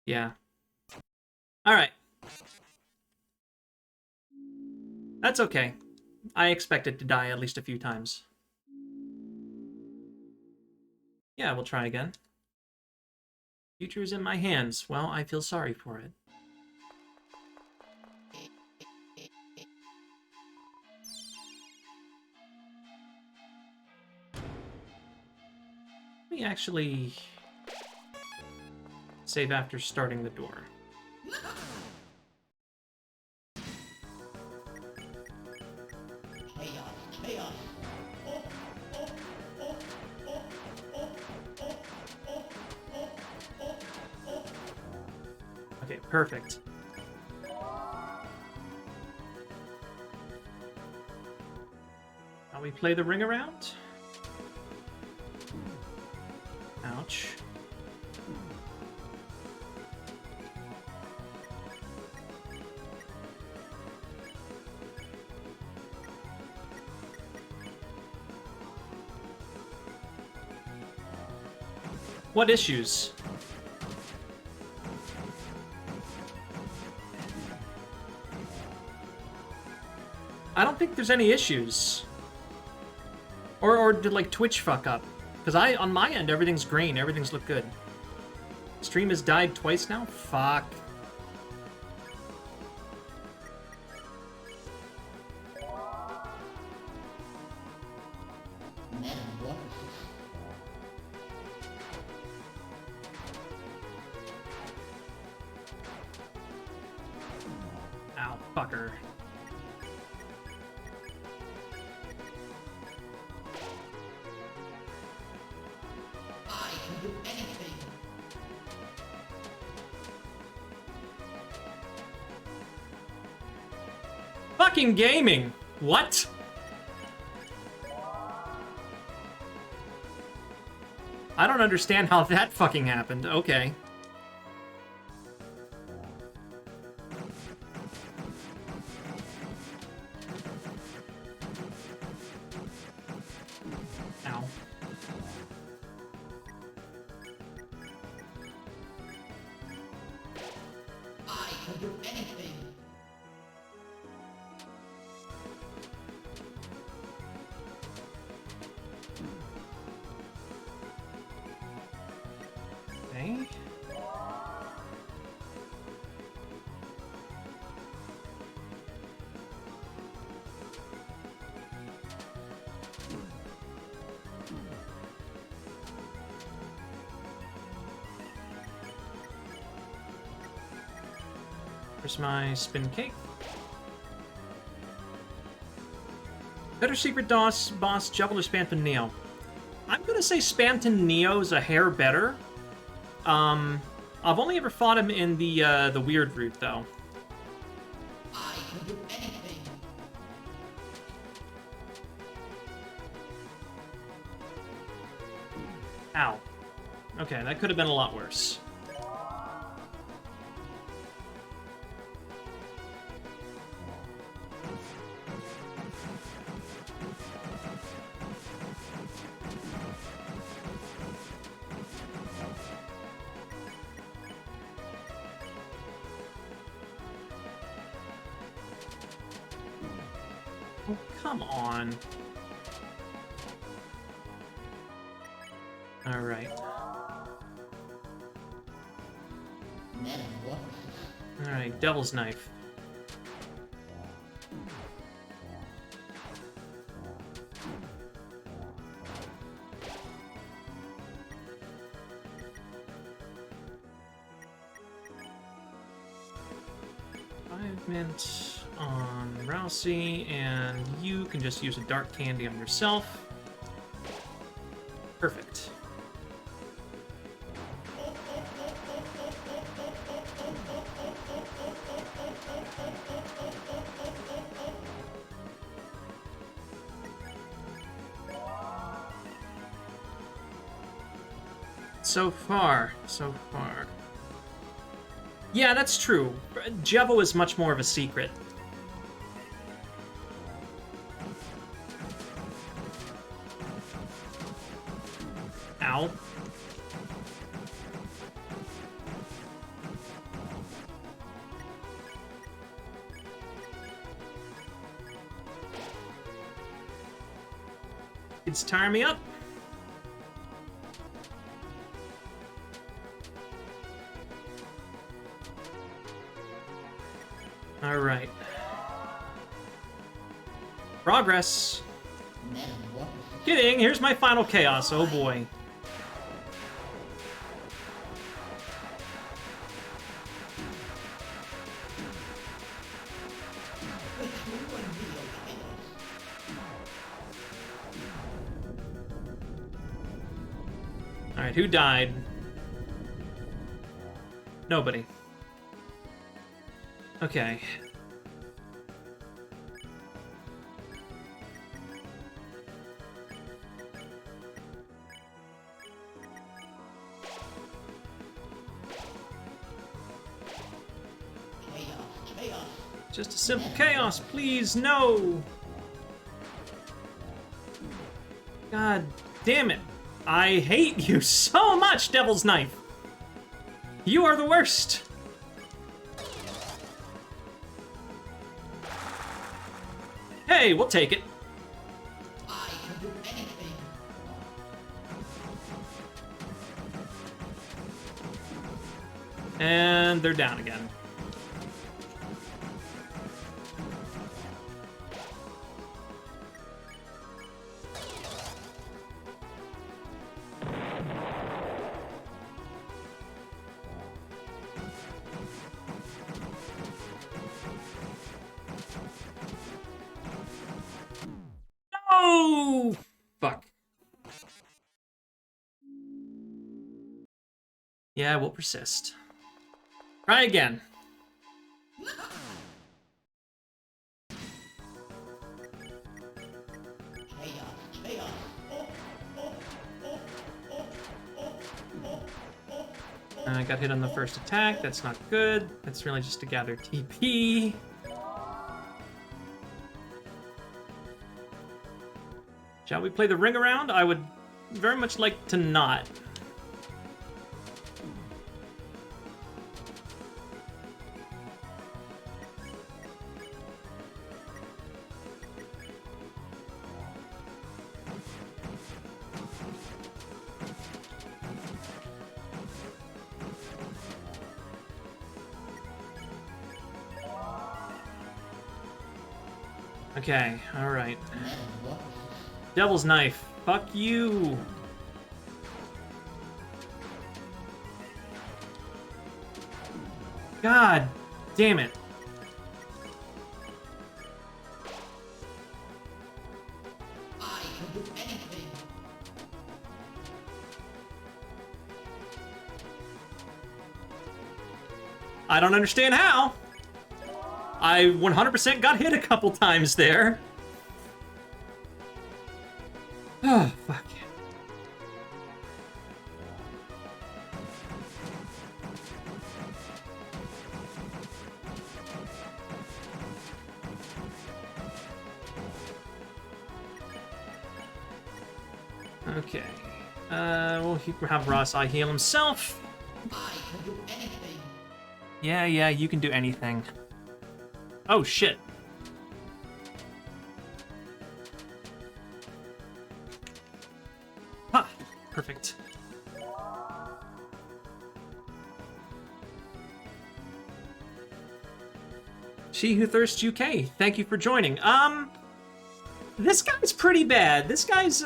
Yeah. Alright. That's okay. I expected to die at least a few times. Yeah, we'll try again. Future is in my hands. Well, I feel sorry for it. Let me actually save after starting the door. Okay, perfect. Now we play the ring around. Ouch. What issues? I don't think there's any issues. Or did, like, Twitch fuck up? Because on my end, everything's green. Everything's looked good. Stream has died twice now? Fuck. Ow, fucker. Fucking gaming! What? I don't understand how that fucking happened. Okay. Ow. I can do anything. Okay. Here's my spin cake. Better secret boss, Juggle or Spamton Neo? I'm gonna say Spamton Neo's a hair better. I've only ever fought him in the weird route though. I can do anything. Ow. Okay, that could have been a lot worse. Oh, come on. Alright. Alright, Devil's Knife. Mint on Rousey, and you can just use a dark candy on yourself. Perfect. So far, so far. Yeah, that's true. Jevo is much more of a secret. Ow. It's tiring me up. All right. Progress. Kidding. Here's my final chaos. Oh boy. Alright, who died? Nobody. Okay. Just a simple chaos, please, no! God damn it. I hate you so much, Devil's Knife! You are the worst! Hey, we'll take it. I can do anything. And they're down again. No! Fuck. Yeah, we'll persist. Try again. I got hit on the first attack. That's not good. That's really just to gather TP. Shall we play the ring around? I would very much like to not. Okay, alright. Devil's Knife. Fuck you. God damn it. I can do anything. I don't understand how. I 100% got hit a couple times there. Oh, fuck. Okay. We'll have Ross-I heal himself. I can do anything. Yeah, you can do anything. Oh, shit. Ha! Perfect. She Who Thirsts UK, thank you for joining. This guy's pretty bad. This guy's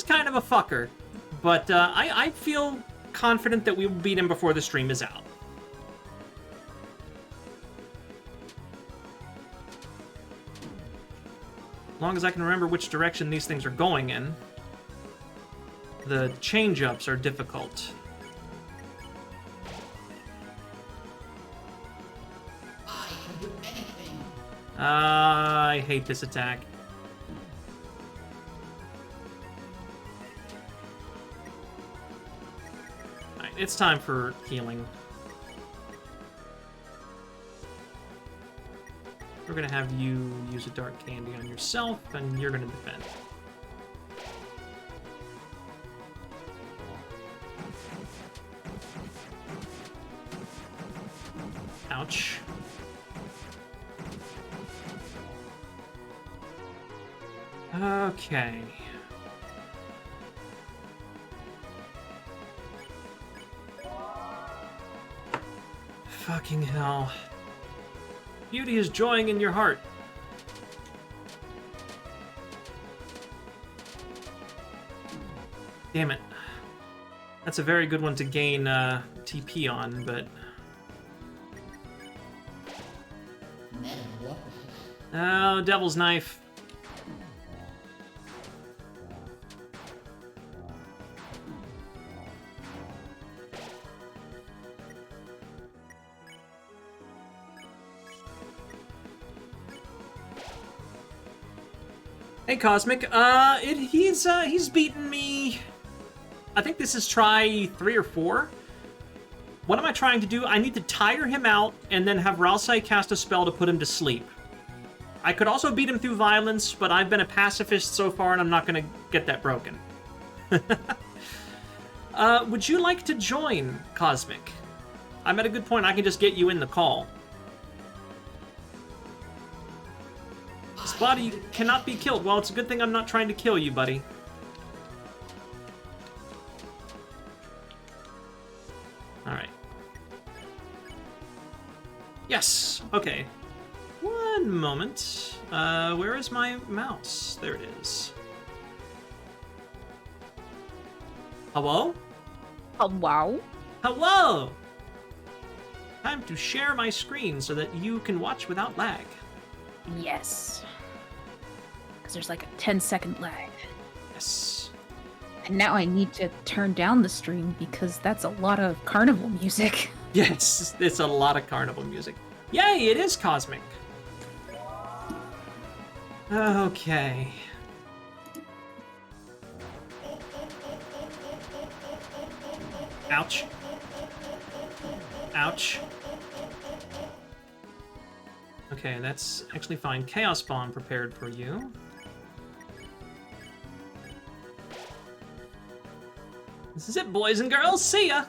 kind of a fucker. But, I feel confident that we will beat him before the stream is out. As long as I can remember which direction these things are going in. The change-ups are difficult. I can do anything. I hate this attack. Alright, it's time for healing. We're gonna have you use a dark candy on yourself, and you're gonna defend. Ouch. Okay. fucking hell. Beauty is joying in your heart. Damn it. That's a very good one to gain TP on, but... Oh, Devil's Knife. Hey, Cosmic. He's beaten me. I think this is try 3 or 4. What am I trying to do? I need to tire him out and then have Ralsei cast a spell to put him to sleep. I could also beat him through violence, but I've been a pacifist so far and I'm not going to get that broken. Would you like to join, Cosmic? I'm at a good point. I can just get you in the call. This body cannot be killed. Well, it's a good thing I'm not trying to kill you, buddy. Alright. Yes! Okay. One moment. Where is my mouse? There it is. Hello? Hello? Hello! Time to share my screen so that you can watch without lag. Yes. Because there's like a 10-second lag. Yes. And now I need to turn down the stream because that's a lot of carnival music. Yes, it's a lot of carnival music. Yay, it is Cosmic. Okay. Ouch. Ouch. Okay, that's actually fine. Chaos Bomb prepared for you. This is it, boys and girls. See ya!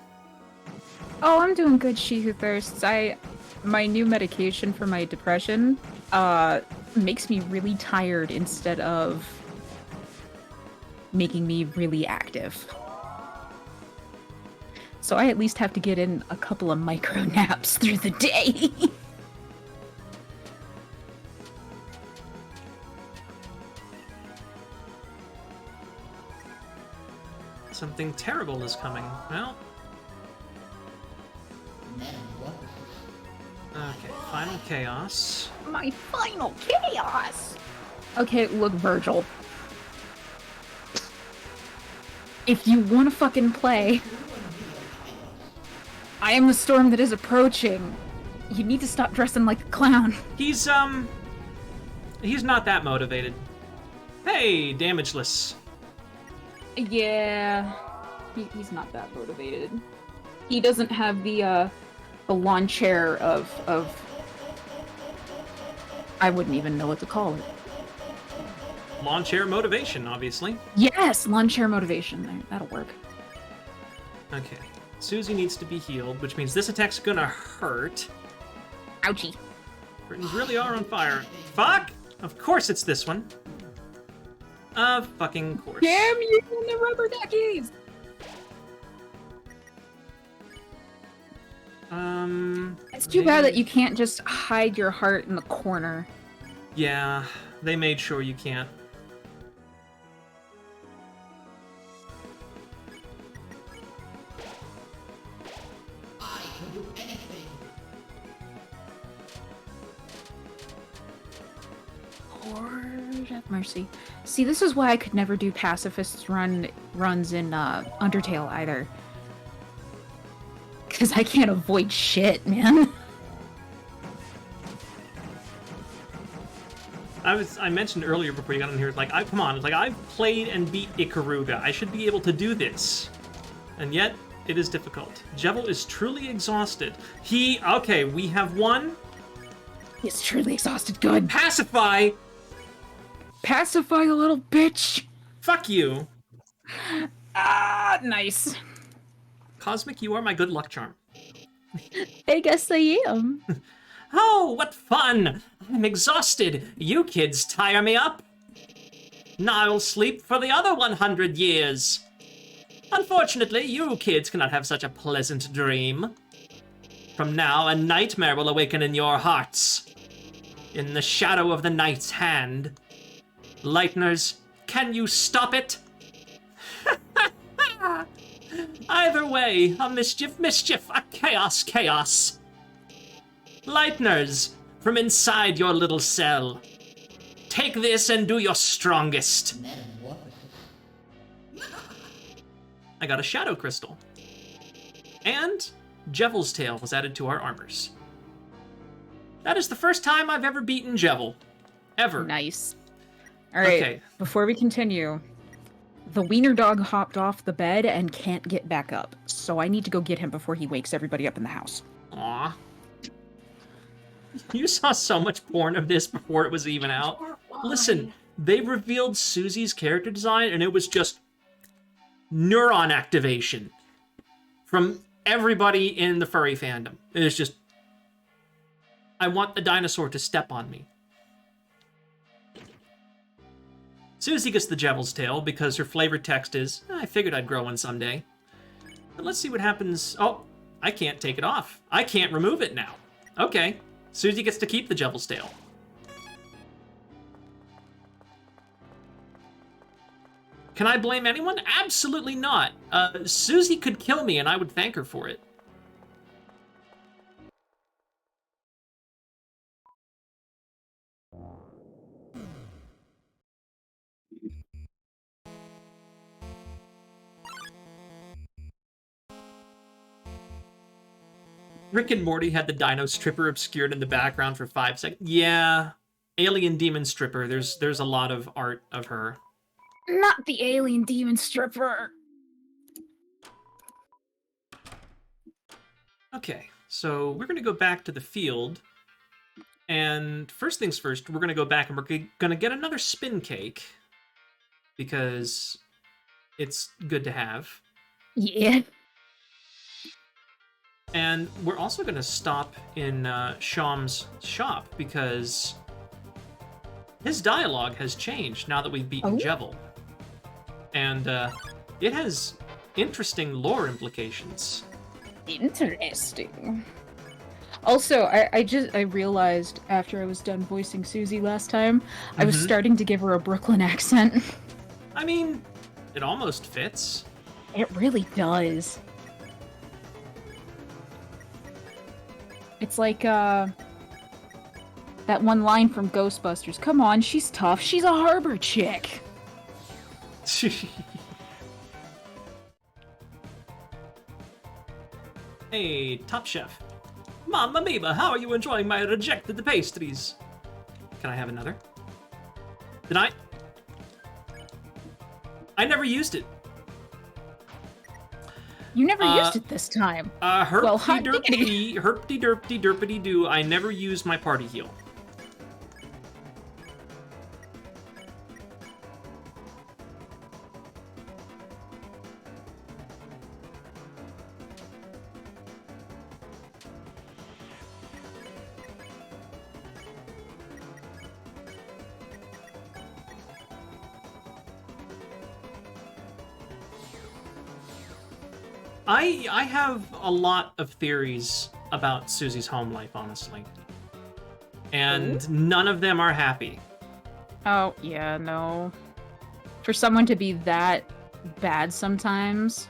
Oh, I'm doing good, She Who Thirsts. My new medication for my depression, makes me really tired instead of making me really active. So I at least have to get in a couple of micro naps through the day. Something terrible is coming. Well. Okay, final chaos. My final chaos! Okay, look, Virgil. If you want to fucking play, I am the storm that is approaching. You need to stop dressing like a clown. He's not that motivated. Hey, damageless. Yeah, he's not that motivated. He doesn't have the lawn chair of... I wouldn't even know what to call it. Lawn chair motivation, obviously. Yes, lawn chair motivation. There, that'll work. Okay. Susie needs to be healed, which means this attack's gonna hurt. Ouchie. Curtains really are on fire. Fuck! Of course it's this one. Of fucking course. Damn you and the rubber duckies! It's too bad that you can't just hide your heart in the corner. Yeah, they made sure you can't. I can do anything. Lord have mercy. See, this is why I could never do pacifists runs in Undertale either. Because I can't avoid shit, man. I mentioned earlier before you got in here, like, come on, like, I've played and beat Ikaruga. I should be able to do this. And yet, it is difficult. Jevil is truly exhausted. Okay, we have one. He's truly exhausted. Good. Pacify! Pacify the little bitch! Fuck you. Ah, nice. Cosmic, you are my good luck charm. I guess I am. Oh, what fun! I'm exhausted. You kids tire me up. Now I'll sleep for the other 100 years. Unfortunately, you kids cannot have such a pleasant dream. from now, a nightmare will awaken in your hearts. In the shadow of the night's hand. Lightners, can you stop it? Either way, a mischief, a chaos. Lightners, from inside your little cell. Take this and do your strongest. Metamorphosis. I got a shadow crystal. And Jevel's tail was added to our armors. That is the first time I've ever beaten Jevel. Ever. Nice. All right, Okay. Before we continue, the wiener dog hopped off the bed and can't get back up, so I need to go get him before he wakes everybody up in the house. Aw. You saw so much porn of this before it was even out. Listen, they revealed Susie's character design, and it was just neuron activation from everybody in the furry fandom. It was just, I want the dinosaur to step on me. Susie gets the Jevel's tail because her flavor text is, I figured I'd grow one someday. But let's see what happens. Oh, I can't take it off. I can't remove it now. Okay, Susie gets to keep the Jevel's tail. Can I blame anyone? Absolutely not. Susie could kill me and I would thank her for it. Rick and Morty had the Dino Stripper obscured in the background for 5 seconds. Yeah, Alien Demon Stripper. There's a lot of art of her. Not the alien demon stripper. Okay, so we're gonna go back to the field. And first things first, we're gonna go back and we're gonna get another spin cake. Because it's good to have. Yeah. And we're also going to stop in Sham's shop because his dialogue has changed now that we've beaten Jevel. And it has interesting lore implications. Interesting. Also, I realized after I was done voicing Susie last time, I was starting to give her a Brooklyn accent. I mean, it almost fits. It really does. It's like, that one line from Ghostbusters. Come on, she's tough. She's a harbor chick. Hey, Top Chef. Mamma Mia, how are you enjoying my rejected pastries? Can I have another? Did I? I never used it. You never used it this time. Well, hot diggity. Herpty derpty derpity doo. I never used my party heal. I have a lot of theories about Susie's home life, honestly. And none of them are happy. Oh, yeah, no. For someone to be that bad sometimes,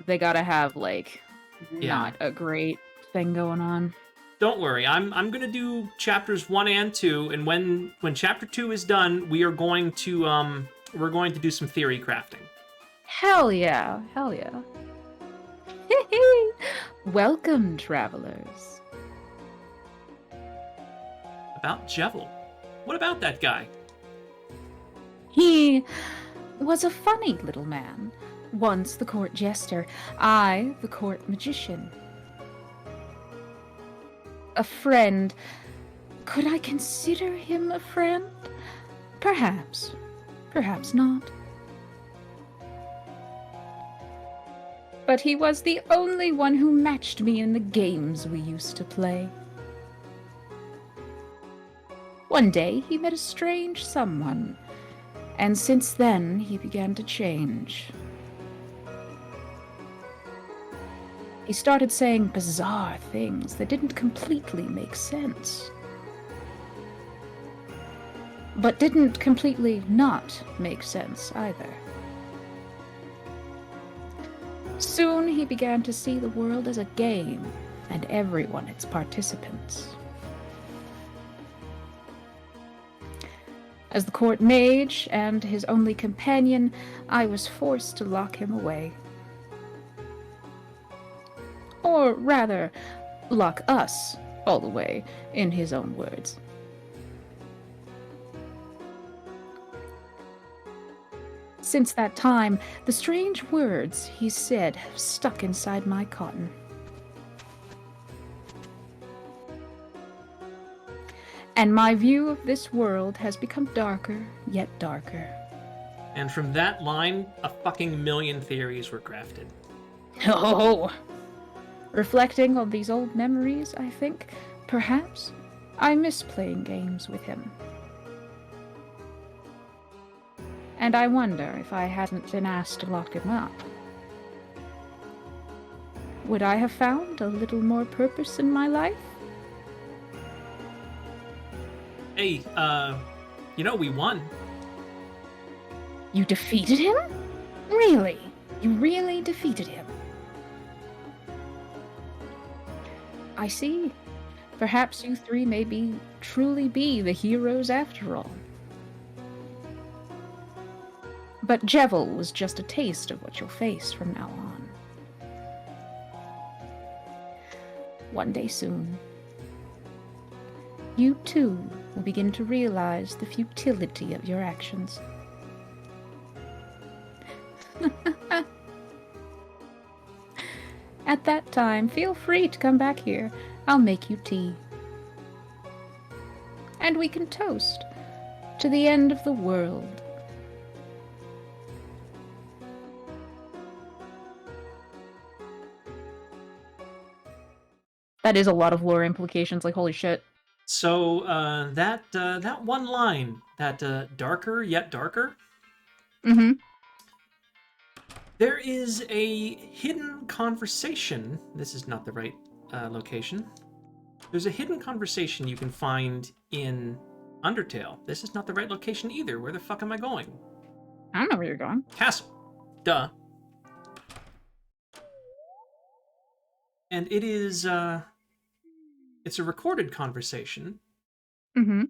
they gotta have, like, not a great thing going on. Don't worry, I'm gonna do chapters 1 and 2, and when chapter 2 is done, we are going to we're going to do some theory crafting. Hell yeah, hell yeah. Welcome, travelers. About Jevel. What about that guy? He was a funny little man. Once the court jester, I the court magician. A friend. Could I consider him a friend? Perhaps. Perhaps not. But he was the only one who matched me in the games we used to play. One day he met a strange someone, and since then he began to change. he started saying bizarre things that didn't completely make sense. But didn't completely not make sense either. Soon he began to see the world as a game, and everyone its participants. As the court mage and his only companion, I was forced to lock him away. Or rather, lock us all the way, in his own words. Since that time, the strange words he said have stuck inside my cotton. And my view of this world has become darker, yet darker. And from that line, a fucking million theories were crafted. Oh! Reflecting on these old memories, I think, perhaps, I miss playing games with him. And I wonder if I hadn't been asked to lock him up. Would I have found a little more purpose in my life? Hey, we won. You defeated him? Really? You really defeated him? I see. Perhaps you three may truly be the heroes after all. But Jevil was just a taste of what you'll face from now on. One day soon, you too will begin to realize the futility of your actions. At that time, feel free to come back here. I'll make you tea. And we can toast to the end of the world. That is a lot of lore implications, like holy shit. So, that one line, that darker yet darker, Mm-hmm. there is a hidden conversation. This is not the right location. There's a hidden conversation you can find in Undertale. This is not the right location either. Where the fuck am I going? I don't know where you're going. Castle. Duh. And it is, it's a recorded conversation. Mm-hmm.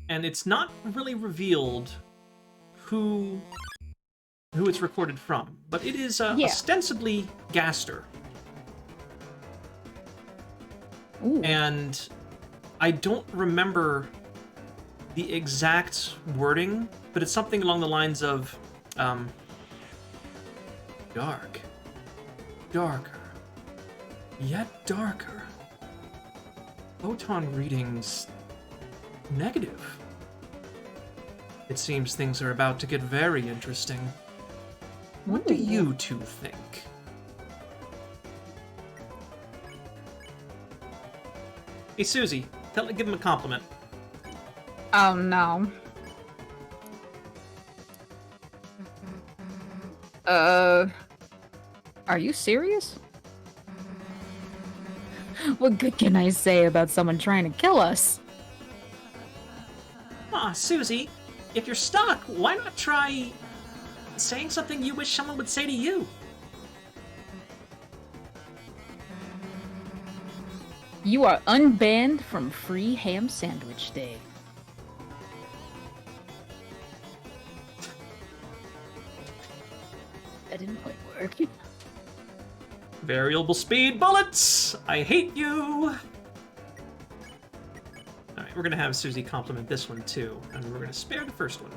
And it's not really revealed who it's recorded from, but it is ostensibly Gaster. Ooh. And I don't remember the exact wording, but it's something along the lines of, dark, darker, yet darker. Photon readings negative. It seems things are about to get very interesting. What do you two think? Hey, Susie, give him a compliment. Oh, no. Are you serious? What good can I say about someone trying to kill us? Aw, Susie, if you're stuck, why not try saying something you wish someone would say to you? You are unbanned from Free Ham Sandwich Day. That didn't quite work. Variable speed bullets! I hate you! Alright, we're gonna have Susie compliment this one too, and we're gonna spare the first one.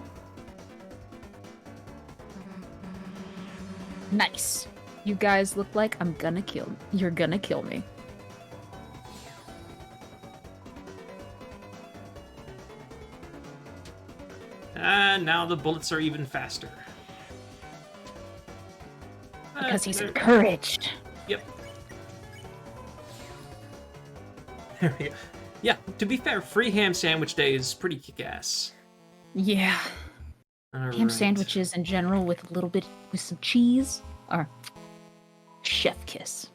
Nice. You guys look like you're gonna kill me. And now the bullets are even faster. Because he's encouraged. Yep. There we go. Yeah, to be fair, Free Ham Sandwich Day is pretty kick-ass. Yeah. Ham sandwiches in general with some cheese are chef kiss.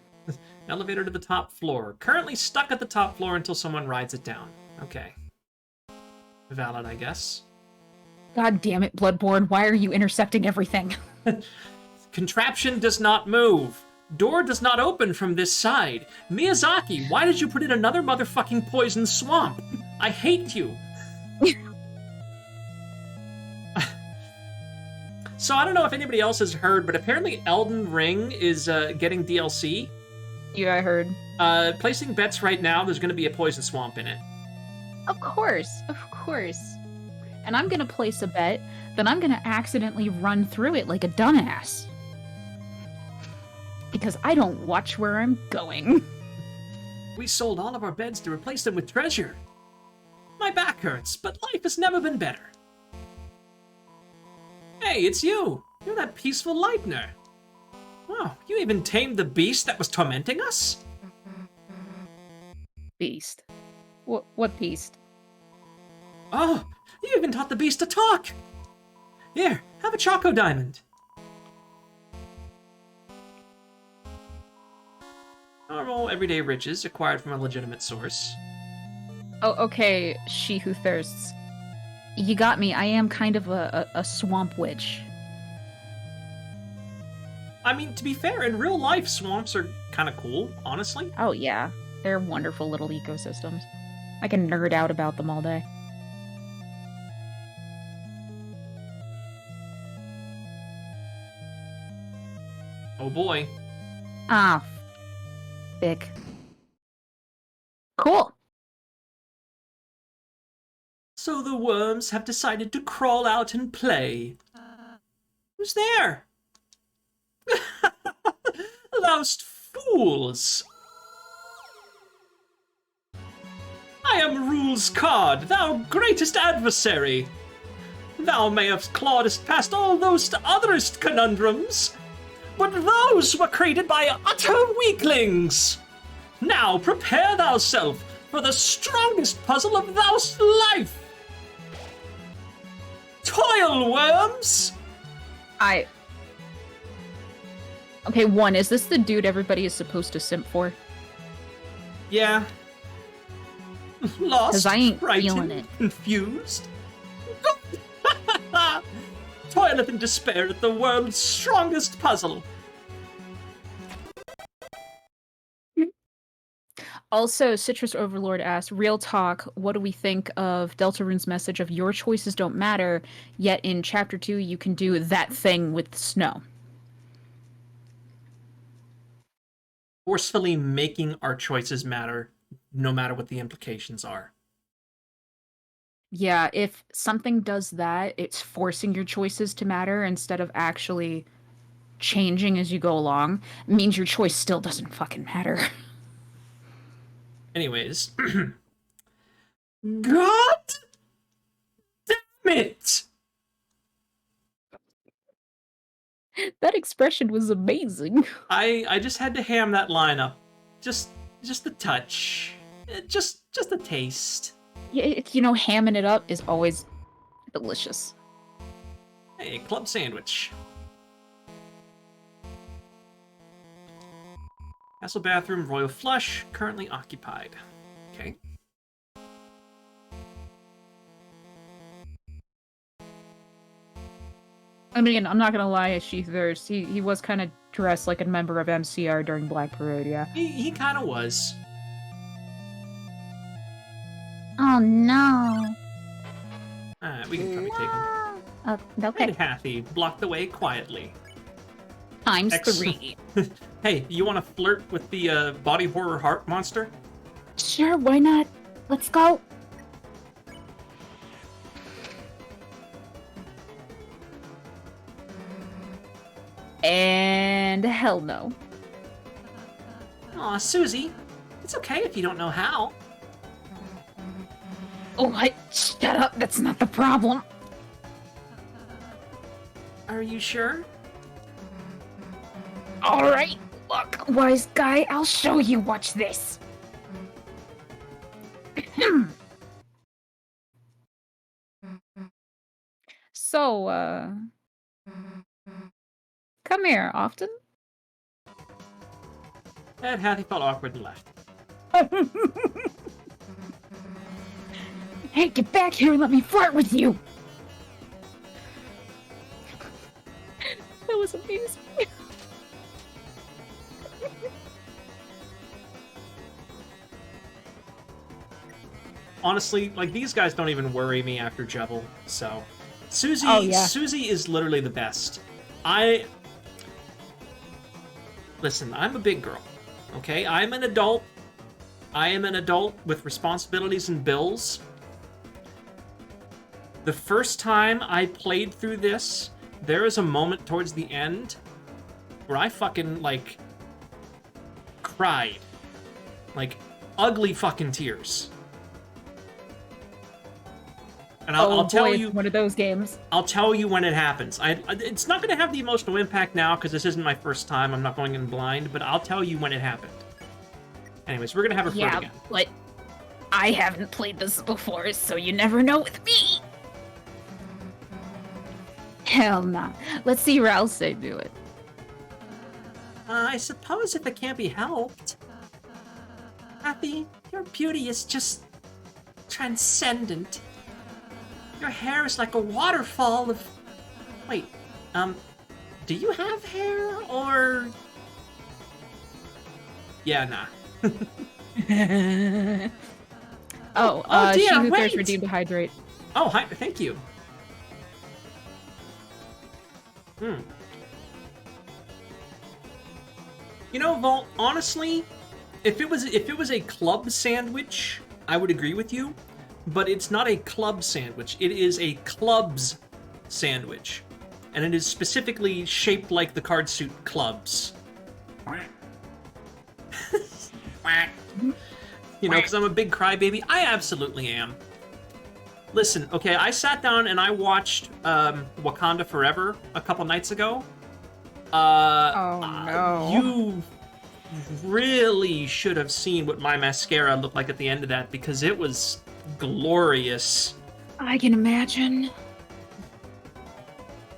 Elevator to the top floor. Currently stuck at the top floor until someone rides it down. Okay. Valid, I guess. God damn it, Bloodborne. Why are you intercepting everything? Contraption does not move. Door does not open from this side. Miyazaki, why did you put in another motherfucking poison swamp? I hate you. So I don't know if anybody else has heard, but apparently Elden Ring is getting DLC. Yeah, I heard. Placing bets right now, there's going to be a poison swamp in it. Of course, of course. And I'm gonna place a bet that I'm gonna accidentally run through it like a dumbass. Because I don't watch where I'm going. We sold all of our beds to replace them with treasure. My back hurts, but life has never been better. Hey, it's you! You're that peaceful Leitner. Wow, you even tamed the beast that was tormenting us? Beast. What beast? Oh, you even taught the beast to talk! Here, have a Choco Diamond. Normal, everyday riches acquired from a legitimate source. Oh, okay, she who thirsts. You got me. I am kind of a swamp witch. I mean, to be fair, in real life, swamps are kind of cool, honestly. Oh, yeah. They're wonderful little ecosystems. I can nerd out about them all day. Oh boy. Ah, thick. Cool. So the worms have decided to crawl out and play. Who's there? Loused fools! I am Rule's Card, thou greatest adversary. Thou may have clawedest past all those otherest conundrums, but those were created by utter weaklings. Now prepare thyself for the strongest puzzle of thou's life. Toil, worms! Okay, one, is this the dude everybody is supposed to simp for? Yeah. Lost, 'Cause I ain't frightened, feeling it. confused. Toileth in despair at the world's strongest puzzle. Also, Citrus Overlord asks, real talk, what do we think of Deltarune's message of your choices don't matter, yet in Chapter 2 you can do that thing with snow? Forcefully making our choices matter, no matter what the implications are. Yeah, if something does that, it's forcing your choices to matter instead of actually changing as you go along. It means your choice still doesn't fucking matter. Anyways. God damn it! That expression was amazing. I just had to ham that line up. Just a touch. Just a taste. Yeah, hamming it up is always delicious. Hey, club sandwich. Castle bathroom, royal flush, currently occupied. Okay. I mean, I'm not gonna lie, he was kind of dressed like a member of MCR during Black Parade, yeah. He kind of was. Oh no. Alright, we can probably take him. Okay. And Hathy blocked the way quietly. Times X. 3. Hey, you want to flirt with the body horror heart monster? Sure, why not? Let's go. And hell no. Aw, Susie. It's okay if you don't know how. Oh, shut up. That's not the problem. Are you sure? All right, look, wise guy, I'll show you. Watch this. So, come here often? And Hathy felt awkward and left. Hey, get back here and let me flirt with you! That was amazing. Honestly, like, these guys don't even worry me after Jubble, so... Susie, Oh, yeah. Susie is literally the best. Listen, I'm a big girl, okay? I'm an adult. I am an adult with responsibilities and bills. The first time I played through this, there is a moment towards the end where I fucking, like, cried. Like, ugly fucking tears. And I'll tell you, one of those games. I'll tell you when it happens. It's not going to have the emotional impact now because this isn't my first time. I'm not going in blind, but I'll tell you when it happened. Anyways, we're going to have her flirt again. But I haven't played this before, so you never know with me. Hell nah. Let's see Ralph say do it. I suppose if it can't be helped. Happy, your beauty is just transcendent. Your hair is like a waterfall of... Wait, do you have hair, or... Yeah, nah. She dear, who wait! thirsts redeemed to hydrate. Oh, hi, thank you. You know, Vault, honestly, if it was a club sandwich, I would agree with you. But it's not a club sandwich. It is a clubs sandwich. And it is specifically shaped like the card suit clubs. You know, because I'm a big crybaby. I absolutely am. Listen, okay, I sat down and I watched Wakanda Forever a couple nights ago. No. You really should have seen what my mascara looked like at the end of that, because it was glorious. I can imagine.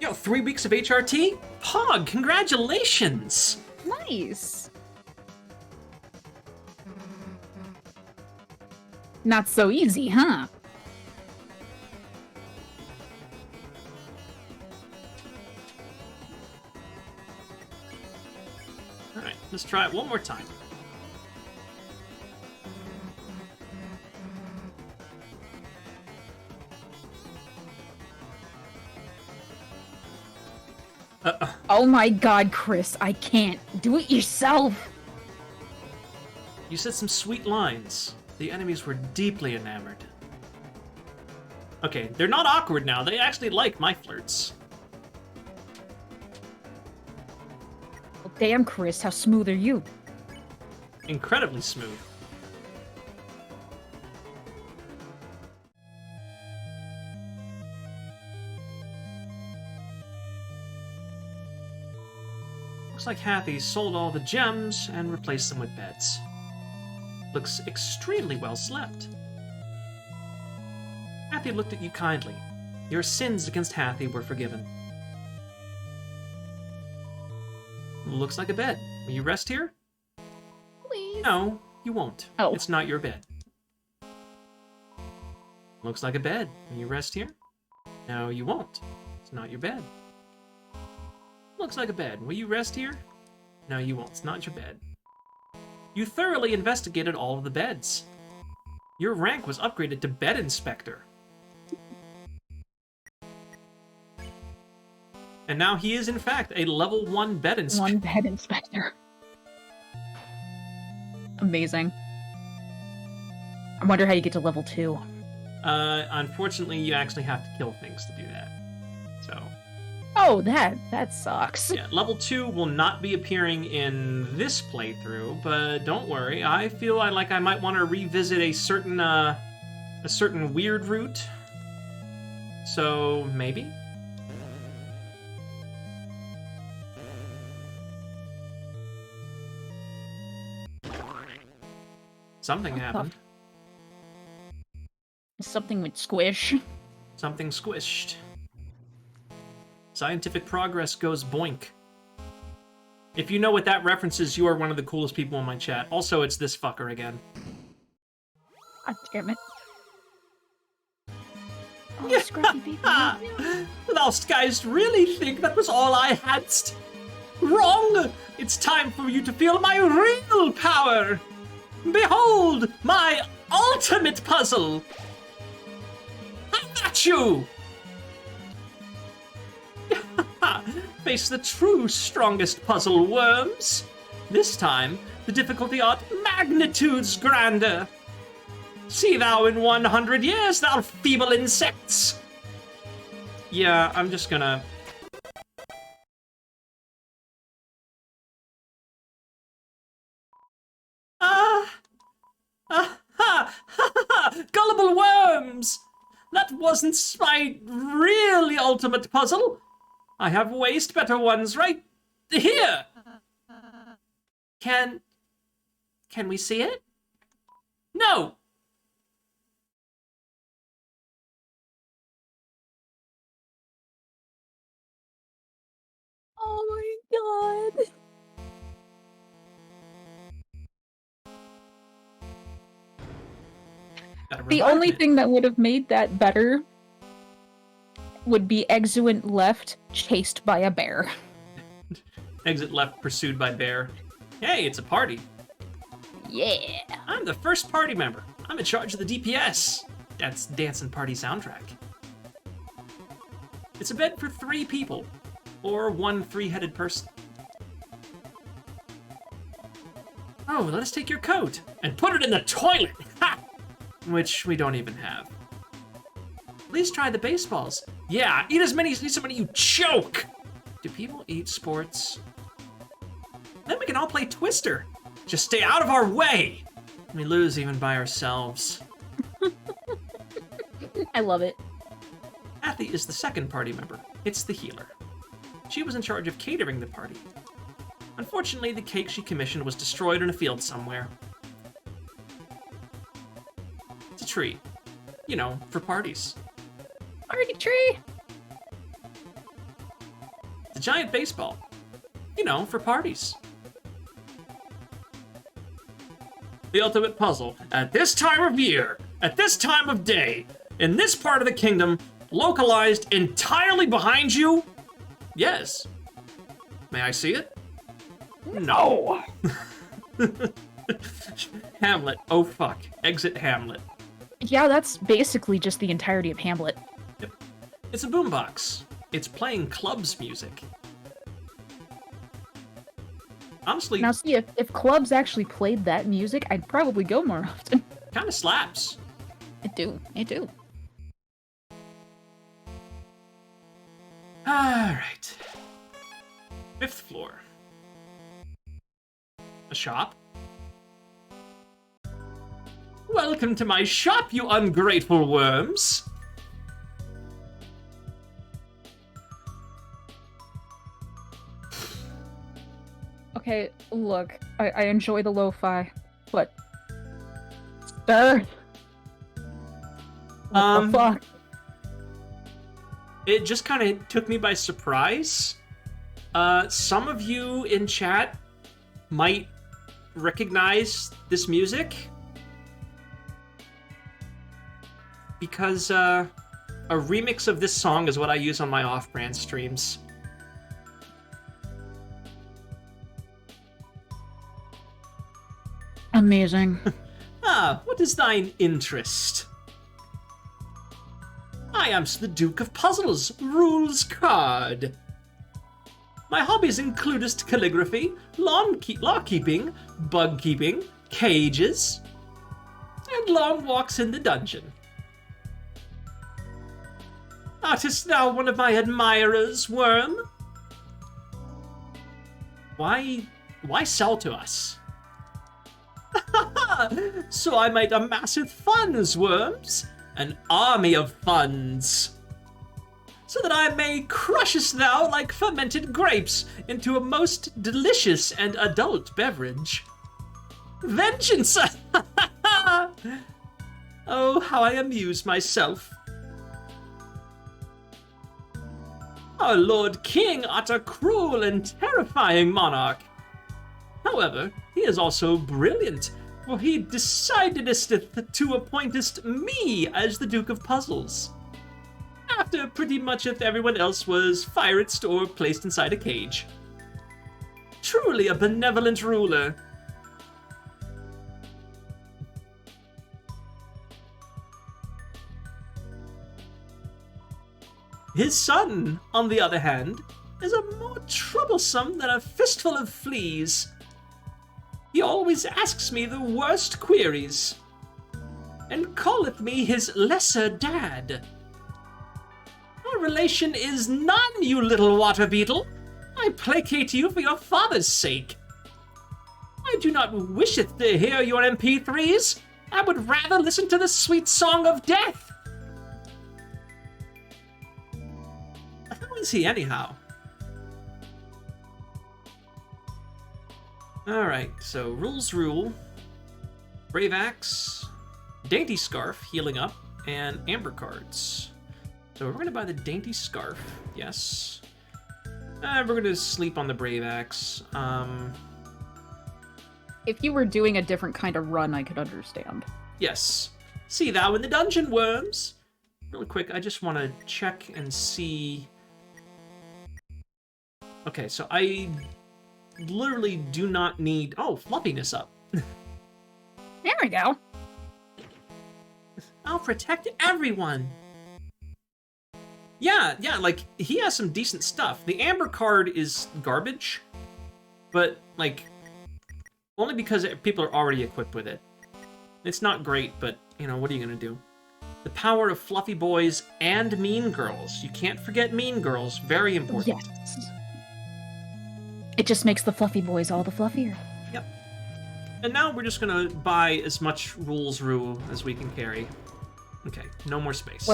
Yo, 3 weeks of HRT? Pog, congratulations! Nice. Not so easy, huh? Alright, let's try it one more time. Oh my god, Chris, I can't. Do it yourself. You said some sweet lines. The enemies were deeply enamored. Okay, they're not awkward now. They actually like my flirts. Well, damn, Chris, how smooth are you? Incredibly smooth. Looks like Hathy sold all the gems and replaced them with beds. Looks extremely well slept. Hathy looked at you kindly. Your sins against Hathy were forgiven. Looks like a bed. Will you rest here? Please. No, you won't. Oh. It's not your bed. Looks like a bed. Will you rest here? No, you won't. It's not your bed. Looks like a bed. Will you rest here? No, you won't. It's not your bed. You thoroughly investigated all of the beds. Your rank was upgraded to Bed Inspector. And now he is, in fact, a level 1 Bed Inspector. One bed inspector. Amazing. I wonder how you get to level 2. Unfortunately, you actually have to kill things to do that. So... Oh, that sucks. Yeah, level 2 will not be appearing in this playthrough, but don't worry. I feel like I might want to revisit a certain weird route. So, maybe? Something happened. Something with squish. Something squished. Scientific progress goes boink. If you know what that references, you are one of the coolest people in my chat. Also, it's this fucker again. God damn it. Oh, scruffy people. Lost guys really think that was all I had. Wrong! It's time for you to feel my real power! Behold, my ultimate puzzle! How at you! Face the true strongest puzzle, worms. This time, the difficulty art magnitudes grander. See thou in 100 years, thou feeble insects! Yeah, I'm just gonna... Gullible worms! That wasn't my really ultimate puzzle. I have waste better ones right here. Can we see it? No. Oh my god. The only thing that would have made that better would be Exuent left, chased by a bear. Exit left, pursued by bear. Hey, it's a party. Yeah. I'm the first party member. I'm in charge of the DPS. That's Dance and Party soundtrack. It's a bed for 3 people, or 1 3-headed person. Oh, let us take your coat and put it in the toilet. Ha! Which we don't even have. Please try the baseballs. Yeah, eat as many as you choke. Do people eat sports? Then we can all play Twister. Just stay out of our way. We lose even by ourselves. I love it. Athy is the second party member. It's the healer. She was in charge of catering the party. Unfortunately, the cake she commissioned was destroyed in a field somewhere. It's a tree. You know, for parties. Party tree! It's a giant baseball. You know, for parties. The ultimate puzzle. At this time of year, at this time of day, in this part of the kingdom, localized entirely behind you? Yes. May I see it? No. Hamlet. Oh fuck. Exit Hamlet. Yeah, that's basically just the entirety of Hamlet. Yep. It's a boombox. It's playing clubs music. Honestly, now see, if clubs actually played that music, I'd probably go more often. kind of slaps. It do. Alright. 5th floor. A shop? Welcome to my shop, you ungrateful worms! Okay, look, I enjoy the lo-fi, but... Sir! What the fuck? It just kind of took me by surprise. Some of you in chat might recognize this music. Because, a remix of this song is what I use on my off-brand streams. Amazing. What is thine interest? I am the Duke of Puzzles, rules card. My hobbies includest calligraphy, law-keeping, bug-keeping, cages, and long walks in the dungeon. Artist thou one of my admirers, worm? Why sell to us? So I might amasseth funds, worms, an army of funds, so that I may crushest thou like fermented grapes into a most delicious and adult beverage. Vengeance! Oh, how I amuse myself. Our Lord King art a cruel and terrifying monarch. However, he is also brilliant, for he decided to appoint me as the Duke of Puzzles, after pretty much if everyone else was fired or placed inside a cage. Truly a benevolent ruler. His son, on the other hand, is a more troublesome than a fistful of fleas. He always asks me the worst queries, and calleth me his lesser dad. Our relation is none, you little water beetle. I placate you for your father's sake. I do not wisheth to hear your MP3s. I would rather listen to the sweet song of death. How is he anyhow? Alright, so rules rule, Brave Axe, Dainty Scarf, healing up, and Amber cards. So we're going to buy the Dainty Scarf, yes. We're going to sleep on the Brave Axe. If you were doing a different kind of run, I could understand. Yes. See thou in the dungeon, worms! Really quick, I just want to check and see... Okay, so I literally do not need... Oh, fluffiness up. There we go. I'll protect everyone. Yeah, like, he has some decent stuff. The Amber card is garbage, but, like, only because people are already equipped with it. It's not great, but, you know, what are you gonna do? The power of fluffy boys and mean girls. You can't forget mean girls. Very important. Yes. It just makes the fluffy boys all the fluffier. Yep. And now we're just gonna buy as much rules rule as we can carry. Okay, no more space.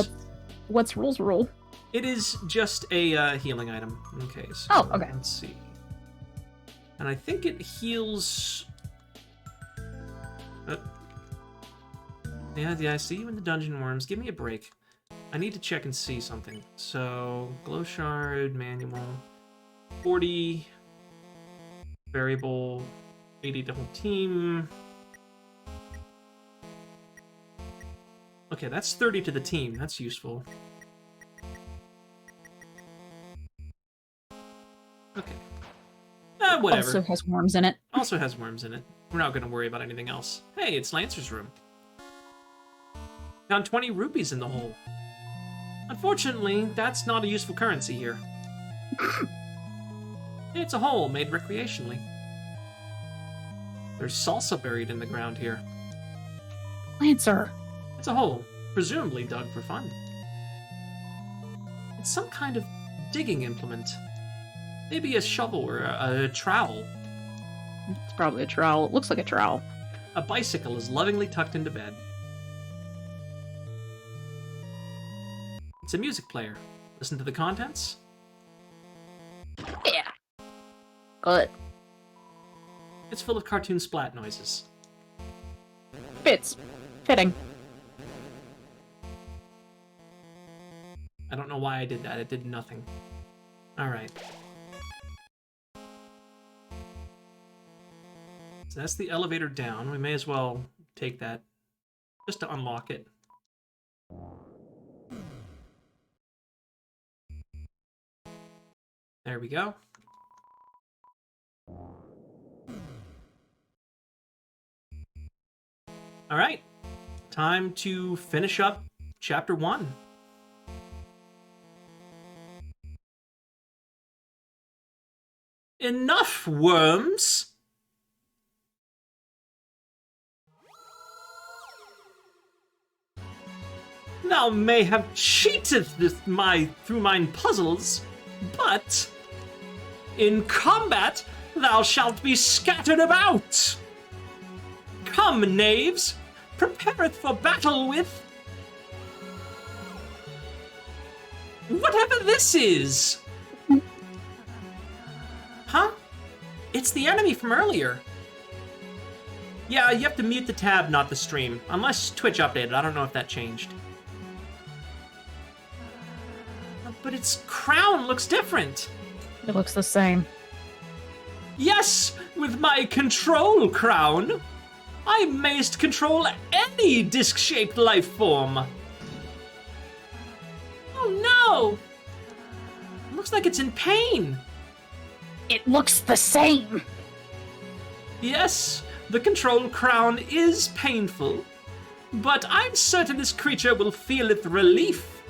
What's rules rule? It is just a healing item. Okay, so okay. Let's see. And I think it heals... Yeah, I see you in the dungeon, worms. Give me a break. I need to check and see something. So, glow shard, manual, 40, variable, 80 to whole team. Okay, that's 30 to the team. That's useful. Okay. Whatever. Also has worms in it. Also has worms in it. We're not going to worry about anything else. Hey, it's Lancer's room. Found 20 rupees in the hole. Unfortunately, that's not a useful currency here. It's a hole made recreationally. There's salsa buried in the ground here. Lancer. It's a hole, presumably dug for fun. It's some kind of digging implement. Maybe a shovel or a trowel. It's probably a trowel. It looks like a trowel. A bicycle is lovingly tucked into bed. It's a music player. Listen to the contents? Yeah. Good. It's full of cartoon splat noises. Fits. Fitting. I don't know why I did that. It did nothing. Alright. So that's the elevator down. We may as well take that just to unlock it. There we go. All right, time to finish up Chapter 1. Enough, worms! Thou may have cheated through mine puzzles, but in combat thou shalt be scattered about. Come, knaves, prepareth for battle with whatever this is. Huh? It's the enemy from earlier. Yeah, you have to mute the tab, not the stream. Unless Twitch updated. I don't know if that changed. But its crown looks different. It looks the same. Yes, with my control crown, I mayst control any disc-shaped life form. Oh no! It looks like it's in pain. It looks the same! Yes, the control crown is painful, but I'm certain this creature will feel its relief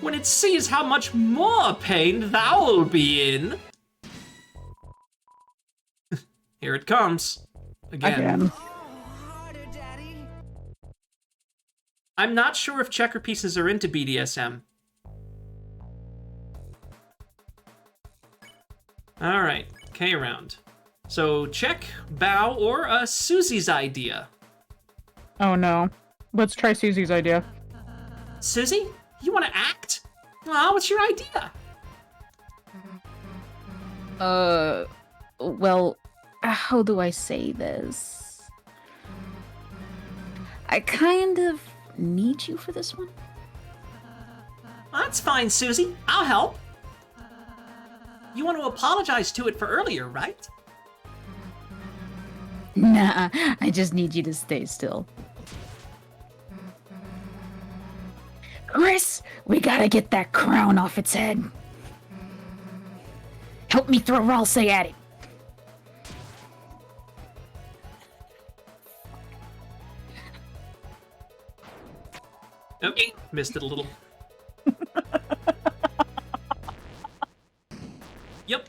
when it sees how much more pain thou'll be in. Here it comes. Again. I'm not sure if checker pieces are into BDSM. Alright, K round. So check, bow, or Susie's idea. Oh no. Let's try Susie's idea. Susie, you want to act? What's your idea? Well, how do I say this? I kind of need you for this one. That's fine, Susie. I'll help. You want to apologize to it for earlier, right? Nah, I just need you to stay still. Chris, we gotta get that crown off its head. Help me throw Ralse at it. Okay, missed it a little. Yep.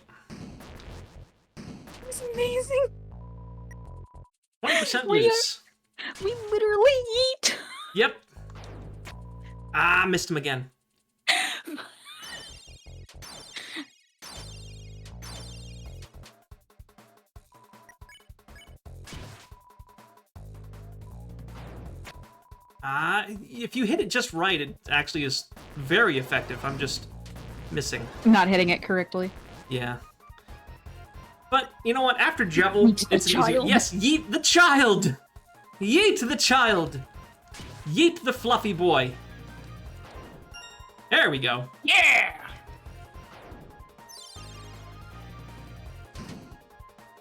It's amazing. 20% loose. We literally eat. Yep. Missed him again. If you hit it just right, it actually is very effective. I'm just missing. Not hitting it correctly. Yeah. But, you know what? After Jevil, it's easier. Yes, yeet the child! Yeet the child! Yeet the fluffy boy. There we go. Yeah!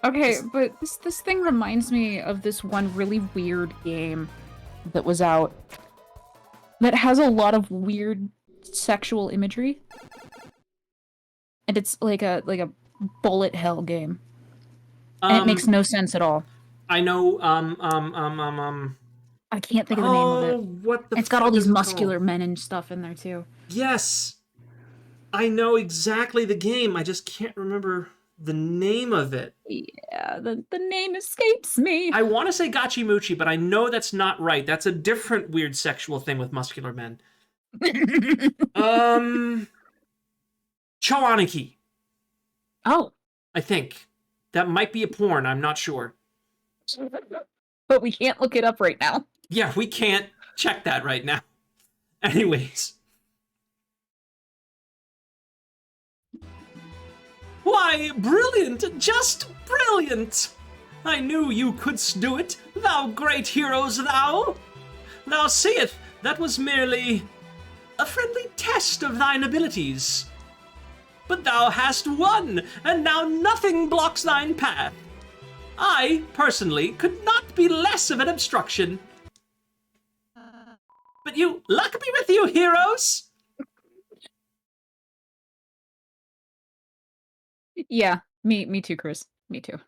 Okay, but this thing reminds me of this one really weird game that was out that has a lot of weird sexual imagery. And it's like a bullet hell game. And it makes no sense at all. I know, I can't think of the name of it. What the It's got all fuck these is it muscular called? men and stuff in there too. Yes! I know exactly the game. I just can't remember the name of it. Yeah, the name escapes me. I want to say Gachi Muchi, but I know that's not right. That's a different weird sexual thing with muscular men. Choaniki, Oh, I think. That might be a porn, I'm not sure. but we can't look it up right now. Yeah, we can't check that right now. Anyways. Why, brilliant! Just brilliant! I knew you couldst do it, thou great heroes thou! Thou seest, that was merely a friendly test of thine abilities. But thou hast won, and now nothing blocks thine path. I, personally, could not be less of an obstruction. But you, luck be with you, heroes! Yeah, me too, Chris. Me too.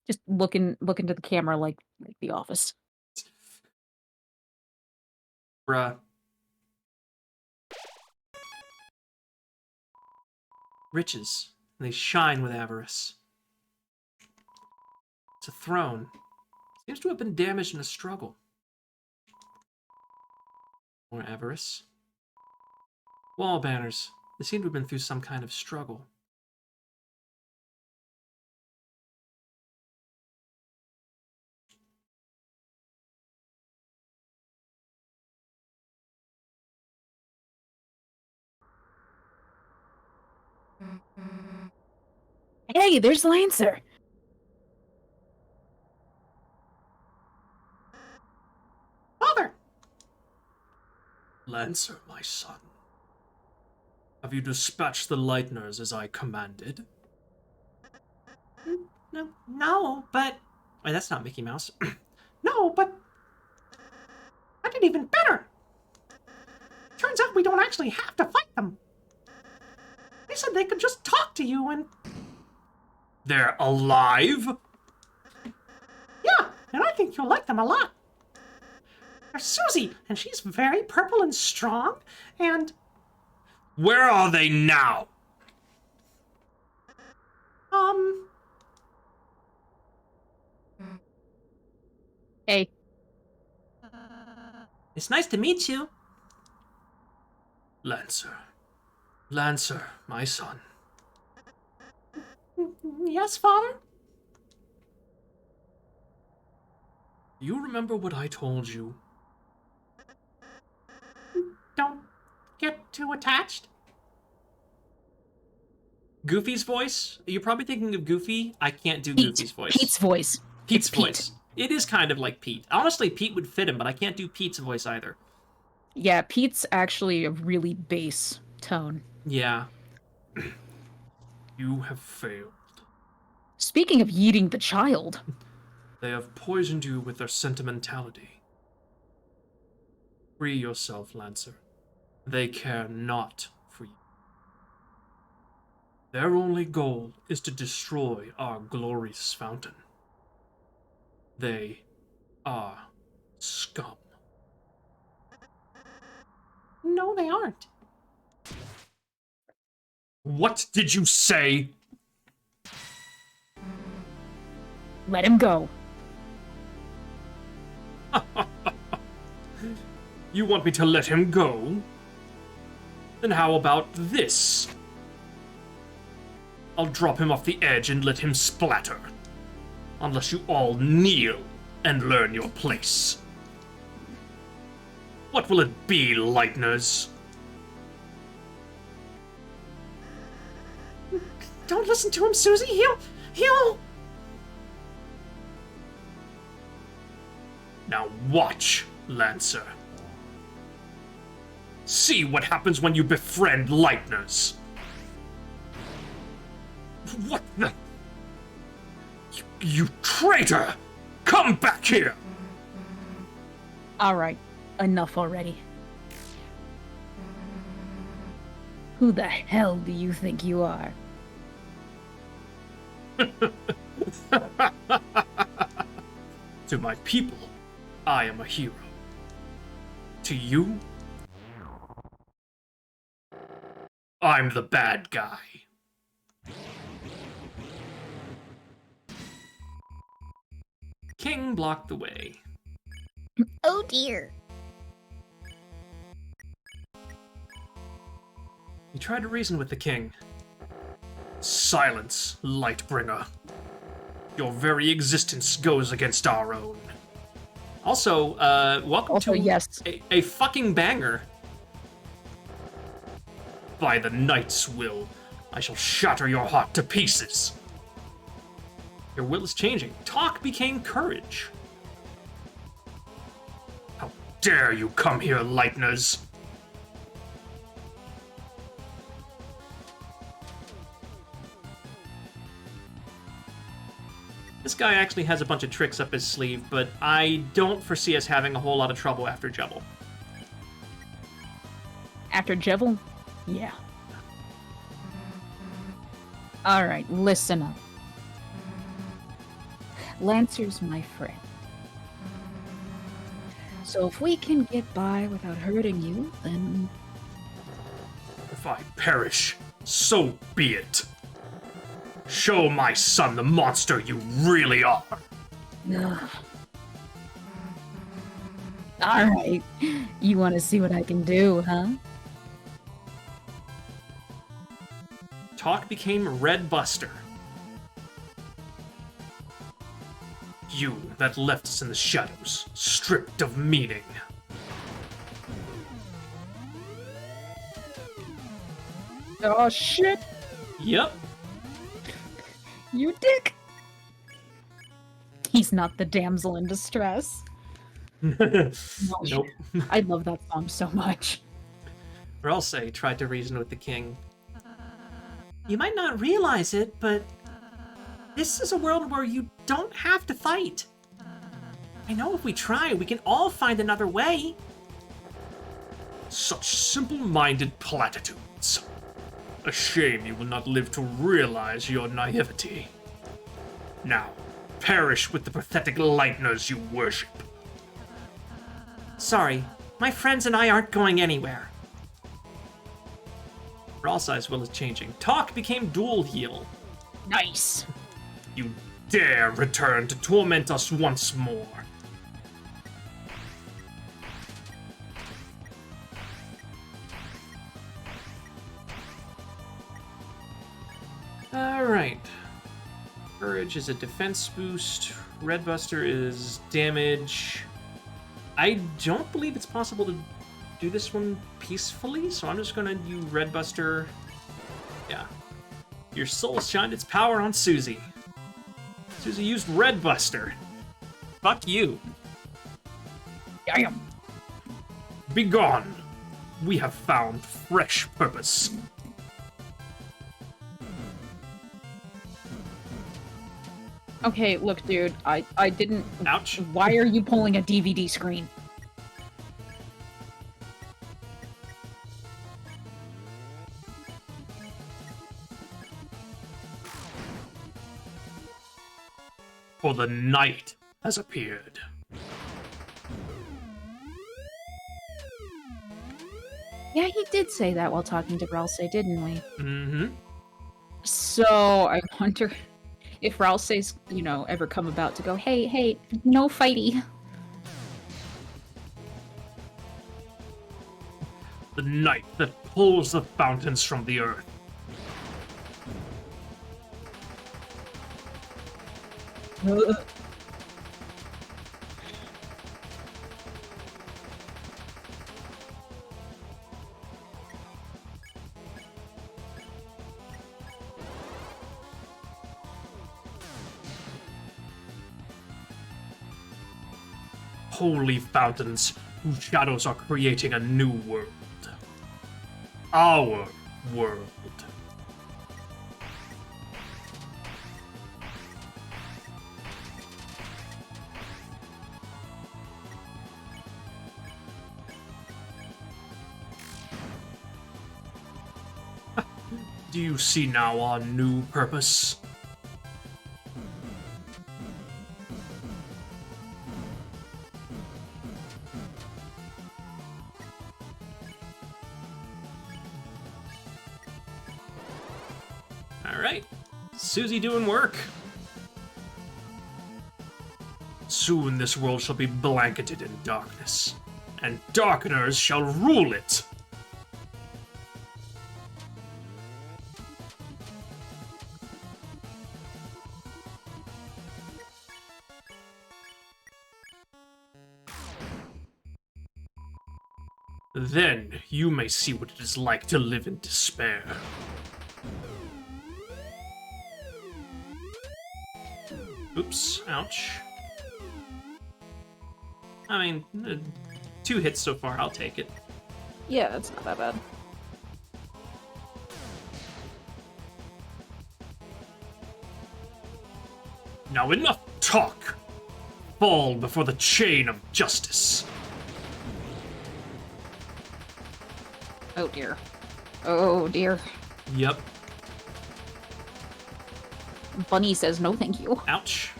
Just looking to the camera like The Office. Bruh. Riches, they shine with avarice. It's a throne. Seems to have been damaged in a struggle. More avarice. Wall banners. They seem to have been through some kind of struggle. Hey, there's Lancer. Father! Lancer, my son. Have you dispatched the Lightners as I commanded? No, but... Wait, that's not Mickey Mouse. No, but... I did even better! Turns out we don't actually have to fight them. They said they could just talk to you and... They're alive? Yeah, and I think you'll like them a lot. There's Susie, and she's very purple and strong, and... Where are they now? Hey. It's nice to meet you. Lancer. Lancer, my son. Yes, Father? You remember what I told you? Don't get too attached. Goofy's voice? You're probably thinking of Goofy. I can't do Goofy's voice. Pete's voice. Pete's It's voice. Pete. It is kind of like Pete. Honestly, Pete would fit him, but I can't do Pete's voice either. Yeah, Pete's actually a really bass tone. Yeah. You have failed. Speaking of eating the child. They have poisoned you with their sentimentality. Free yourself, Lancer. They care not for you. Their only goal is to destroy our glorious fountain. They are scum. No, they aren't. What did you say? Let him go. You want me to let him go? Then how about this? I'll drop him off the edge and let him splatter. Unless you all kneel and learn your place. What will it be, Lightners? Don't listen to him, Susie. He'll... Now watch, Lancer. See what happens when you befriend Lightners. What the... You traitor! Come back here! Alright, enough already. Who the hell do you think you are? To my people, I am a hero. To you, I'm the bad guy. King blocked the way. Oh dear. He tried to reason with the king. Silence, Lightbringer. Your very existence goes against our own. Also, welcome to yes. a fucking banger. By the Knight's will, I shall shatter your heart to pieces. Your will is changing. Talk became courage. How dare you come here, Lightners? This guy actually has a bunch of tricks up his sleeve, but I don't foresee us having a whole lot of trouble after Jebel. After Jebel? Yeah. Alright, listen up. Lancer's my friend. So if we can get by without hurting you, then... If I perish, so be it. Show my son the monster you really are. Alright, you want to see what I can do, huh? Talk became Red Buster. You that left us in the shadows, stripped of meaning. Oh shit! Yep. You dick! He's not the damsel in distress. Nope. I love that song so much. Ralsei tried to reason with the king. You might not realize it, but this is a world where you don't have to fight. I know if we try, we can all find another way. Such simple-minded platitudes. A shame you will not live to realize your naivety. Now, perish with the pathetic lighteners you worship. Sorry, my friends and I aren't going anywhere. Ralsei's will is changing. Talk became dual heal. Nice. You dare return to torment us once more. Alright. Courage is a defense boost. Redbuster is damage. I don't believe it's possible to do this one peacefully, so I'm just gonna use Redbuster. Yeah. Your soul shined its power on Susie. Susie used Redbuster. Fuck you. Damn. Begone! We have found fresh purpose. Okay, look, dude, I didn't... Ouch. Why are you pulling a DVD screen? For the night has appeared. Yeah, he did say that while talking to Ralsei, didn't we? Mm-hmm. So, I wonder if Ralsei's, you know, ever come about to go, hey, no fighty. The night that pulls the fountains from the earth. Holy fountains, whose shadows are creating a new world. Our world. Do you see now our new purpose? Alright, Susie doing work. Soon this world shall be blanketed in darkness, and darkeners shall rule it. Then you may see what it is like to live in despair. Oops, ouch. I mean, 2 hits so far, I'll take it. Yeah, that's not that bad. Now enough talk! Fall before the chain of justice. Oh dear. Oh dear. Yep. Bunny says no thank you. Ouch.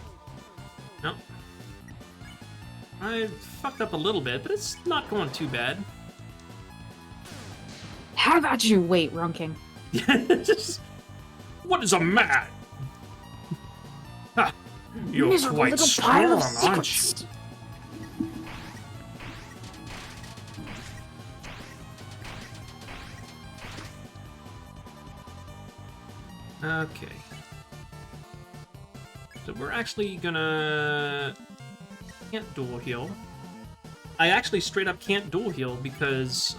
No. I fucked up a little bit, but it's not going too bad. How about you wait, Runking? Just, what is a man? Ha, you're Miserable quite little pile of strong, aren't you? secrets. Okay. So we're actually gonna... Can't dual heal. I actually straight up can't dual heal because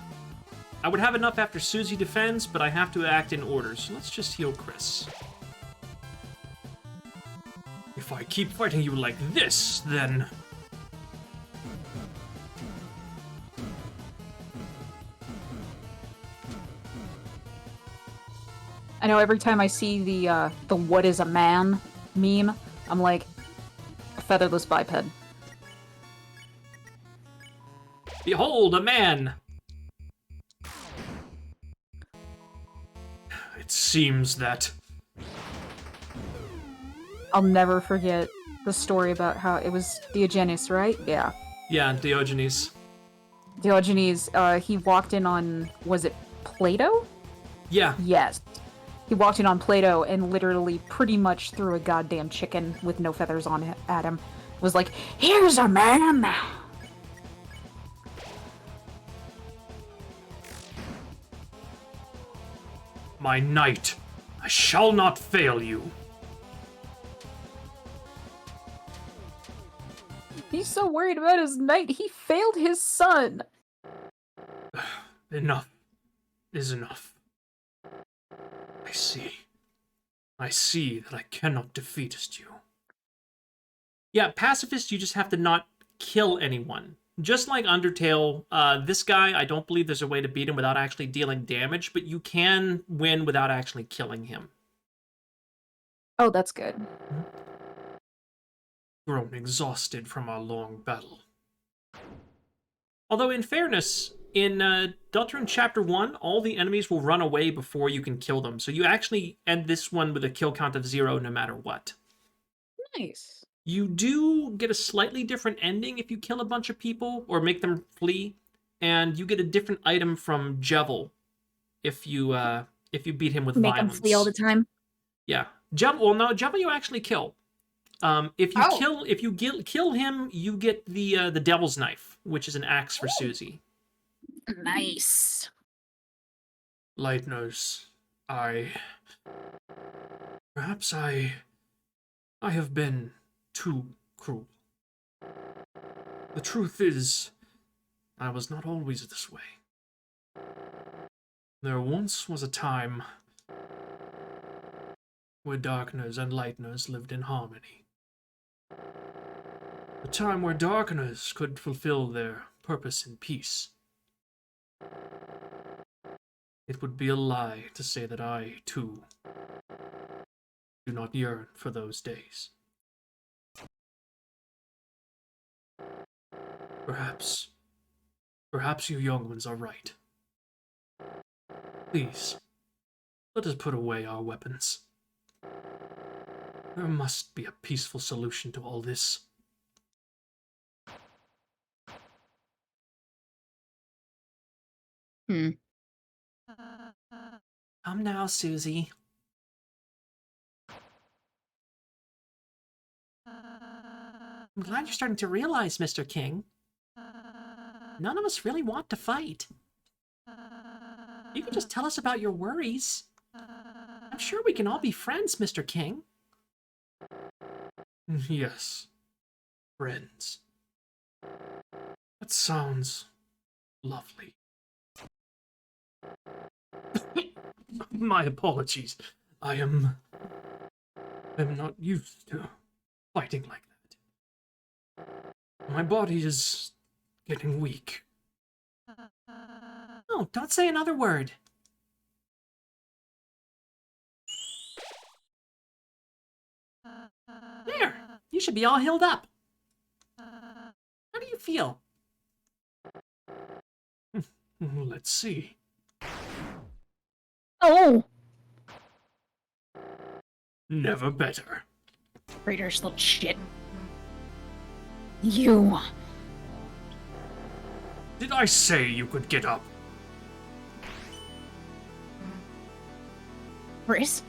I would have enough after Susie defends, but I have to act in order. So let's just heal Chris. If I keep fighting you like this, then... I know every time I see the "What is a man" meme, I'm like, a featherless biped. Behold, a man! It seems that... I'll never forget the story about how it was Diogenes, right? Yeah. Yeah, Diogenes. Diogenes, he walked in on, was it Plato? Yeah. Yes. He walked in on Plato and literally pretty much threw a goddamn chicken with no feathers on it at him. Was like, here's a man! My knight, I shall not fail you. He's so worried about his knight, he failed his son! Enough is enough. I see. I see that I cannot defeatist you. Yeah, pacifist, you just have to not kill anyone. Just like Undertale, this guy, I don't believe there's a way to beat him without actually dealing damage, but you can win without actually killing him. Oh, that's good. Grown exhausted from our long battle. Although, in fairness, in Deltarune Chapter 1, all the enemies will run away before you can kill them. So you actually end this one with a kill count of 0 no matter what. Nice. You do get a slightly different ending if you kill a bunch of people or make them flee, and you get a different item from Jevil if you beat him with Make violence. him flee all the time? Yeah. Well, no, Jevil you actually kill. If you kill him, you get the Devil's Knife, which is an axe for Susie. Nice. Light Nurse, perhaps I have been too cruel. The truth is, I was not always this way. There once was a time where Darkners and Lightners lived in harmony. A time where Darkners could fulfill their purpose in peace. It would be a lie to say that I, too, do not yearn for those days. Perhaps you young ones are right. Please, let us put away our weapons. There must be a peaceful solution to all this. Come now, Susie. I'm glad you're starting to realize, Mr. King. None of us really want to fight. You can just tell us about your worries. I'm sure we can all be friends, Mr. King. Yes, friends. That sounds lovely. My apologies. I'm not used to fighting like that. My body is getting weak. Oh, don't say another word. There! You should be all healed up. How do you feel? Let's see. Oh! Never better. Traitorous little shit. You. Did I say you could get up? Chris?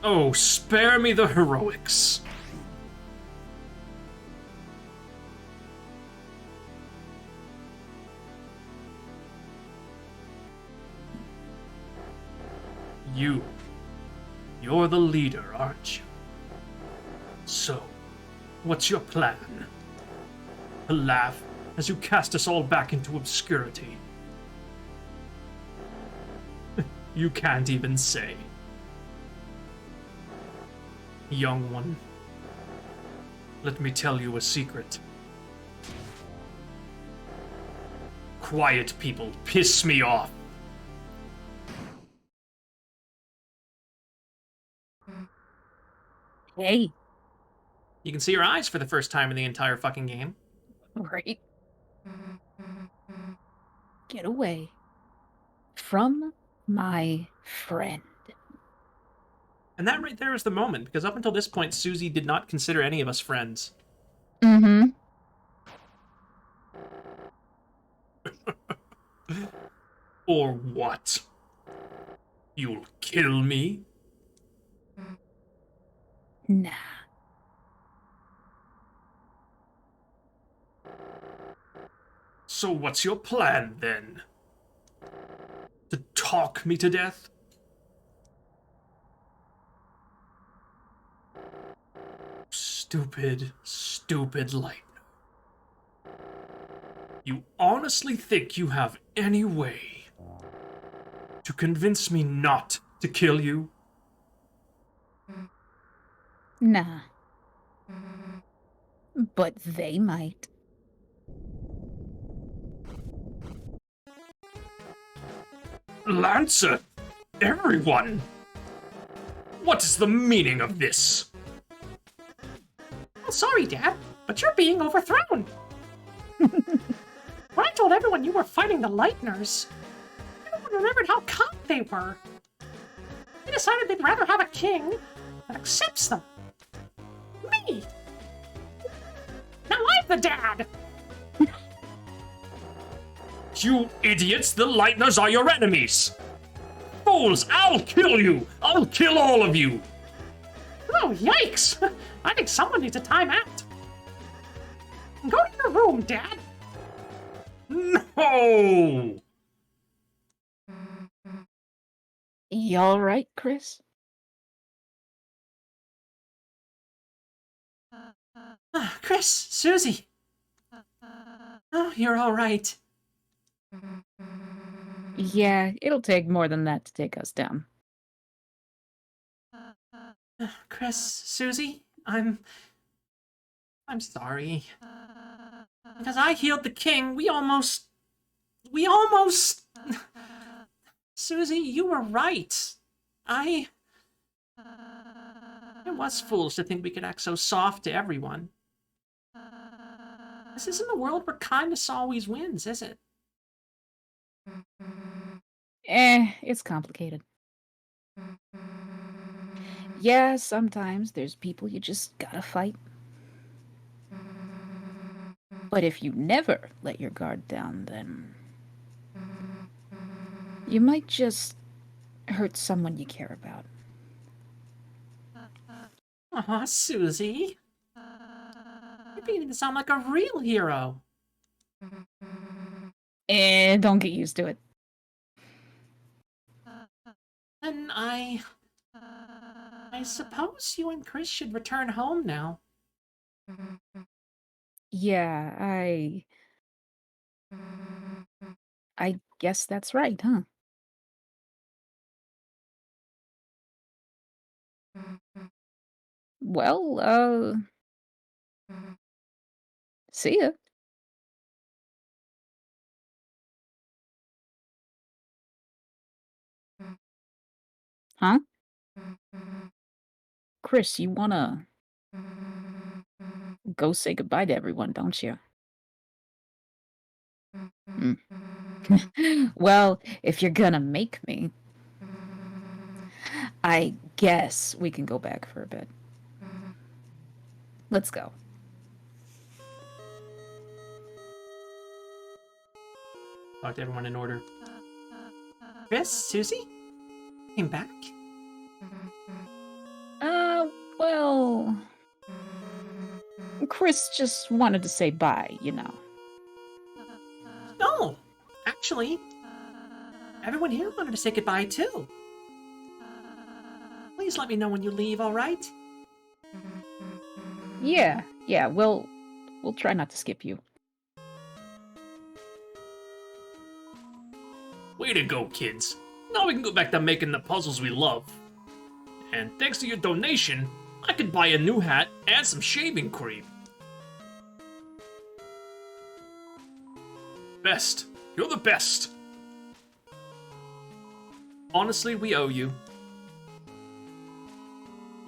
Oh, spare me the heroics. You're the leader, aren't you? So, what's your plan? To laugh as you cast us all back into obscurity? You can't even say. Young one, let me tell you a secret. Quiet people piss me off. Hey, You can see her eyes for the first time in the entire fucking game. right? Get away from my friend. And that right there is the moment, because up until this point, Susie did not consider any of us friends. Mm-hmm. Or what? You'll kill me? Nah. So what's your plan, then? To talk me to death? Stupid, stupid Lightner. You honestly think you have any way to convince me not to kill you? Nah. But they might. Lancer! Everyone! What is the meaning of this? Well, sorry, Dad, but you're being overthrown. When I told everyone you were fighting the Lightners, everyone remembered how kind they were. They decided they'd rather have a king that accepts them. Me! Now I'm the dad! You idiots! The Lightners are your enemies! Fools! I'll kill you! I'll kill all of you! Oh, yikes! I think someone needs a timeout. Go to your room, Dad. No! You all right, Chris? Chris, Susie. Oh, you're all right. Yeah, it'll take more than that to take us down. Chris, Susie, I'm sorry. Because I healed the king, we almost... Susie, you were right. It was foolish to think we could act so soft to everyone. This isn't a world where kindness always wins, is it? It's complicated. Yeah, sometimes there's people you just gotta fight. But if you never let your guard down, then you might just hurt someone you care about. Aw, Susie. You're beginning to sound like a real hero. Don't get used to it. Then I suppose you and Chris should return home now. Yeah, I guess that's right, huh? Well, see ya. Huh? Chris, you wanna go say goodbye to everyone, don't you? Mm. Well, if you're gonna make me, I guess we can go back for a bit. Let's go. Talk to everyone in order. Chris, Susie? Came back? Well, Chris just wanted to say bye, you know. No! Actually, everyone here wanted to say goodbye too. Please let me know when you leave, alright? Yeah, we'll try not to skip you. Way to go, kids. Now we can go back to making the puzzles we love. And thanks to your donation, I could buy a new hat and some shaving cream. Best. You're the best. Honestly, we owe you.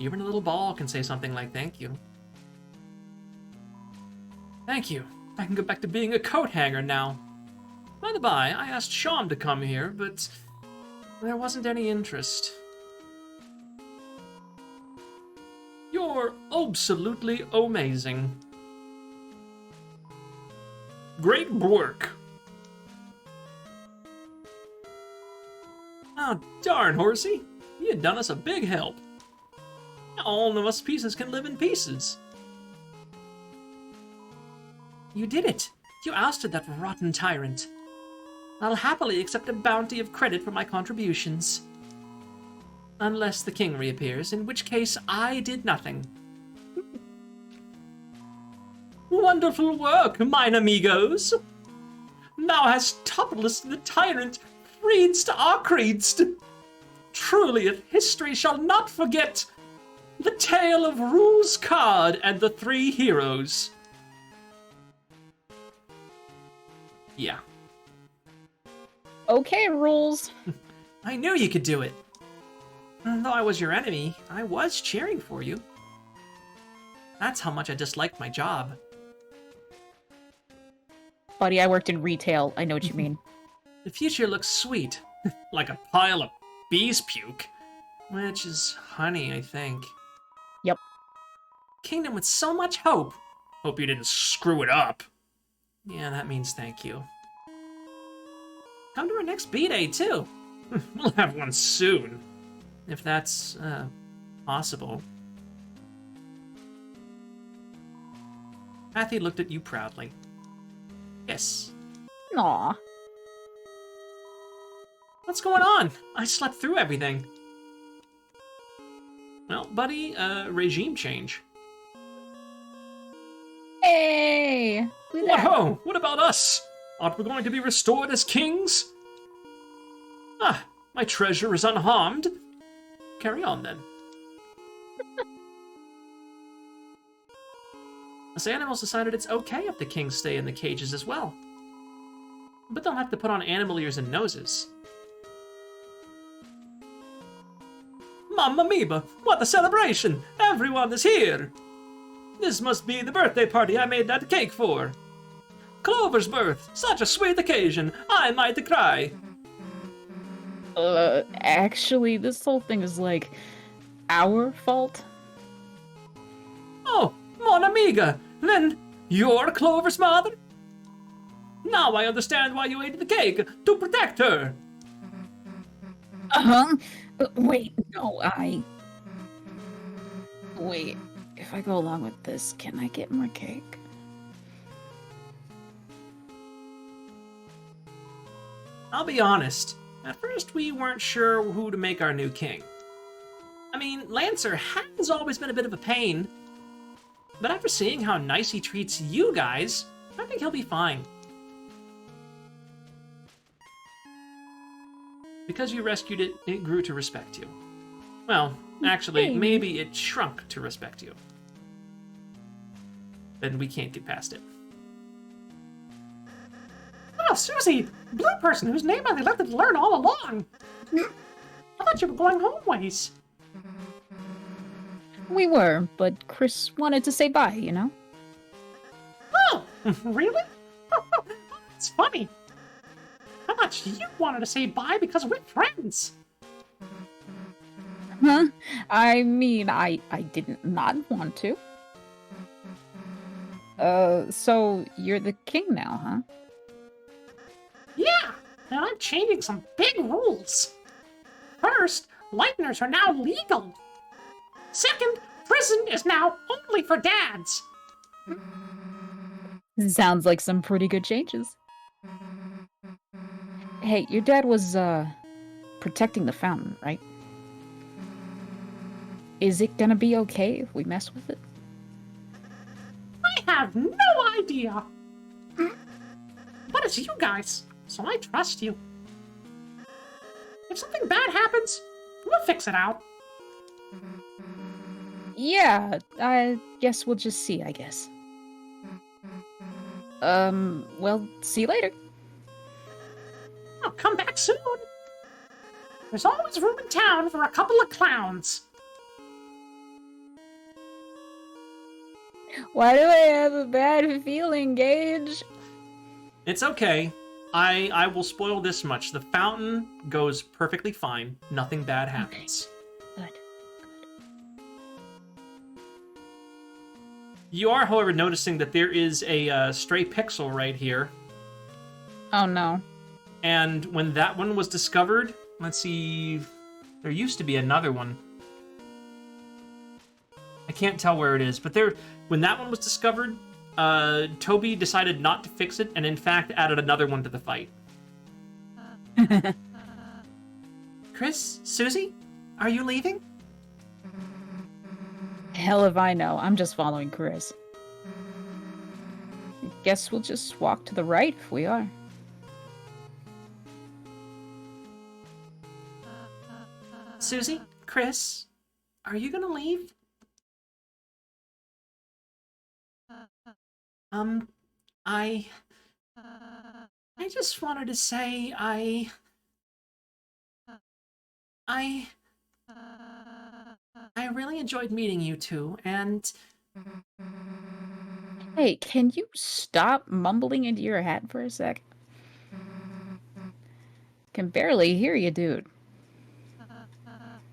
Even a little ball can say something like thank you. Thank you. I can go back to being a coat hanger now. By the by, I asked Sean to come here, but there wasn't any interest. You're absolutely amazing. Great work. Oh, darn, Horsey. You had done us a big help. All of us pieces can live in pieces. You did it. You ousted that rotten tyrant. I'll happily accept a bounty of credit for my contributions. Unless the king reappears, in which case I did nothing. Wonderful work, mine amigos! Thou hast toppled the tyrant, freedst our creedst. Truly, if history shall not forget the tale of Rule's Card and the Three Heroes. Yeah. Okay, rules. I knew you could do it. Though I was your enemy, I was cheering for you. That's how much I disliked my job. Buddy, I worked in retail. I know what you mean. The future looks sweet, like a pile of bees puke, which is honey, I think. Yep. Kingdom with so much hope. Hope you didn't screw it up. Yeah, that means thank you. Come to our next B-Day, too. We'll have one soon. If that's, possible. Kathy looked at you proudly. Yes. Aw. What's going on? I slept through everything. Well, buddy, regime change. Hey! Look at that. Whoa! What about us? Aren't we going to be restored as kings? Ah, my treasure is unharmed. Carry on, then. Us animals decided it's okay if the kings stay in the cages as well. But they'll have to put on animal ears and noses. Mamma mia! What a celebration! Everyone is here! This must be the birthday party I made that cake for. Clover's birth! Such a sweet occasion! I might cry! Actually, this whole thing is like our fault. Oh, mon amiga! Then you're Clover's mother? Now I understand why you ate the cake, to protect her! Uh-huh. Wait, no, Wait, if I go along with this, can I get more cake? I'll be honest, at first we weren't sure who to make our new king. I mean, Lancer has always been a bit of a pain, but after seeing how nice he treats you guys, I think he'll be fine. Because you rescued it, it grew to respect you. Well, actually, maybe it shrunk to respect you. Then we can't get past it. Oh, Susie! Blue person whose name I neglected to learn all along! I thought you were going home ways. We were, but Chris wanted to say bye, you know? Oh, really? It's funny. I thought you wanted to say bye because we're friends. Huh? I mean, I didn't not want to. So you're the king now, huh? Yeah, and I'm changing some big rules. First, lighteners are now legal. Second, prison is now only for dads. Sounds like some pretty good changes. Hey, your dad was, protecting the fountain, right? Is it gonna be okay if we mess with it? I have no idea. But it's you guys, so I trust you. If something bad happens, we'll fix it out. Yeah, I guess we'll just see, I guess. Well, see you later. I'll come back soon. There's always room in town for a couple of clowns. Why do I have a bad feeling, Gage? It's okay. I will spoil this much. The fountain goes perfectly fine. Nothing bad happens. Good. You are, however, noticing that there is a stray pixel right here. Oh no. And when that one was discovered, let's see, there used to be another one. I can't tell where it is, but when that one was discovered, Toby decided not to fix it, and in fact added another one to the fight. Chris? Susie? Are you leaving? Hell if I know. I'm just following Chris. Guess we'll just walk to the right if we are. Susie? Chris? Are you gonna leave? I just wanted to say I really enjoyed meeting you two, and Hey, can you stop mumbling into your hat for a sec? Can barely hear you, dude.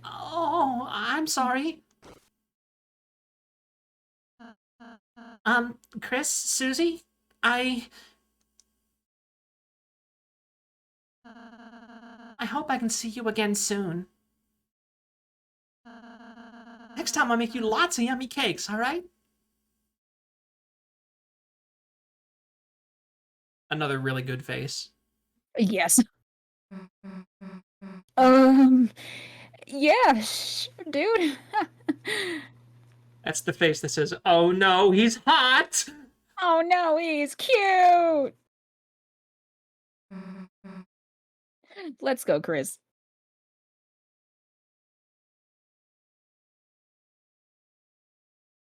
oh, I'm sorry. Chris, Susie, I hope I can see you again soon. Next time I'll make you lots of yummy cakes, alright? Another really good face. Yes. Yeah, sure, dude. That's the face that says, oh no, he's hot! Oh no, he's cute! Let's go, Chris.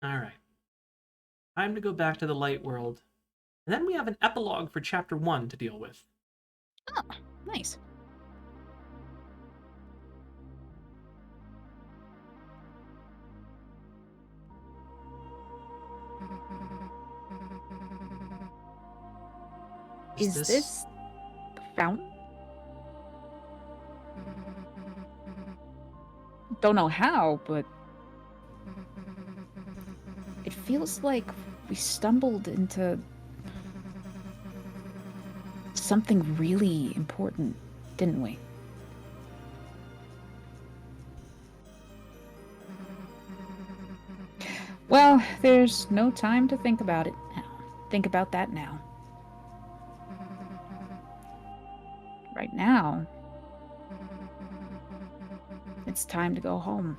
Alright. Time to go back to the light world. And then we have an epilogue for chapter 1 to deal with. Oh, nice. Is this the fountain? Don't know how, but it feels like we stumbled into something really important, didn't we? Well, there's no time to think about it now. Think about that now. Right now, it's time to go home.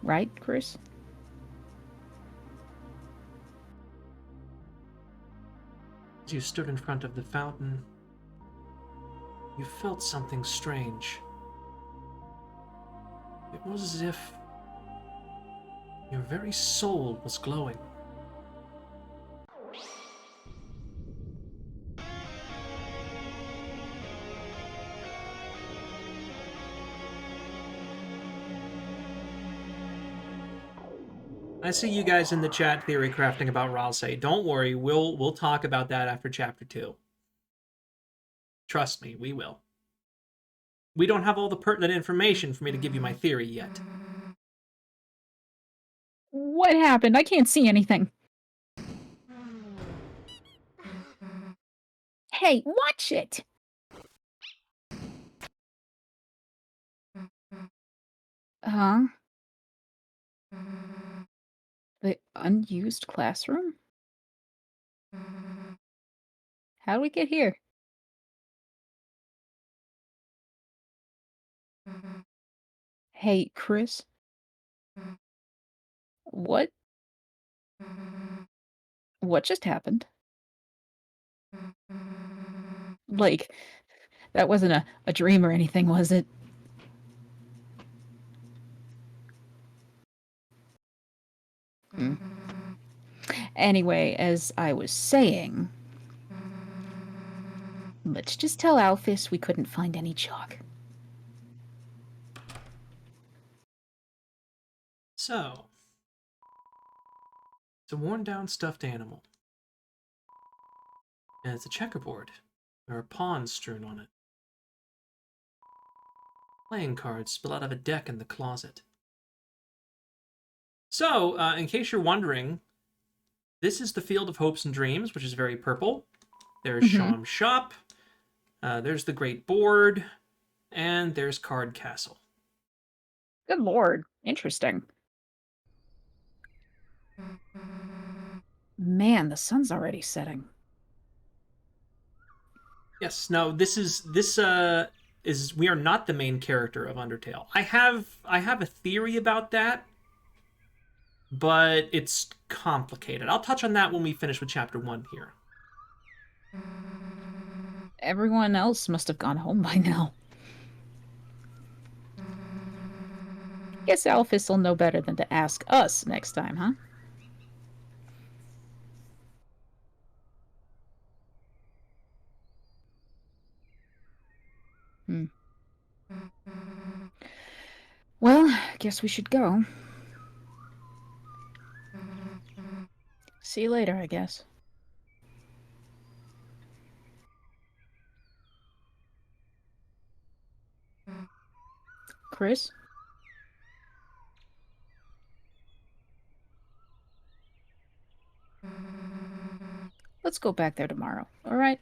Right, Chris? As you stood in front of the fountain, you felt something strange. It was as if your very soul was glowing. I see you guys in the chat theory crafting about Ralsei. Don't worry, we'll talk about that after chapter 2. Trust me, we will. We don't have all the pertinent information for me to give you my theory yet. What happened? I can't see anything. Hey, watch it! Huh? The unused classroom? How do we get here? Hey, Chris? What? What just happened? Like, that wasn't a dream or anything, was it? Hmm. Anyway, as I was saying, let's just tell Alphys we couldn't find any chalk. So, It's a worn-down stuffed animal. And it's a checkerboard. There are pawns strewn on it. Playing cards spill out of a deck in the closet. So, in case you're wondering, this is the Field of Hopes and Dreams, which is very purple. There's Sham's Shop. There's the Great Board. And there's Card Castle. Good lord. Interesting. Man, the sun's already setting. Yes, no, this is we are not the main character of Undertale. I have a theory about that, but it's complicated. I'll touch on that when we finish with chapter 1 here. Everyone else must have gone home by now. Guess Alphys will know better than to ask us next time, huh? Well, guess we should go. See you later, I guess. Chris? Let's go back there tomorrow, all right?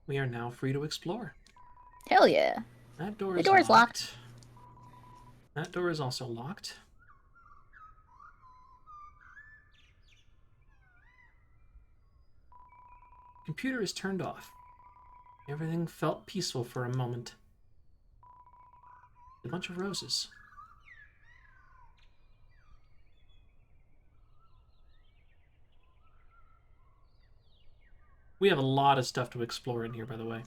We are now free to explore. Hell yeah. That door The is door's locked. That door is also locked. Computer is turned off. Everything felt peaceful for a moment. A bunch of roses. We have a lot of stuff to explore in here, by the way.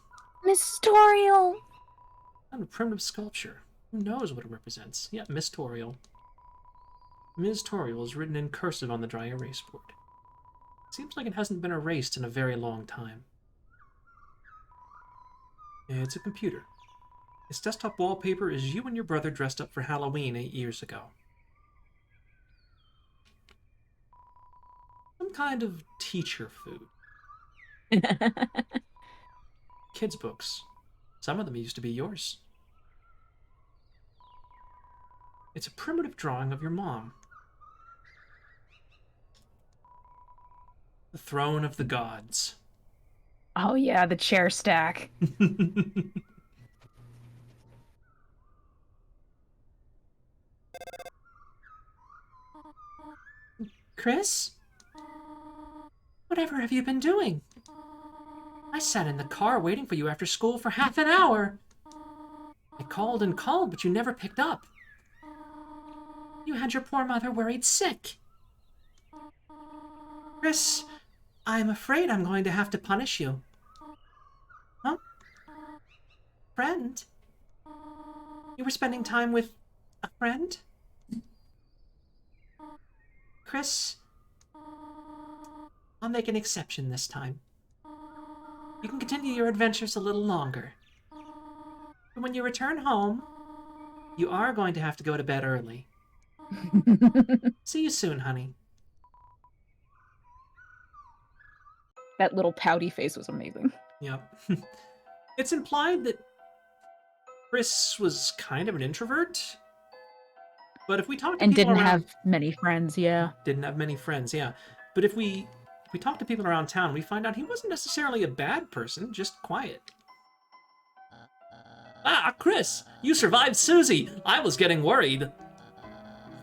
Mystorial! And a primitive sculpture. Who knows what it represents? Yeah, Miss Toriel. Ms. Toriel is written in cursive on the dry erase board. Seems like it hasn't been erased in a very long time. It's a computer. Its desktop wallpaper is you and your brother dressed up for Halloween 8 years ago. Some kind of teacher food. Kids' books. Some of them used to be yours. It's a primitive drawing of your mom. The throne of the gods. Oh yeah, the chair stack. Chris? Whatever have you been doing? I sat in the car waiting for you after school for half an hour. I called and called, but you never picked up. You had your poor mother worried sick. Chris, I'm afraid I'm going to have to punish you. Huh? Friend? You were spending time with a friend? Chris, I'll make an exception this time. You can continue your adventures a little longer. But when you return home, you are going to have to go to bed early. See you soon, honey. That little pouty face was amazing. Yep. It's implied that Chris was kind of an introvert. But if we talk to And people didn't around... have many friends, yeah. Didn't have many friends, yeah. But if we talk to people around town, we find out he wasn't necessarily a bad person, just quiet. Ah, Chris! You survived Susie! I was getting worried.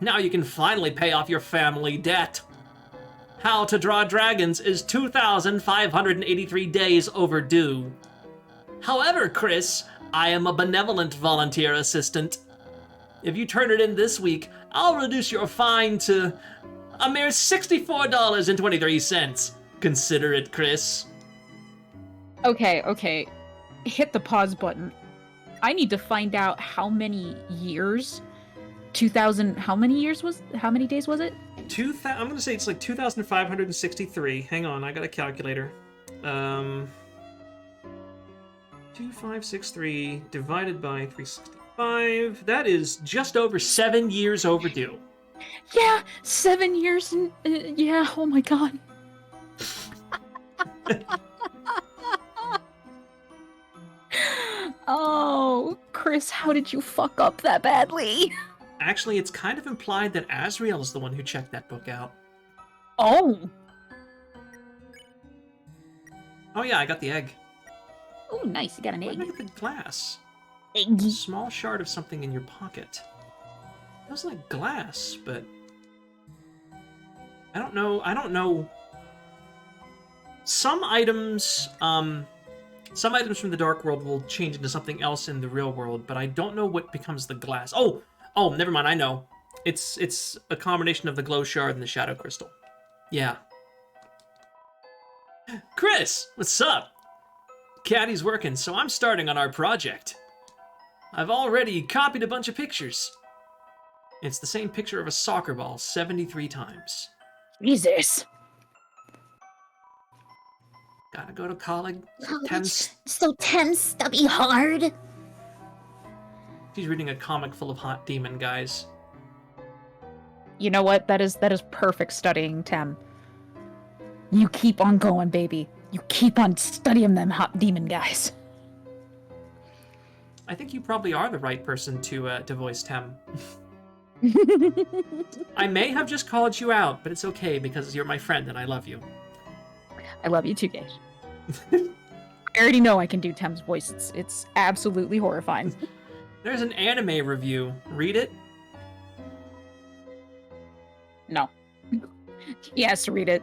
Now you can finally pay off your family debt. How to Draw Dragons is 2,583 days overdue. However, Chris, I am a benevolent volunteer assistant. If you turn it in this week, I'll reduce your fine to a mere $64.23. Consider it, Chris. Okay. Hit the pause button. I need to find out how many years 2000 how many days was it? I'm gonna say it's like 2,563. Hang on, I got a calculator. 2563 divided by 365. That is just over 7 years overdue. Yeah, 7 years and yeah, oh my god. Oh, Chris, how did you fuck up that badly? Actually, it's kind of implied that Azrael is the one who checked that book out. Oh. Oh yeah, I got the egg. Oh, nice. You got an Where egg. did I get the glass? Egg. Small shard of something in your pocket. It was like glass, but I don't know. Some items from the dark world will change into something else in the real world, but I don't know what becomes the glass. Oh, never mind. I know. It's a combination of the glow shard and the shadow crystal. Yeah. Chris, what's up? Caddy's working, so I'm starting on our project. I've already copied a bunch of pictures. It's the same picture of a soccer ball 73 times. Jesus. Gotta go to college. College so tense, that'd be hard. She's reading a comic full of hot demon guys. You know what? That is perfect studying, Tem. You keep on going, baby. You keep on studying them hot demon guys. I think you probably are the right person to voice Tem. I may have just called you out, but it's okay because you're my friend and I love you. I love you too, Gage. I already know I can do Tem's voice. It's absolutely horrifying. There's an anime review. Read it? No. He has to read it.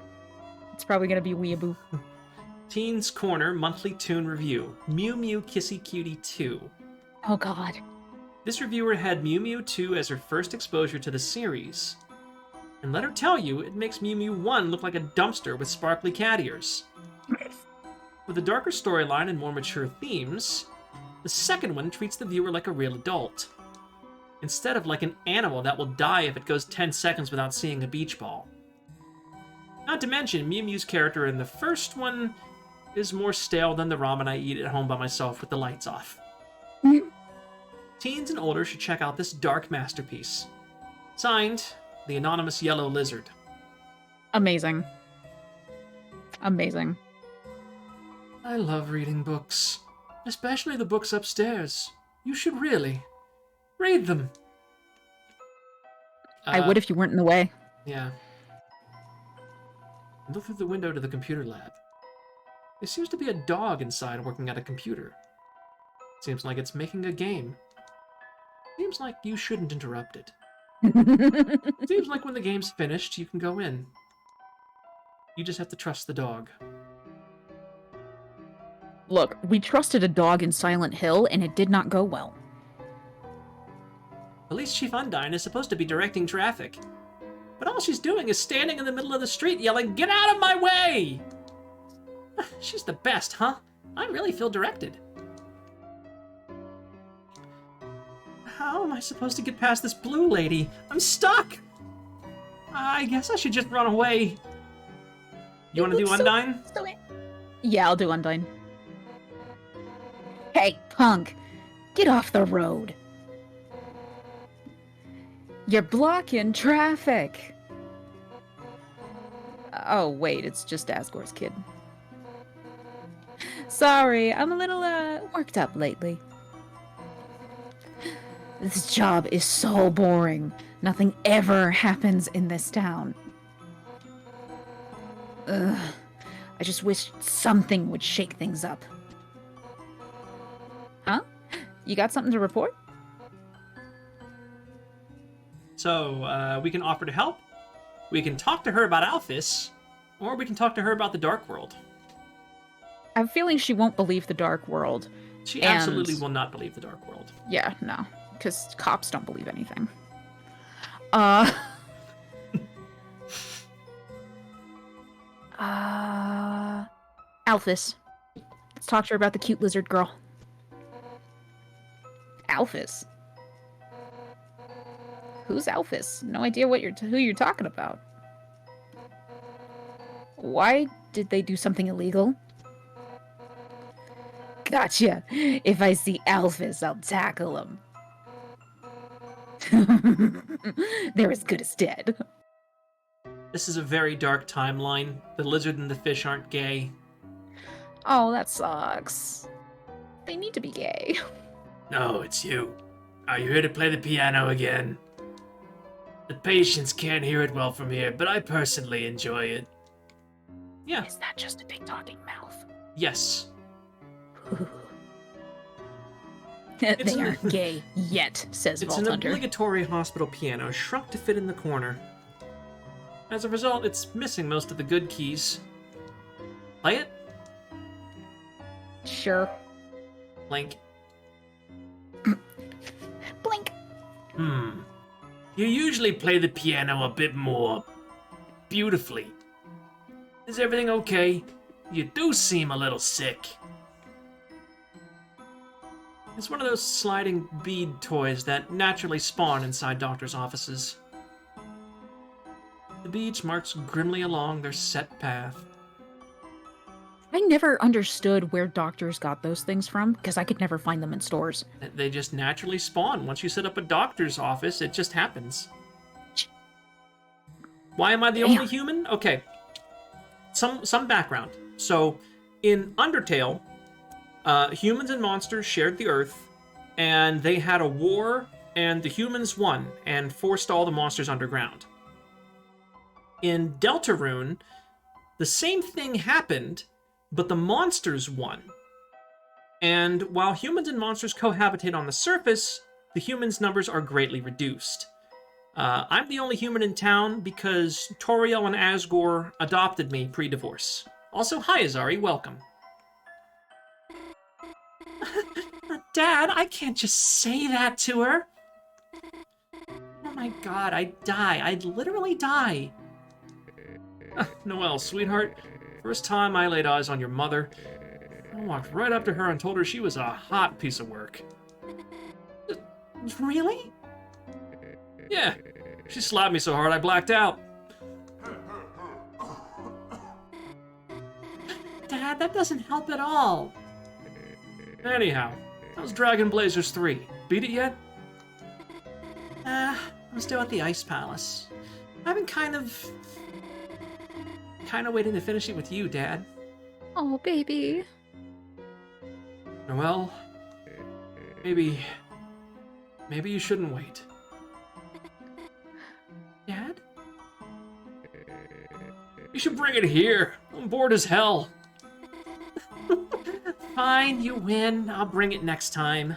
It's probably gonna be weeaboo. Teens Corner Monthly Toon Review. Mew Mew Kissy Cutie 2. Oh god. This reviewer had Mew Mew 2 as her first exposure to the series. And let her tell you, it makes Mew Mew 1 look like a dumpster with sparkly cat ears. With a darker storyline and more mature themes, the second one treats the viewer like a real adult, instead of like an animal that will die if it goes 10 seconds without seeing a beach ball. Not to mention, Mew Mew's character in the first one is more stale than the ramen I eat at home by myself with the lights off. Teens and older should check out this dark masterpiece. Signed, the Anonymous Yellow Lizard. Amazing. Amazing. I love reading books, especially the books upstairs. You should really read them. I would if you weren't in the way. Yeah. Look through the window to the computer lab. There seems to be a dog inside working at a computer. Seems like it's making a game. Seems like you shouldn't interrupt it. Seems like when the game's finished, you can go in. You just have to trust the dog. Look, we trusted a dog in Silent Hill, and it did not go well. Police Chief Undyne is supposed to be directing traffic. But all she's doing is standing in the middle of the street yelling, "Get out of my way!" She's the best, huh? I really feel directed. How am I supposed to get past this blue lady? I'm stuck! I guess I should just run away. You want to do Undyne? Yeah, I'll do Undyne. Hey, punk! Get off the road! You're blocking traffic! Oh, wait, it's just Asgore's kid. Sorry, I'm a little, worked up lately. This job is so boring. Nothing ever happens in this town. Ugh. I just wish something would shake things up. Huh? You got something to report? So, we can offer to help, we can talk to her about Alphys, or we can talk to her about the Dark World. I have a feeling she won't believe the Dark World. She absolutely will not believe the Dark World. Yeah, no. Because cops don't believe anything. Alphys. Let's talk to her about the cute lizard girl. Alphys? Who's Alphys? No idea who you're talking about. Why did they do something illegal? Gotcha. If I see Alphys, I'll tackle him. They're as good as dead. This is a very dark timeline. The lizard and the fish aren't gay. Oh, that sucks. They need to be gay. No, it's you. Are you here to play the piano again? The patients can't hear it well from here, but I personally enjoy it. Yeah. Is that just a big talking mouth? Yes. They aren't gay yet, says It's Vault an Hunter. obligatory hospital piano, shrunk to fit in the corner. As a result, it's missing most of the good keys. Play it? Sure. Blink. Blink. You usually play the piano a bit more beautifully. Is everything okay? You do seem a little sick. It's one of those sliding bead toys that naturally spawn inside doctors' offices. The beads march grimly along their set path. I never understood where doctors got those things from, because I could never find them in stores. They just naturally spawn. Once you set up a doctor's office, it just happens. Why am I the only human? Okay. Some background. So, in Undertale, humans and monsters shared the Earth, and they had a war, and the humans won, and forced all the monsters underground. In Deltarune, the same thing happened, but the monsters won. And while humans and monsters cohabitate on the surface, the humans' numbers are greatly reduced. I'm the only human in town because Toriel and Asgore adopted me pre-divorce. Also, hi Azari, welcome. Dad, I can't just say that to her. Oh my god, I'd die. I'd literally die. Noelle, sweetheart, first time I laid eyes on your mother, I walked right up to her and told her she was a hot piece of work. Really? Yeah, she slapped me so hard I blacked out. Dad, that doesn't help at all. Anyhow, how's Dragon Blazers 3? Beat it yet? I'm still at the Ice Palace. I've been kind of waiting to finish it with you, Dad. Oh, baby. Well, maybe you shouldn't wait. Dad? You should bring it here. I'm bored as hell. Fine, you win. I'll bring it next time.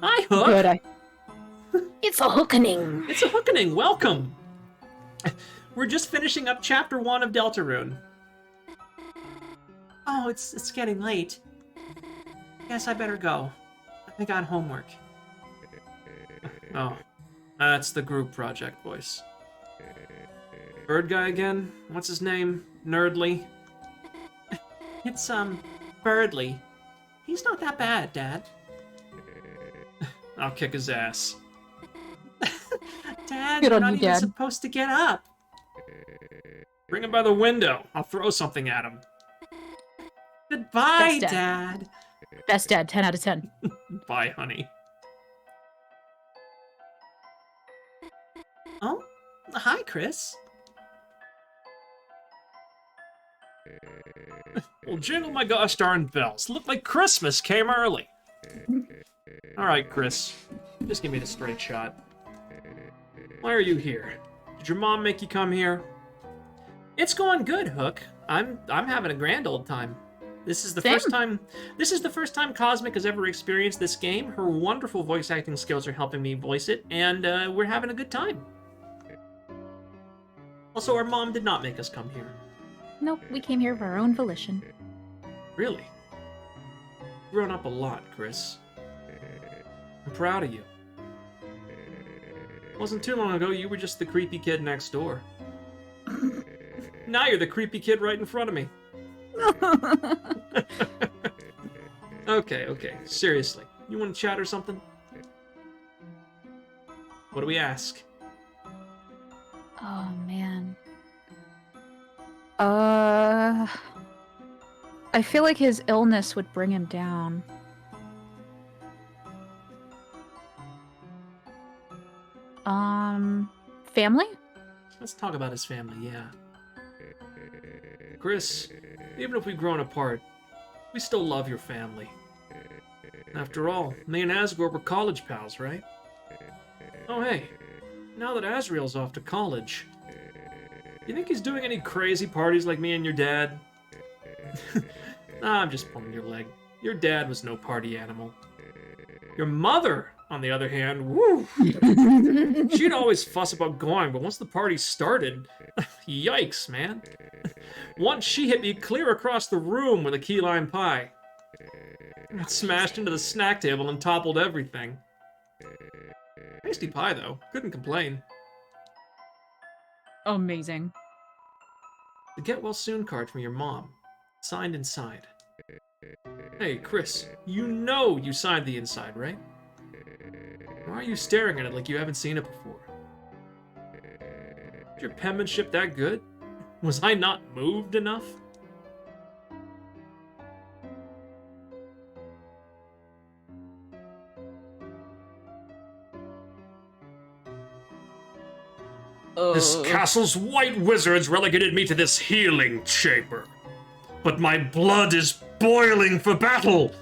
Hi, Hook. Good. It's a hookening. It's a hookening. Welcome. We're just finishing up Chapter 1 of Deltarune. Oh, it's getting late. Guess I better go. I got homework. Oh, that's the group project voice. Bird guy again? What's his name? Nerdly? It's, Birdly. He's not that bad, Dad. I'll kick his ass. Dad, Good you're on not you, even Dad. supposed to get up. Bring him by the window. I'll throw something at him. Goodbye, Best Dad. Best dad, 10 out of 10. Bye, honey. Oh, hi, Chris. Well, jingle my gosh darn bells. Look like Christmas came early. Alright, Chris. Just give me the straight shot. Why are you here? Did your mom make you come here? It's going good, Hook. I'm having a grand old time. This is the first time Cosmic has ever experienced this game. Her wonderful voice acting skills are helping me voice it, and we're having a good time. Also, our mom did not make us come here. Nope, we came here of our own volition. Really? You've grown up a lot, Chris. I'm proud of you. Wasn't too long ago you were just the creepy kid next door. Now you're the creepy kid right in front of me. Okay, seriously. You want to chat or something? What do we ask? Oh, man. I feel like his illness would bring him down. Family? Let's talk about his family, yeah. Chris, even if we've grown apart, we still love your family. After all, me and Asgore were college pals, right? Oh hey, now that Asriel's off to college, you think he's doing any crazy parties like me and your dad? Nah, I'm just pulling your leg. Your dad was no party animal. Your mother, on the other hand, woo! She'd always fuss about going, but once the party started, yikes, man. Once she hit me clear across the room with a key lime pie. It smashed into the snack table and toppled everything. Tasty pie, though. Couldn't complain. Amazing. The get well soon card from your mom. Signed inside. Hey, Chris, you know you signed the inside, right? Why are you staring at it like you haven't seen it before? Is your penmanship that good? Was I not moved enough? This castle's white wizards relegated me to this healing chamber. But my blood is boiling for battle!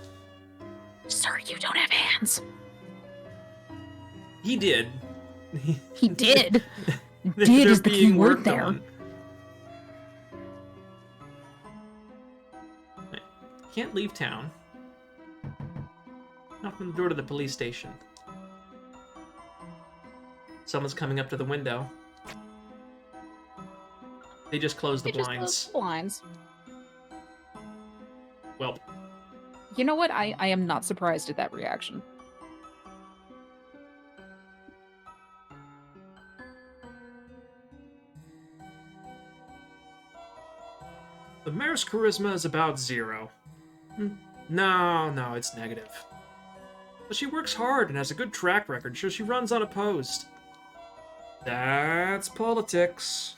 Sir, you don't have hands. He did. He did. They're Did is the being key word worked there. on. Can't leave town. Knock on the door to the police station. Someone's coming up to the window. They just closed the They just blinds. closed the blinds. Well, You know what? I am not surprised at that reaction. the mayor's charisma is about 0. No, it's negative. But she works hard and has a good track record, so she runs unopposed. That's politics.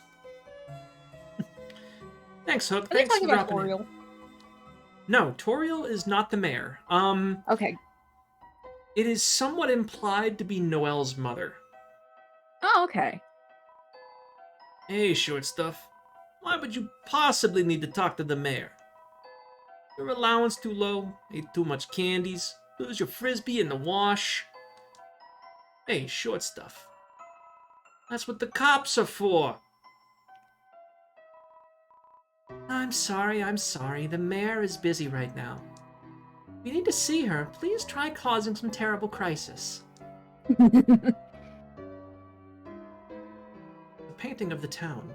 Thanks, Hook. Are they Thanks for talking about dropping in. Toriel? No, Toriel is not the mayor. Okay. It is somewhat implied to be Noelle's mother. Oh, okay. Hey, short stuff. Why would you possibly need to talk to the mayor? Your allowance too low, ate too much candies, lose your frisbee in the wash. Hey, short stuff. That's what the cops are for. I'm sorry. The mayor is busy right now. If you need to see her, please try causing some terrible crisis. The painting of the town.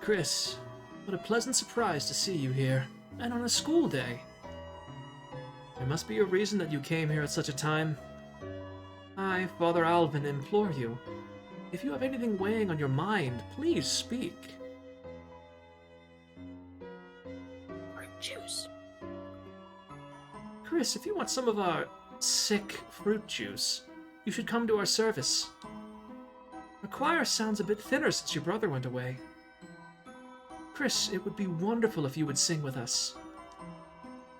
Chris, what a pleasant surprise to see you here, and on a school day. There must be a reason that you came here at such a time. I, Father Alvin, implore you. If you have anything weighing on your mind, please speak. Fruit juice. Chris, if you want some of our sick fruit juice, you should come to our service. The choir sounds a bit thinner since your brother went away. Chris, it would be wonderful if you would sing with us.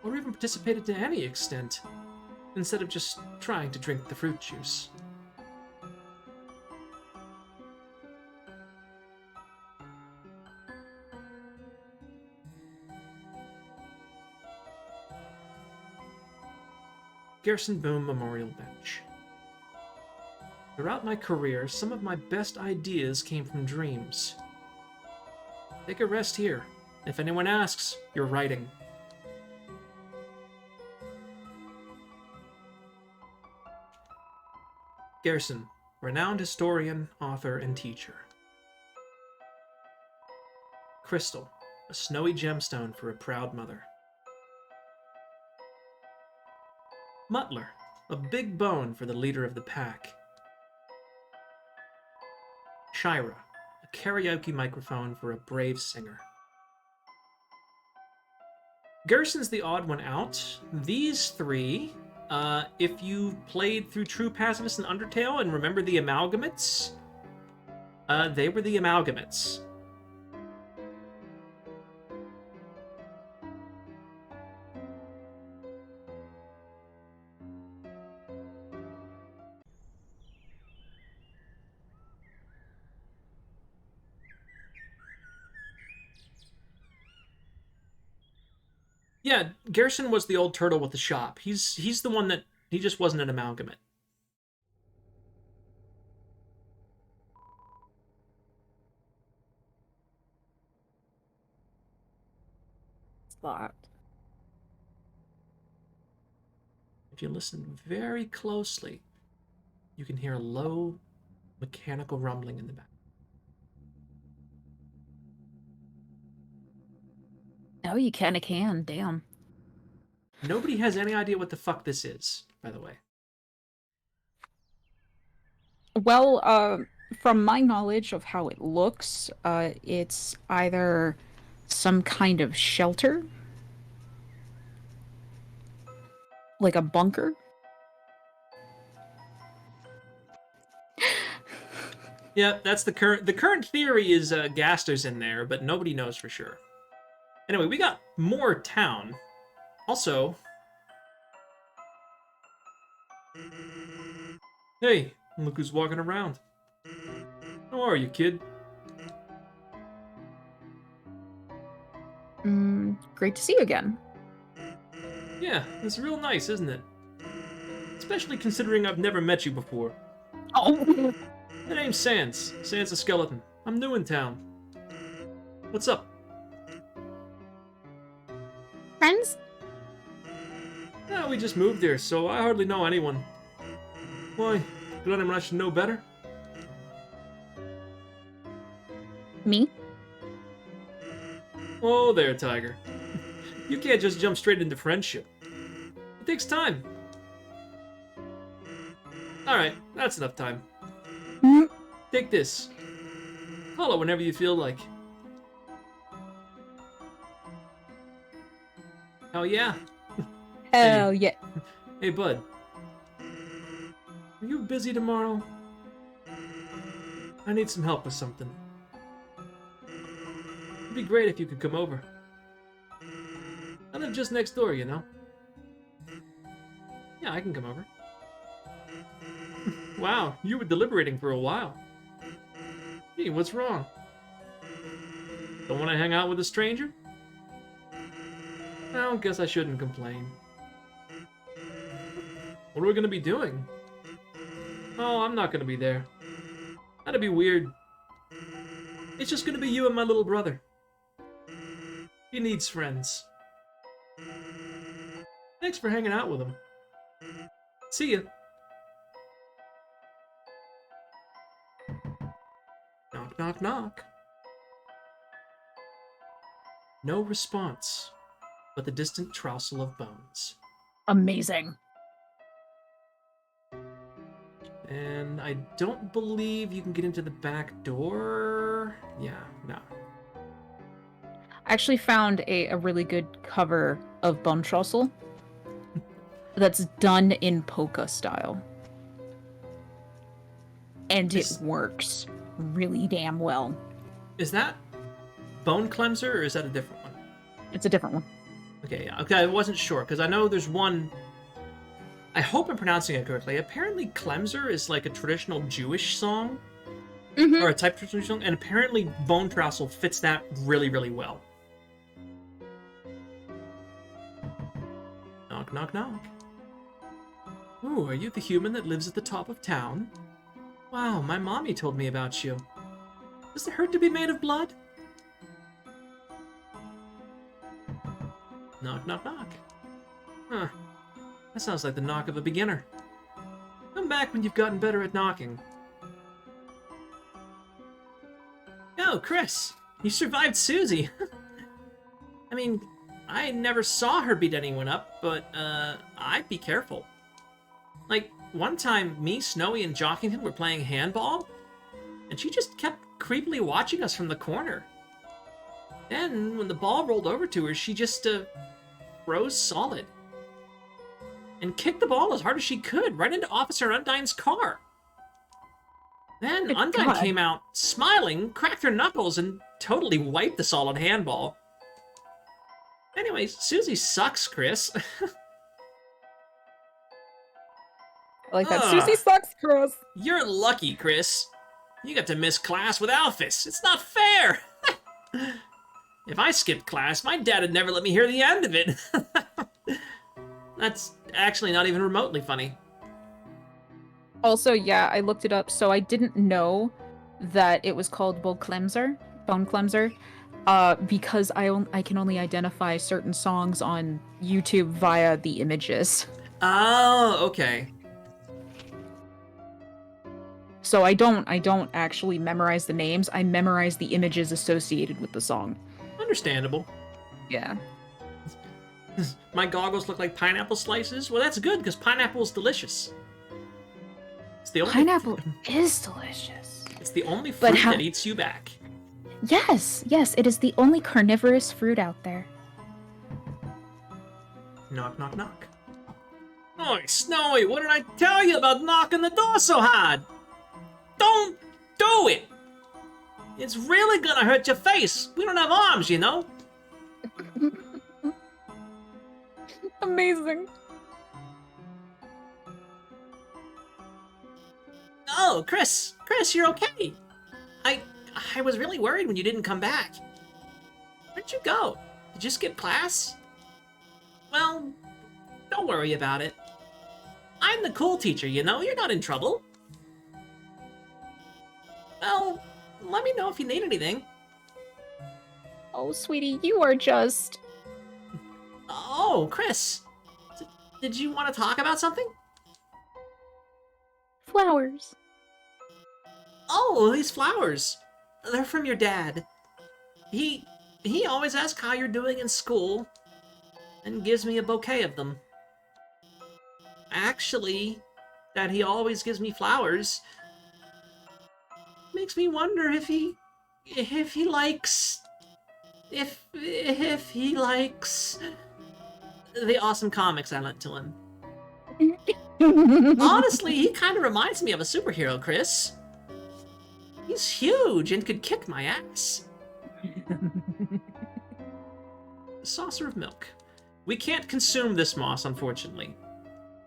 Or even participated to any extent, instead of just trying to drink the fruit juice. Garrison Boom Memorial Bench. Throughout my career, some of my best ideas came from dreams. Take a rest here. If anyone asks, you're writing. Garrison, renowned historian, author, and teacher. Crystal, a snowy gemstone for a proud mother. Mutler, a big bone for the leader of the pack. Shira, a karaoke microphone for a brave singer. Gerson's the odd one out. These three, if you played through True Pacifist and Undertale and remember the Amalgamates, they were the Amalgamates. Yeah, Garrison was the old turtle with the shop. He's the one that he just wasn't an amalgamate. It's locked. If you listen very closely, you can hear a low mechanical rumbling in the back. Oh, you kinda can, damn. Nobody has any idea what the fuck this is, by the way. Well, from my knowledge of how it looks, it's either some kind of shelter, like a bunker. Yeah, that's the current theory is Gaster's in there, but nobody knows for sure. Anyway, we got more town. Also, hey, look who's walking around. How are you, kid? Great to see you again. Yeah, it's real nice, isn't it? Especially considering I've never met you before. Oh, My name's Sans. Sans the Skeleton. I'm new in town. What's up? Friends? Yeah, we just moved here, so I hardly know anyone. Why? Got anyone I should know better? me? Oh, there, Tiger. You can't just jump straight into friendship. It takes time. Alright, that's enough time. Mm, Take this. Follow whenever you feel like. Hell yeah. Hell yeah. Hey, bud. Are you busy tomorrow? I need some help with something. It'd be great if you could come over. I live just next door, you know? Yeah, I can come over. Wow, you were deliberating for a while. Hey, what's wrong? Don't want to hang out with a stranger? Well, guess I shouldn't complain. What are we gonna be doing? Oh, I'm not gonna be there. That'd be weird. It's just gonna be you and my little brother. He needs friends. Thanks for hanging out with him. See ya. Knock, knock, knock. No response, but the distant trousel of bones. Amazing. And I don't believe you can get into the back door. Yeah, no. I actually found a really good cover of Bone Trussell that's done in polka style. And This- it works really damn well. Is that Bone Cleanser or is that a different one? It's a different one. Okay, yeah. Okay, I wasn't sure because I know there's one. I hope I'm pronouncing it correctly. Apparently, Clemser is like a traditional Jewish song or a type of traditional song, and apparently Bone Trousel fits that really, really well. Knock, knock, knock. Ooh, are you the human that lives at the top of town? Wow, my mommy told me about you. Does it hurt to be made of blood? Knock, knock, knock. Huh. That sounds like the knock of a beginner. Come back when you've gotten better at knocking. Yo, Chris! You survived Susie! I mean, I never saw her beat anyone up, but, I'd be careful. Like, one time, me, Snowy, and Jockington were playing handball, and she just kept creepily watching us from the corner. Then, when the ball rolled over to her, she just, froze solid. And kicked the ball as hard as she could, right into Officer Undine's car. Then Good Undine God. came out, smiling, cracked her knuckles, and totally wiped the solid handball. Anyway, Susie sucks, Chris. I like that. Ugh. Susie sucks, Chris. You're lucky, Chris. You got to miss class with Alphys. It's not fair. If I skipped class, my dad would never let me hear the end of it. That's actually not even remotely funny. Also, yeah, I looked it up, so I didn't know that it was called Bone Cleanser, because I can only identify certain songs on YouTube via the images. Oh, okay. So I don't actually memorize the names. I memorize the images associated with the song. Understandable. Yeah. My goggles look like pineapple slices? Well, that's good, because pineapple is delicious. It's the only Pineapple is delicious. It's the only But fruit how- that eats you back. Yes, it is the only carnivorous fruit out there. Knock, knock, knock. Oi, Snowy, what did I tell you about knocking the door so hard? Don't do it! It's really gonna hurt your face. We don't have arms, you know? Amazing. Oh, Chris, you're okay. I was really worried when you didn't come back. Where'd you go? Did you skip class? Well, don't worry about it. I'm the cool teacher, you know? You're not in trouble. Well, let me know if you need anything. Oh, sweetie, you are just... Oh, Chris. Did you want to talk about something? flowers. Oh, these flowers. They're from your dad. He always asks how you're doing in school and gives me a bouquet of them. Actually, that he always gives me flowers makes me wonder if he likes the awesome comics I lent to him. Honestly, he kind of reminds me of a superhero, Chris. He's huge and could kick my ass. Saucer of milk. We can't consume this moss, unfortunately.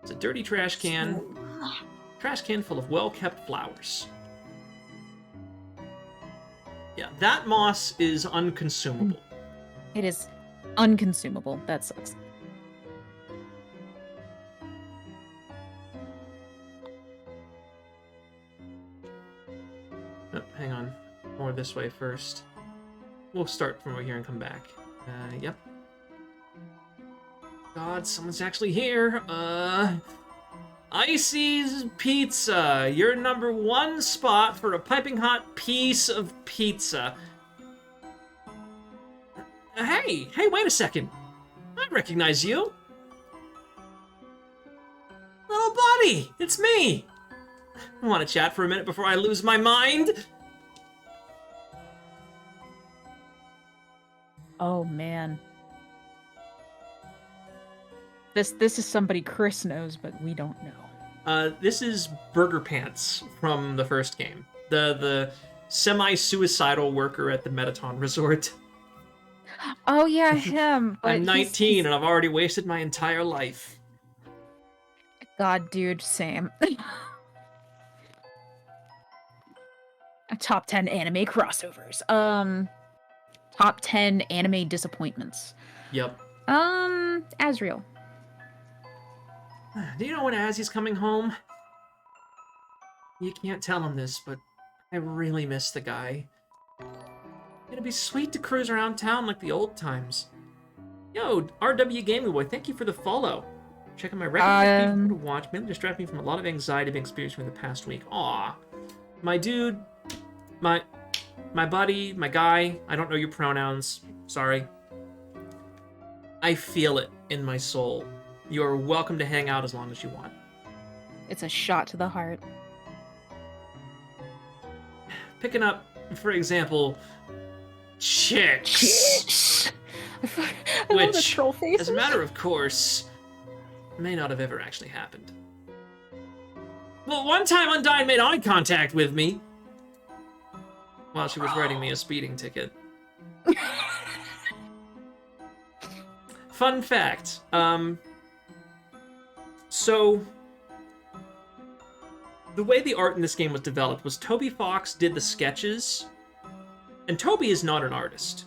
It's a dirty trash can. Trash can full of well-kept flowers. Yeah, that moss is unconsumable. It is unconsumable. That sucks. Oh, hang on. More this way first. We'll start from over here and come back. Yep. God, someone's actually here. Icy's Pizza. Your number one spot for a piping hot piece of pizza. Hey, wait a second. I recognize you. Little buddy, it's me. Want to chat for a minute before I lose my mind? Oh man. This is somebody Chris knows, but we don't know. This is Burger Pants from the first game. The semi-suicidal worker at the Metaton Resort. Oh yeah, him. But I'm 19 and I've already wasted my entire life. God, dude, same. Top 10 anime crossovers. Top 10 anime disappointments. Yep. Asriel. Do you know when Azzy's coming home? You can't tell him this, but I really miss the guy. It'd be sweet to cruise around town like the old times. Yo, RW Gaming Boy, thank you for the follow. Checking my regular feed to watch, mainly distract me from a lot of anxiety being experienced from the past week. Aw. My dude, my buddy, my guy, I don't know your pronouns, sorry. I feel it in my soul. You are welcome to hang out as long as you want. It's a shot to the heart. Picking up, for example, chicks. I love the Which, troll faces. as a matter of course, may not have ever actually happened. Well, one time Undyne made eye contact with me while she was writing me a speeding ticket. Fun fact, so the way the art in this game was developed was Toby Fox did the sketches, and Toby is not an artist.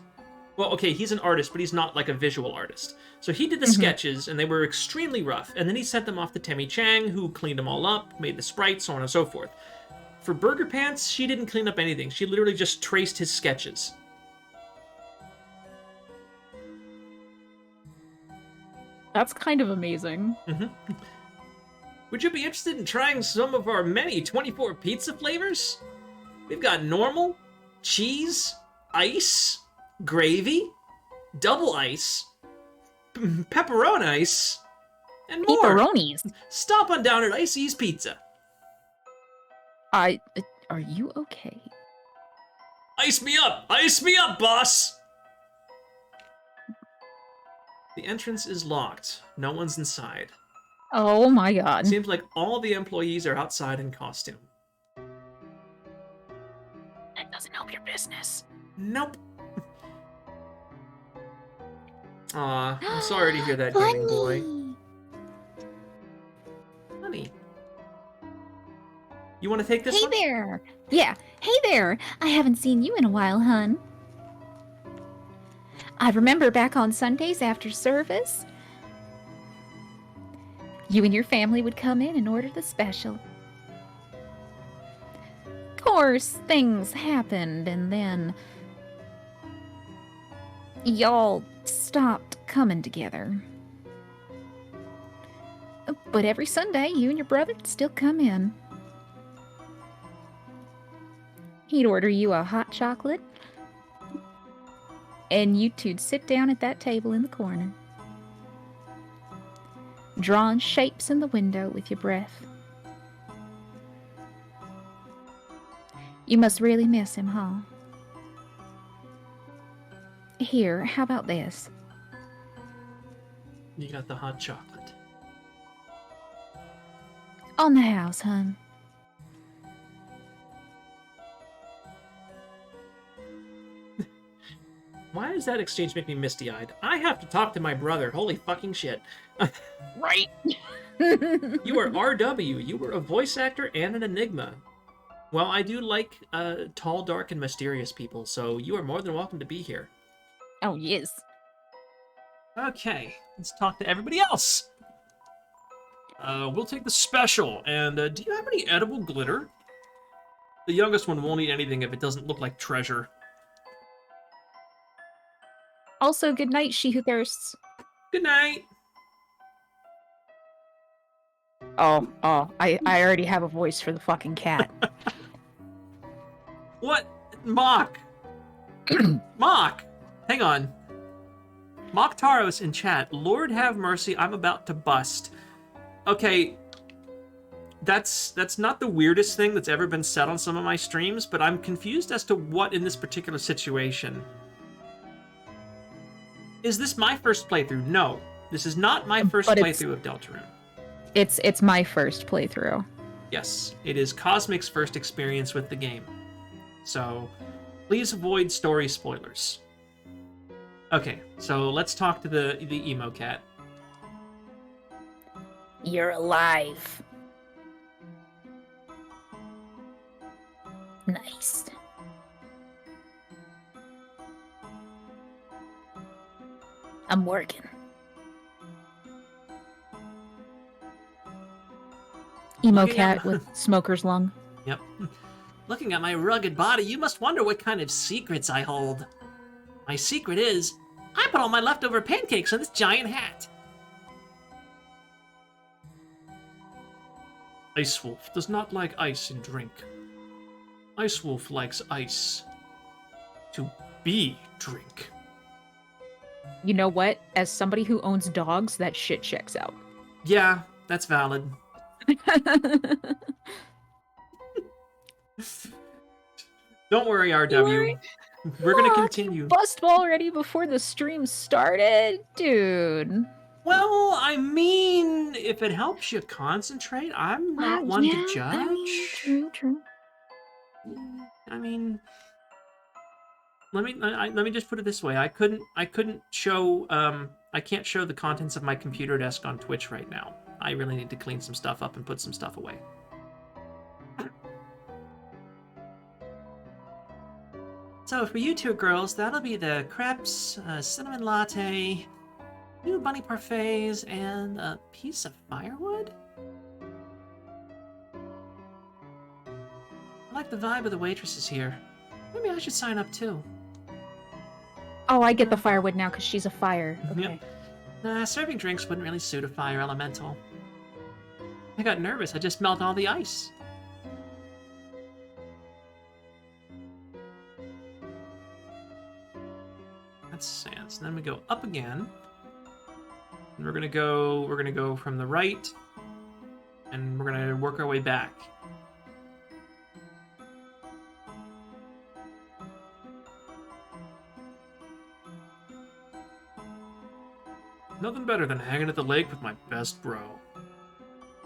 Well, okay, he's an artist, but he's not like a visual artist. So he did the sketches, and they were extremely rough. And then he sent them off to Temmie Chang, who cleaned them all up, made the sprites, so on and so forth. For Burger Pants, she didn't clean up anything. She literally just traced his sketches. That's kind of amazing. Would you be interested in trying some of our many 24 pizza flavors? We've got normal, cheese, ice, gravy, double ice, pepperoni ice, and more. Pepperonis. Stop on down at Icy's Pizza. Are you okay? Ice me up, boss! The entrance is locked. No one's inside. Oh my god. Seems like all the employees are outside in costume. That doesn't help your business. Nope. Aw, I'm sorry to hear that, gaming boy. Honey. You want to take this Hey one? there! Yeah, hey there! I haven't seen you in a while, hun. I remember back on Sundays after service, you and your family would come in and order the special. Of course, things happened, and then y'all stopped coming together. But every Sunday, you and your brother would still come in. He'd order you a hot chocolate, and you two'd sit down at that table in the corner, drawing shapes in the window with your breath. You must really miss him, huh? Here, how about this? You got the hot chocolate. On the house, hun. Why does that exchange make me misty-eyed? I have to talk to my brother. Holy fucking shit. Right. You are RW. You were a voice actor and an enigma. Well, I do like tall, dark, and mysterious people, so you are more than welcome to be here. Oh, yes. Okay, let's talk to everybody else. We'll take the special. And do you have any edible glitter? The youngest one won't eat anything if it doesn't look like treasure. Also, good night, she who thirsts. Good night. Oh, I already have a voice for the fucking cat. What? Mock. Mock. Hang on. Mock Taros in chat. Lord have mercy, I'm about to bust. Okay. That's not the weirdest thing that's ever been said on some of my streams, but I'm confused as to what in this particular situation. Is this my first playthrough? No. This is not my first playthrough of Deltarune. It's my first playthrough. Yes, it is Cosmic's first experience with the game. So, please avoid story spoilers. Okay, so let's talk to the emo cat. You're alive. Nice. I'm working. Emo Looking cat at- with smoker's lung. Yep. Looking at my rugged body, you must wonder what kind of secrets I hold. My secret is, I put all my leftover pancakes in this giant hat. Ice Wolf does not like ice in drink. Ice Wolf likes ice to be drink. You know what? As somebody who owns dogs, that shit checks out. Yeah, that's valid. Don't worry, RW. We're gonna continue. Bust already before the stream started? Dude. Well, I mean, if it helps you concentrate, I'm not one to judge. I mean, true. I mean, let me just put it this way: I couldn't show I can't show the contents of my computer desk on Twitch right now. I really need to clean some stuff up and put some stuff away. So for you two girls, that'll be the crepes, cinnamon latte, 2 bunny parfaits, and a piece of firewood? I like the vibe of the waitresses here. Maybe I should sign up too. Oh, I get the firewood now because she's a fire. Okay. Yep. Nah, serving drinks wouldn't really suit a fire elemental. I got nervous. I just melted all the ice. That's sand. So then we go up again. And we're gonna go from the right, and we're gonna work our way back. Nothing better than hanging at the lake with my best bro.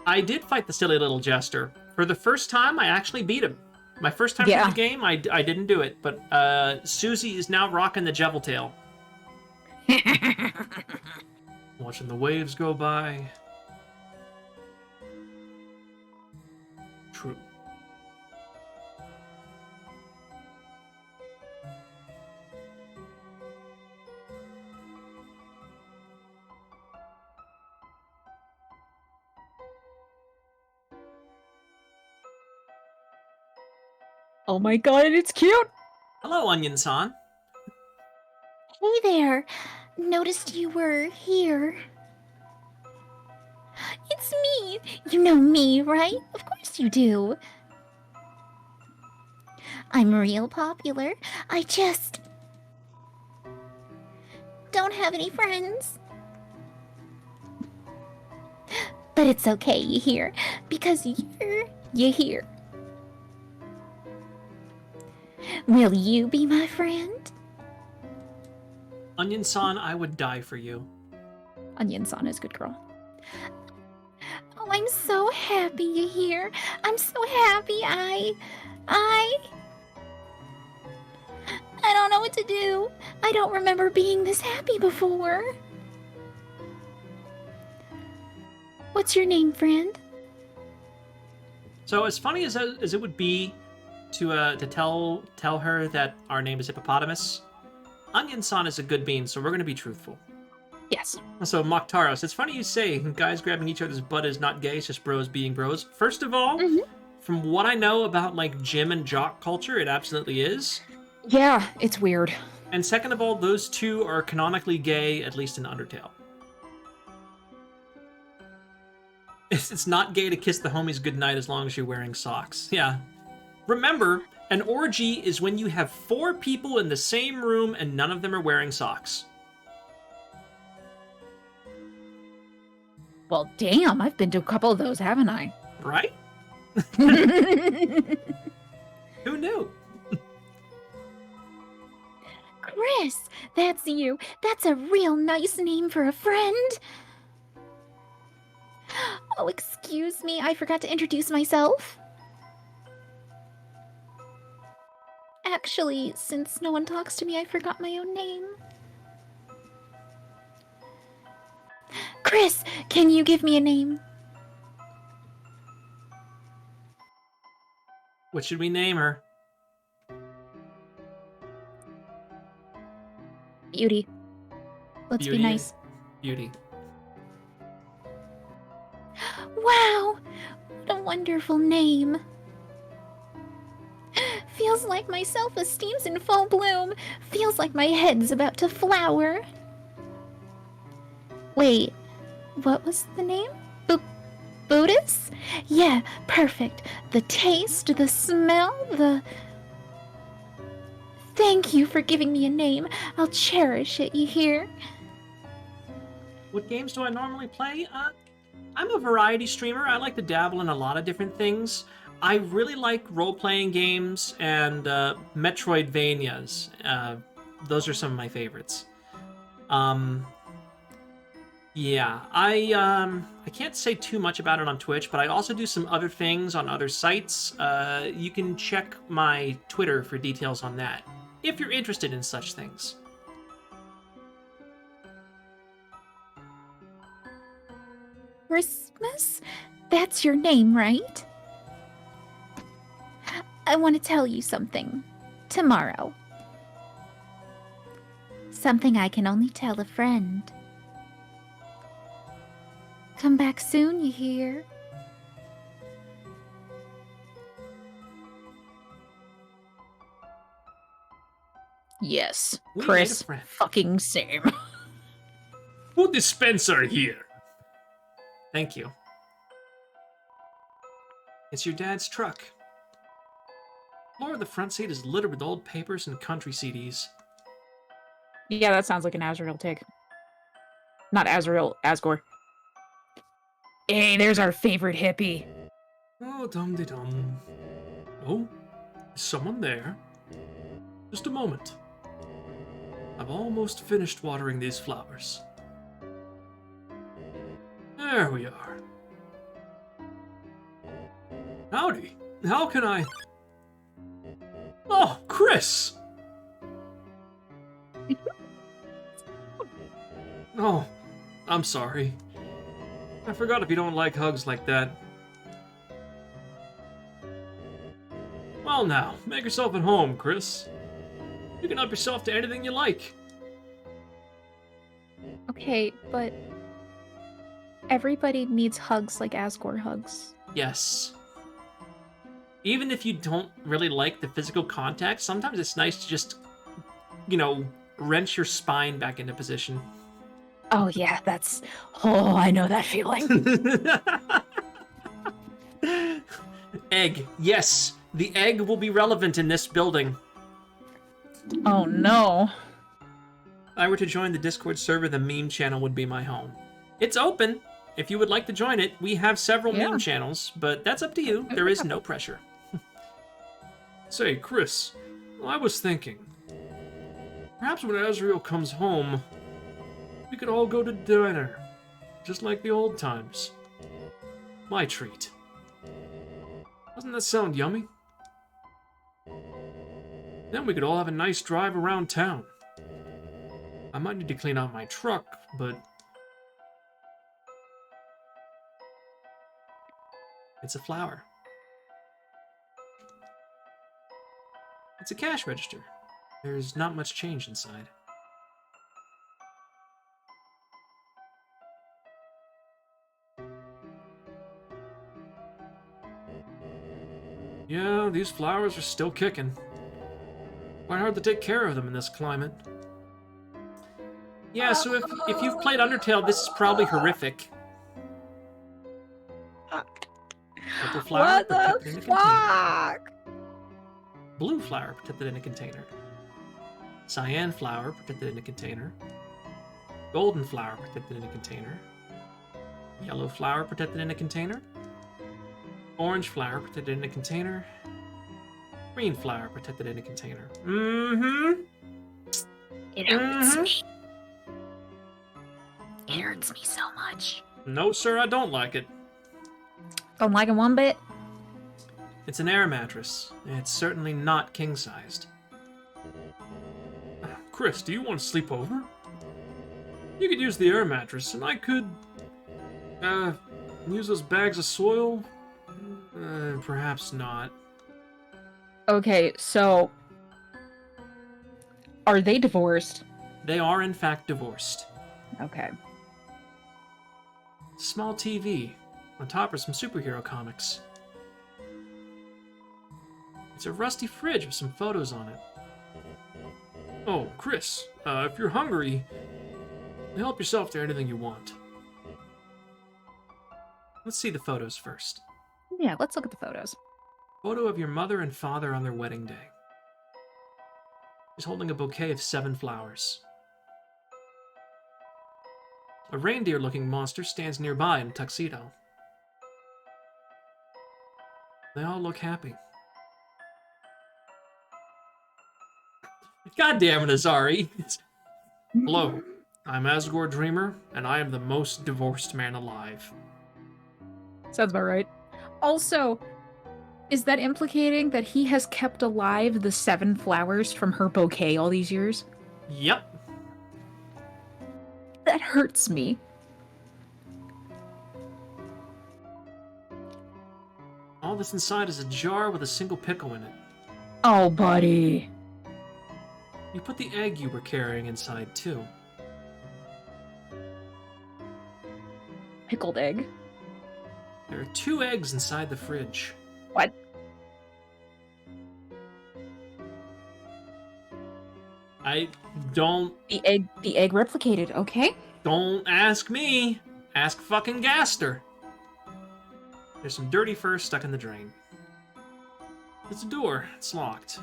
I did fight the silly little jester. For the first time, I actually beat him. My first time through the game, I didn't do it, but Susie is now rocking the Jevil tail. Watching the waves go by. True. Oh my god, it's cute! Hello, Onion-san. Hey there. Noticed you were here. It's me. You know me, right? Of course you do. I'm real popular. I just don't have any friends. But it's okay, you hear? Because you're here. Will you be my friend? Onion-san, I would die for you. Onion-san is good girl. Oh, I'm so happy you're here. I'm so happy. I don't know what to do. I don't remember being this happy before. What's your name, friend? So as funny as it would be to tell her that our name is Hippopotamus, Onion-san is a good bean, so we're going to be truthful. Yes. So, Moktaros, it's funny you say guys grabbing each other's butt is not gay, it's just bros being bros. First of all, from what I know about, like, gym and jock culture, it absolutely is. Yeah, it's weird. And second of all, those two are canonically gay, at least in Undertale. It's not gay to kiss the homies goodnight as long as you're wearing socks. Yeah. Remember, an orgy is when you have 4 people in the same room and none of them are wearing socks. Well, damn, I've been to a couple of those, haven't I? Right? Who knew? Chris, that's you. That's a real nice name for a friend. Oh, excuse me. I forgot to introduce myself. Actually, since no one talks to me, I forgot my own name. Chris, can you give me a name? What should we name her? Beauty. Let's Beauty. be nice. Beauty. Wow, what a wonderful name. Feels like my self-esteem's in full bloom. Feels like my head's about to flower. Wait, what was the name? Buddhist? Yeah, perfect. The taste, the smell, the... Thank you for giving me a name. I'll cherish it, you hear? What games do I normally play? I'm a variety streamer. I like to dabble in a lot of different things. I really like role-playing games and Metroidvanias. Those are some of my favorites. Yeah, I can't say too much about it on Twitch, but I also do some other things on other sites. You can check my Twitter for details on that, if you're interested in such things. Christmas? That's your name, right? I want to tell you something. Tomorrow, Something I can only tell a friend. Come back soon, you hear? Yes, We made a Chris. friend. Fucking same. Food dispenser here. Thank you. It's your dad's truck. The floor of the front seat is littered with old papers and country CDs. Yeah, that sounds like an Azrael take. Not Azrael, Asgore. Hey, there's our favorite hippie. Oh, dum-de-dum. Oh, is someone there? Just a moment. I've almost finished watering these flowers. There we are. Howdy. How can I... Oh, Chris! Oh, I'm sorry. I forgot if you don't like hugs like that. Well now, make yourself at home, Chris. You can help yourself to anything you like. Okay, but everybody needs hugs like Asgore hugs. Yes. Even if you don't really like the physical contact, sometimes it's nice to just, you know, wrench your spine back into position. Oh yeah, that's... Oh, I know that feeling. Egg. Yes, the egg will be relevant in this building. Oh no. If I were to join the Discord server, the meme channel would be my home. It's open. If you would like to join it, we have several meme channels, but that's up to you. There is no pressure. Say, Chris, I was thinking, perhaps when Azrael comes home, we could all go to dinner, just like the old times. My treat. Doesn't that sound yummy? Then we could all have a nice drive around town. I might need to clean out my truck, but... It's a flower. It's a cash register. There's not much change inside. Yeah, these flowers are still kicking. Quite hard to take care of them in this climate. Yeah, so if you've played Undertale, this is probably horrific. Purple flower protected in a container. Blue flower protected in a container. Cyan flower protected in a container. Golden flower protected in a container. Yellow flower protected in a container. Orange flower protected in a container. Green flower protected in a container. Mm-hmm. It hurts me. It hurts me so much. No, sir, I don't like it. Don't like it one bit? It's an air mattress. It's certainly not king-sized. Chris, do you want to sleep over? You could use the air mattress, and I could... use those bags of soil? Perhaps not. Okay, so... Are they divorced? They are, in fact, divorced. Okay. Small TV. On top are some superhero comics. It's a rusty fridge with some photos on it. Oh, Chris, if you're hungry, help yourself to anything you want. Let's see the photos first. Yeah, let's look at the photos. Photo of your mother and father on their wedding day. She's holding a bouquet of 7 flowers. A reindeer-looking monster stands nearby in a tuxedo. They all look happy. God damn it, Azari. Hello, I'm Asgore Dreamer, and I am the most divorced man alive. Sounds about right. Also, is that implicating that he has kept alive the 7 flowers from her bouquet all these years? Yep. That hurts me. All that's inside is a jar with a single pickle in it. Oh, buddy. You put the egg you were carrying inside, too. Pickled egg. There are 2 eggs inside the fridge. What? I don't... The egg replicated, okay? Don't ask me. Ask fucking Gaster. There's some dirty fur stuck in the drain. There's a door. It's locked.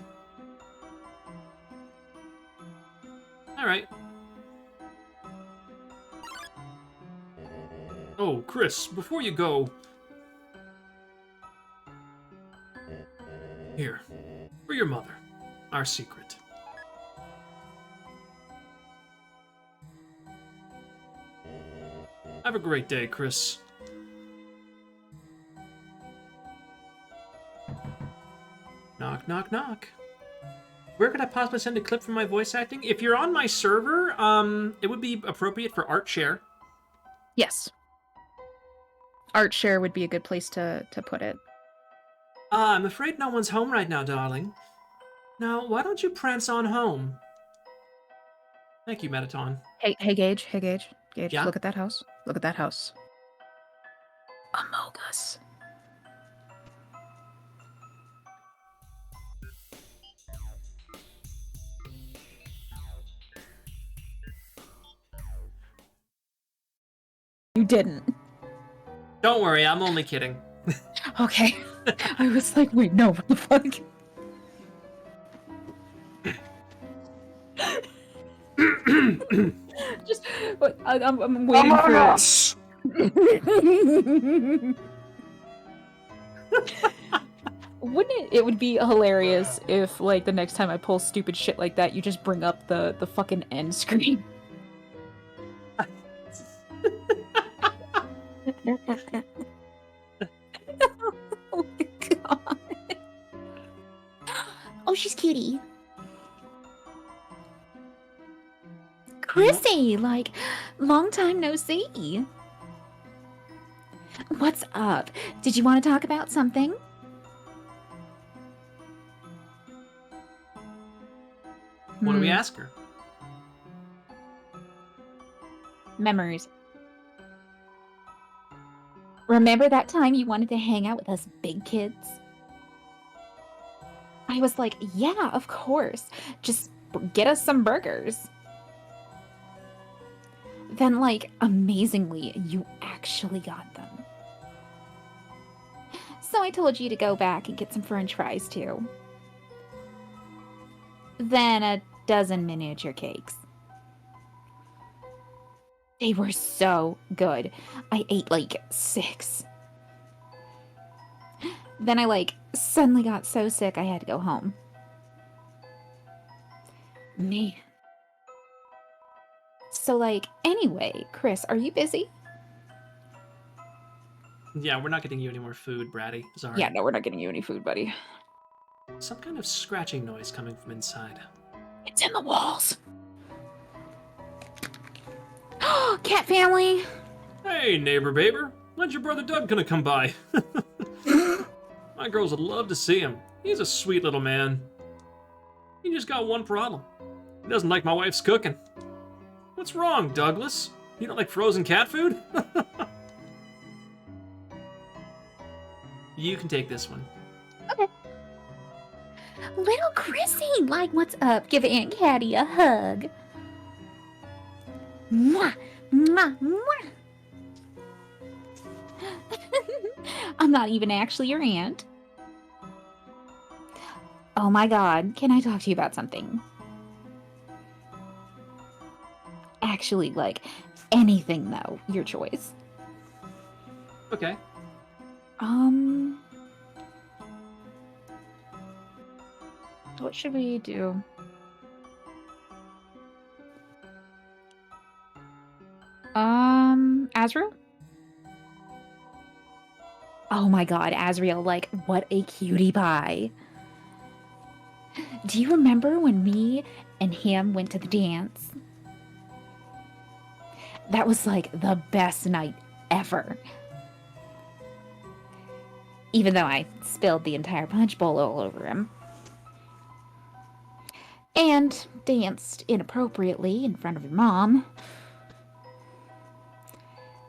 Alright. Oh, Chris, before you go... Here. For your mother. Our secret. Have a great day, Chris. Knock, knock, knock. Where could I possibly send a clip from my voice acting? If you're on my server, it would be appropriate for Art Share. Yes. Art share would be a good place to put it. I'm afraid no one's home right now, darling. Now, why don't you prance on home? Thank you, Metaton. Hey, Gage. Gage, Yeah? look at that house. Look at that house. Amogus. You didn't. Don't worry, I'm only kidding. Okay. I was like, wait, no, what the fuck? Just, I'm waiting for us! Wouldn't it would be hilarious if, like, the next time I pull stupid shit like that, you just bring up the fucking end screen. Oh my god. Oh, she's cutie. Chrissy, like, long time no see. What's up? Did you want to talk about something? What do we ask her? Memories. Remember that time you wanted to hang out with us big kids? I was like, yeah, of course. Just get us some burgers. Then, like, amazingly, you actually got them. So I told you to go back and get some french fries, too. Then a dozen miniature cakes. They were so good. I ate, like, 6. Then I, like, suddenly got so sick I had to go home. Man. So, like, anyway, Chris, are you busy? Yeah, we're not getting you any more food, Bratty. Sorry. Yeah, no, we're not getting you any food, buddy. Some kind of scratching noise coming from inside. It's in the walls. Cat family! Hey, neighbor Baber. When's your brother Doug gonna come by? My girls would love to see him. He's a sweet little man. He just got one problem. He doesn't like my wife's cooking. What's wrong, Douglas? You don't like frozen cat food? You can take this one. Okay. Little Chrissy, like, what's up? Give Aunt Caddy a hug. Mwah! Mwah! Mwah! I'm not even actually your aunt. Oh my god, can I talk to you about something? Actually, like, anything though, your choice. Okay. What should we do? Azrael? Oh my god, Azrael, like, what a cutie pie. Do you remember when me and him went to the dance? That was, like, the best night ever. Even though I spilled the entire punch bowl all over him. and danced inappropriately in front of your mom,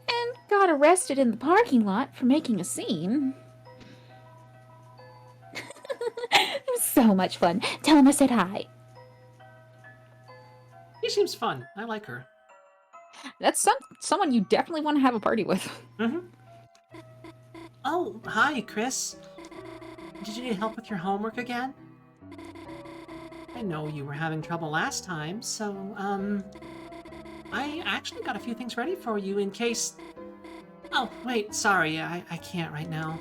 and got arrested in the parking lot for making a scene. It was so much fun. Tell him I said hi. She seems fun. I like her. That's someone you definitely want to have a party with. Mm-hmm. Oh, hi, Chris. Did you need help with your homework again? I know you were having trouble last time, so, I actually got a few things ready for you in case... Oh, wait, sorry, I can't right now.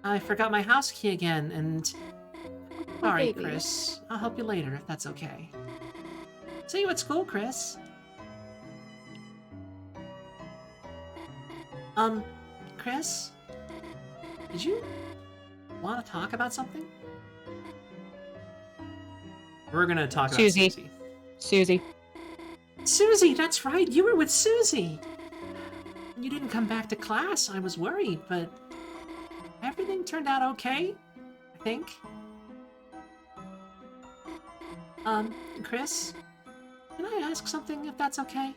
I forgot my house key again, and... Sorry, baby. Chris. I'll help you later, if that's okay. See you at school, Chris. Chris? Did you want to talk about something? We're gonna talk about Susie. Susie. Susie. Susie, that's right. You were with Susie. You didn't come back to class. I was worried, but everything turned out okay, I think. Chris, can I ask something if that's okay?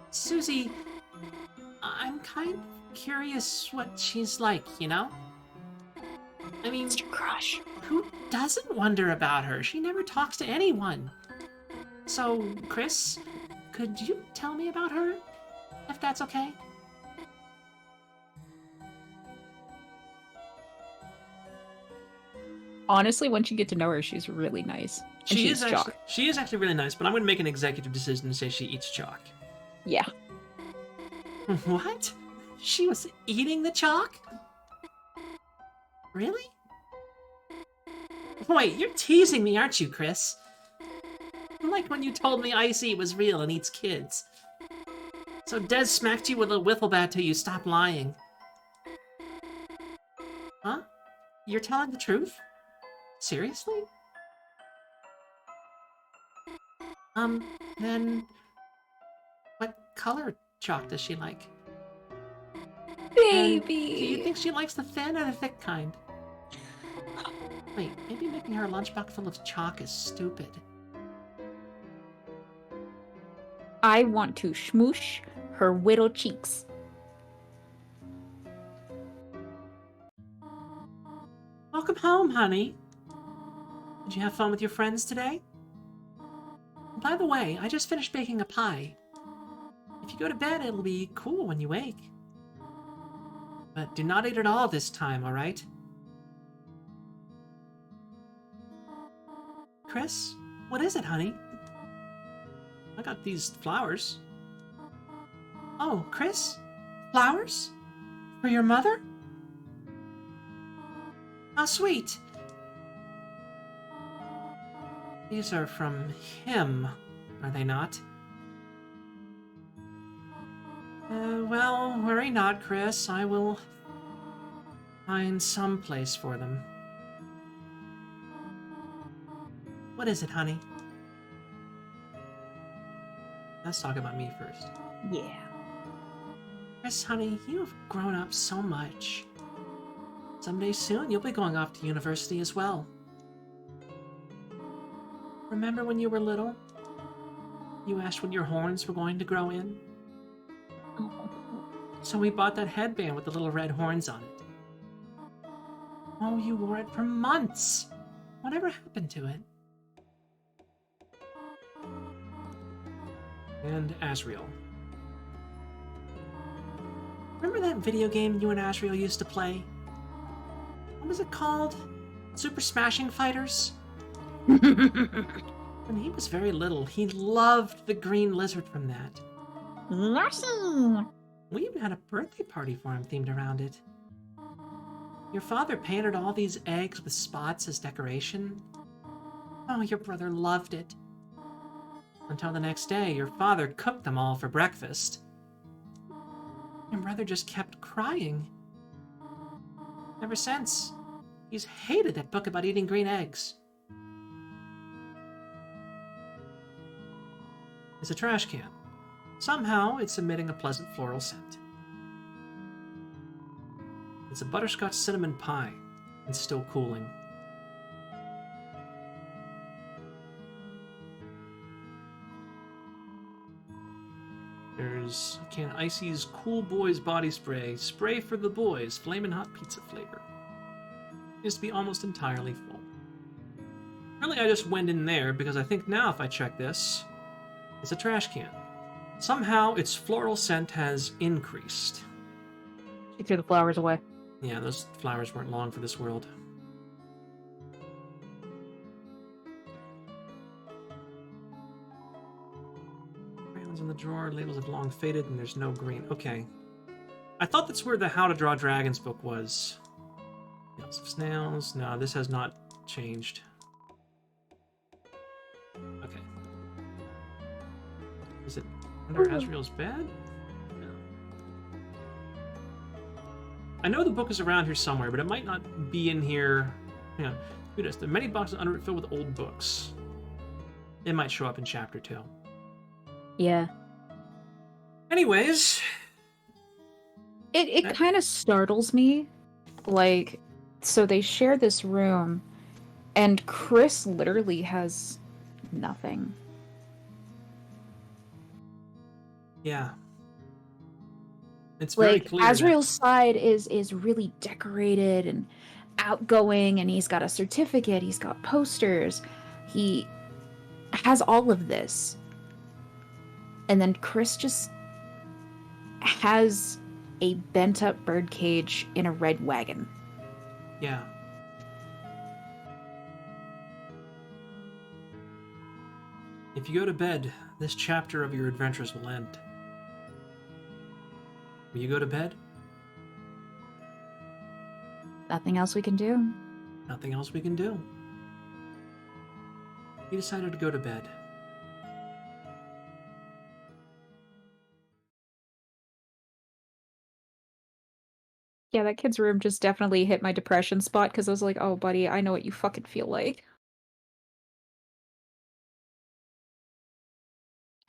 Susie, I'm kind of curious what she's like, you know? I mean, It's your crush. who doesn't wonder about her? She never talks to anyone. So, Chris, could you tell me about her, if that's okay? Honestly, once you get to know her, she's really nice. And She eats is chalk. actually really nice, but I'm going to make an executive decision to say she eats chalk. Yeah. What? She was eating the chalk? Really? Wait, you're teasing me, aren't you, Chris? Like when you told me Icy was real and eats kids. So Des smacked you with a wiffle bat till you stopped lying. Huh? You're telling the truth? Seriously? Then... What color chalk does she like? And do you think she likes the thin or the thick kind? Wait, maybe making her a lunchbox full of chalk is stupid. I want to smoosh her whittle cheeks. Welcome home, honey. Did you have fun with your friends today? By the way, I just finished baking a pie. If you go to bed, it'll be cool when you wake. But do not eat it all this time, alright? Chris, what is it, honey? I got these flowers. Oh, Chris? Flowers? For your mother? How sweet. These are from him, are they not? Well, worry not, Chris. I will find some place for them. What is it, honey? Let's talk about me first. Yeah. Chris, honey, you have grown up so much. Someday soon, you'll be going off to university as well. Remember when you were little? You asked when your horns were going to grow in? So we bought that headband with the little red horns on it. Oh, you wore it for months! Whatever happened to it? And Asriel. Remember that video game you and Asriel used to play? What was it called? Super Smashing Fighters? When he was very little, he loved the green lizard from that. We even had a birthday party for him themed around it. Your father painted all these eggs with spots as decoration. Oh, your brother loved it. Until the next day, your father cooked them all for breakfast. Your brother just kept crying. Ever since, he's hated that book about eating green eggs. It's a trash can. Somehow, it's emitting a pleasant floral scent. It's a butterscotch cinnamon pie. It's still cooling. There's can Icy's Cool Boys body spray. Spray for the boys. Flamin' hot pizza flavor. Is to be almost entirely full. Really, I just went in there because I think now if I check this, it's a trash can. Somehow its floral scent has increased. She threw the flowers away. Yeah, those flowers weren't long for this world. Crayons in the drawer, labels have long faded, and there's no green. Okay. I thought that's where the How to Draw Dragons book was. Nails of snails. No, this has not changed. Okay. Is it under Asriel's bed? No. I know the book is around here somewhere, but it might not be in here. Hang on. There are many boxes under it filled with old books. It might show up in chapter 2. Yeah. Anyways. It kind of startles me. Like, so they share this room, and Chris literally has nothing. Yeah. It's very Like, clear. Asriel's side is really decorated and outgoing, and he's got a certificate, he's got posters, he has all of this. And then Chris just has a bent-up birdcage in a red wagon. Yeah. If you go to bed, this chapter of your adventures will end. Will you go to bed? Nothing else we can do. Nothing else we can do. He decided to go to bed. Yeah, that kid's room just definitely hit my depression spot because I was like, oh, buddy, I know what you fucking feel like.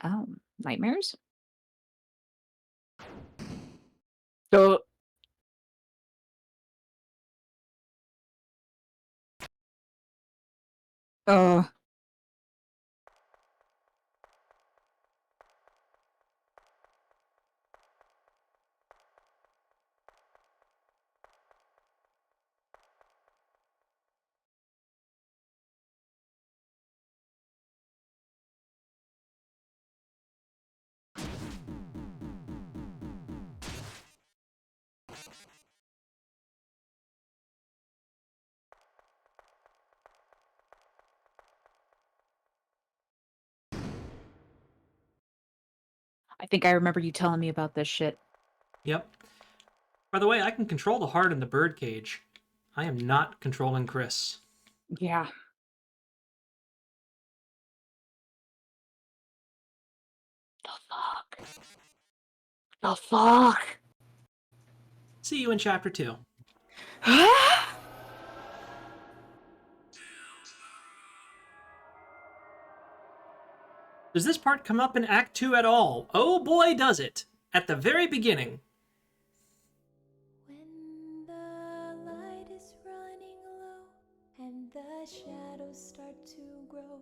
Oh, nightmares? Uh. Uh. I think I remember you telling me about this shit. Yep. By the way, I can control the heart in the birdcage. I am not controlling Chris. Yeah. The fuck? The fuck? See you in chapter 2. Does this part come up in Act 2 at all? Oh boy, does it! At the very beginning. When the light is running low and the shadows start to grow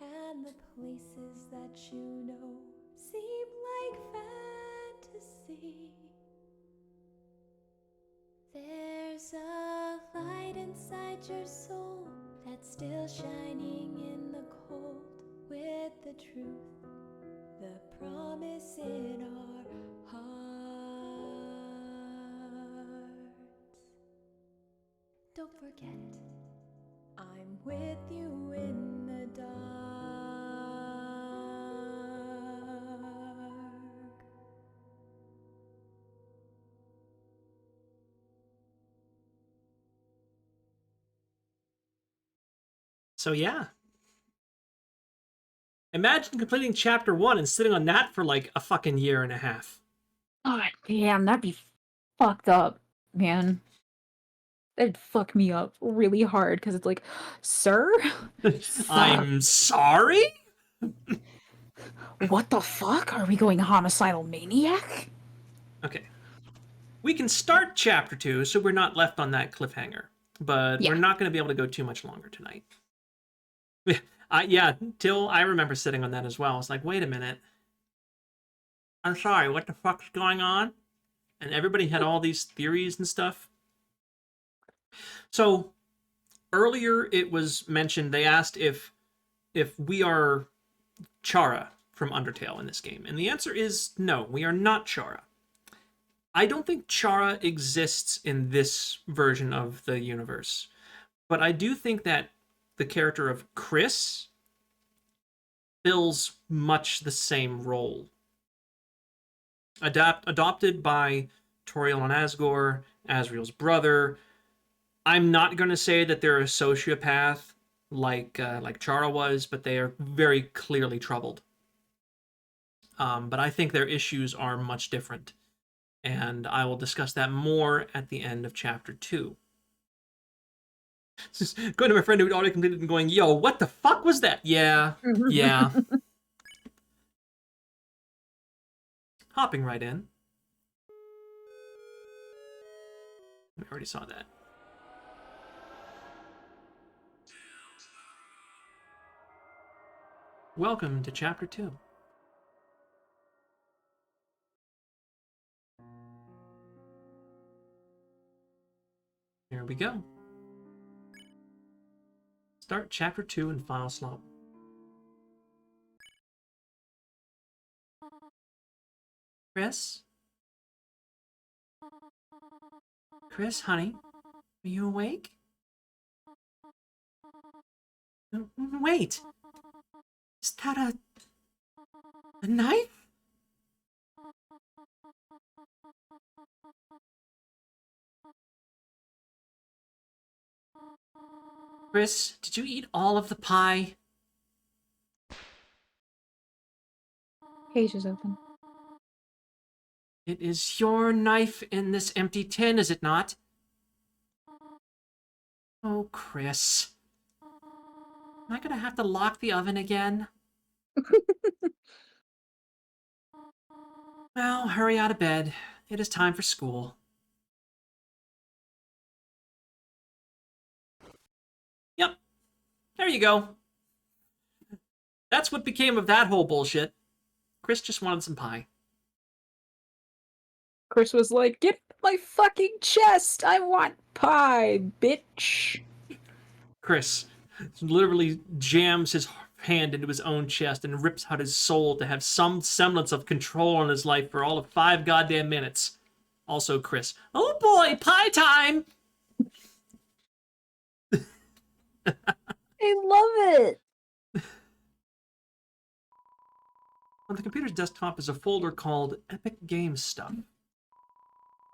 and the places that you know seem like fantasy, there's a light inside your soul that's still shining in the cold with the truth, the promise in our hearts. Don't forget it, I'm with you in the dark. So yeah. Imagine completing chapter 1 and sitting on that for like a fucking year and a half. God damn, that'd be fucked up, man. That'd fuck me up really hard because it's like, sir? I'm sorry? What the fuck? Are we going homicidal maniac? Okay. We can start chapter 2 so we're not left on that cliffhanger. But Yeah. we're not going to be able to go too much longer tonight. Yeah, Till, I remember sitting on that as well. It's like, wait a minute. I'm sorry, what the fuck's going on? And everybody had all these theories and stuff. So earlier it was mentioned, they asked if we are Chara from Undertale in this game. And the answer is no, we are not Chara. I don't think Chara exists in this version of the universe. But I do think that the character of Chris fills much the same role. Adopted by Toriel and Asgore, Asriel's brother. I'm not going to say that they're a sociopath like Chara was, but they are very clearly troubled. But I think their issues are much different. And I will discuss that more at the end of Chapter 2. Just going to my friend who'd already completed and going, yo, what the fuck was that? Yeah, yeah. Hopping right in. We already saw that. Welcome to Chapter 2. Here we go. Start Chapter 2 in file slot. Chris? Chris, honey? Are you awake? Wait! Is that a knife? Chris, did you eat all of the pie? Cage is open. It is your knife in this empty tin, is it not? Oh, Chris. Am I gonna have to lock the oven again? Well, hurry out of bed. It is time for school. Yep. There you go. That's what became of that whole bullshit. Chris just wanted some pie. Chris was like, "Get my fucking chest! I want pie, bitch!" Chris literally jams his hand into his own chest and rips out his soul to have some semblance of control in his life for all of 5 goddamn minutes. Also, Chris. Oh boy, pie time! I love it! On the computer's desktop is a folder called Epic Game Stuff.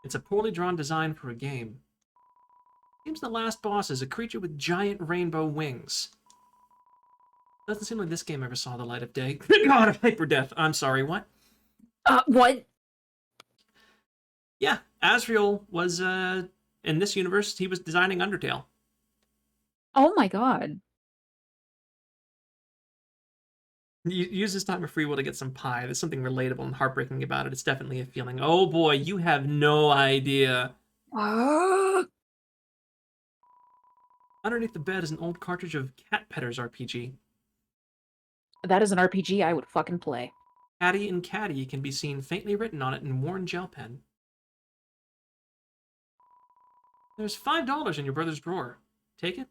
It's a poorly drawn design for a game. Seems the last boss is a creature with giant rainbow wings. Doesn't seem like this game ever saw the light of day. God of hyper death. I'm sorry, what? What? Yeah, Asriel was, in this universe, he was designing Undertale. Oh my god. Use this time of free will to get some pie. There's something relatable and heartbreaking about it. It's definitely a feeling. Oh boy, you have no idea. Underneath the bed is an old cartridge of Cat Petters RPG. That is an RPG I would fucking play. Caddy and Caddy can be seen faintly written on it in worn gel pen. There's $5 in your brother's drawer. Take it?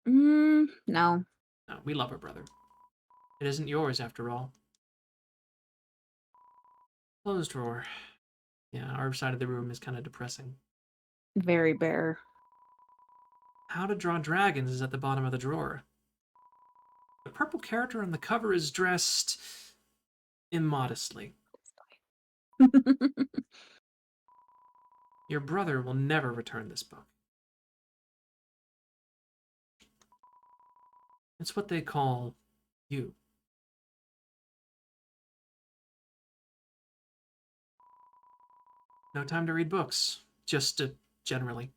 No. No, we love our brother. It isn't yours, after all. Closed drawer. Yeah, our side of the room is kind of depressing. Very bare. How to Draw Dragons is at the bottom of the drawer. The purple character on the cover is dressed immodestly. Your brother will never return this book. It's what they call you. No time to read books, just generally.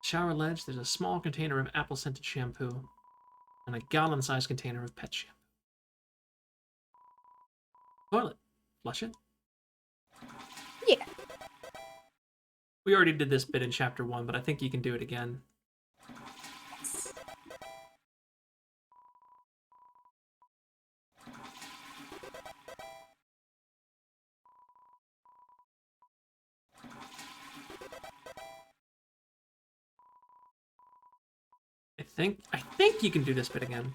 Shower ledge, there's a small container of apple-scented shampoo and a gallon-sized container of pet shampoo. Toilet. Flush it. Yeah. We already did this bit in Chapter 1, but I think you can do it again. I think you can do this bit again.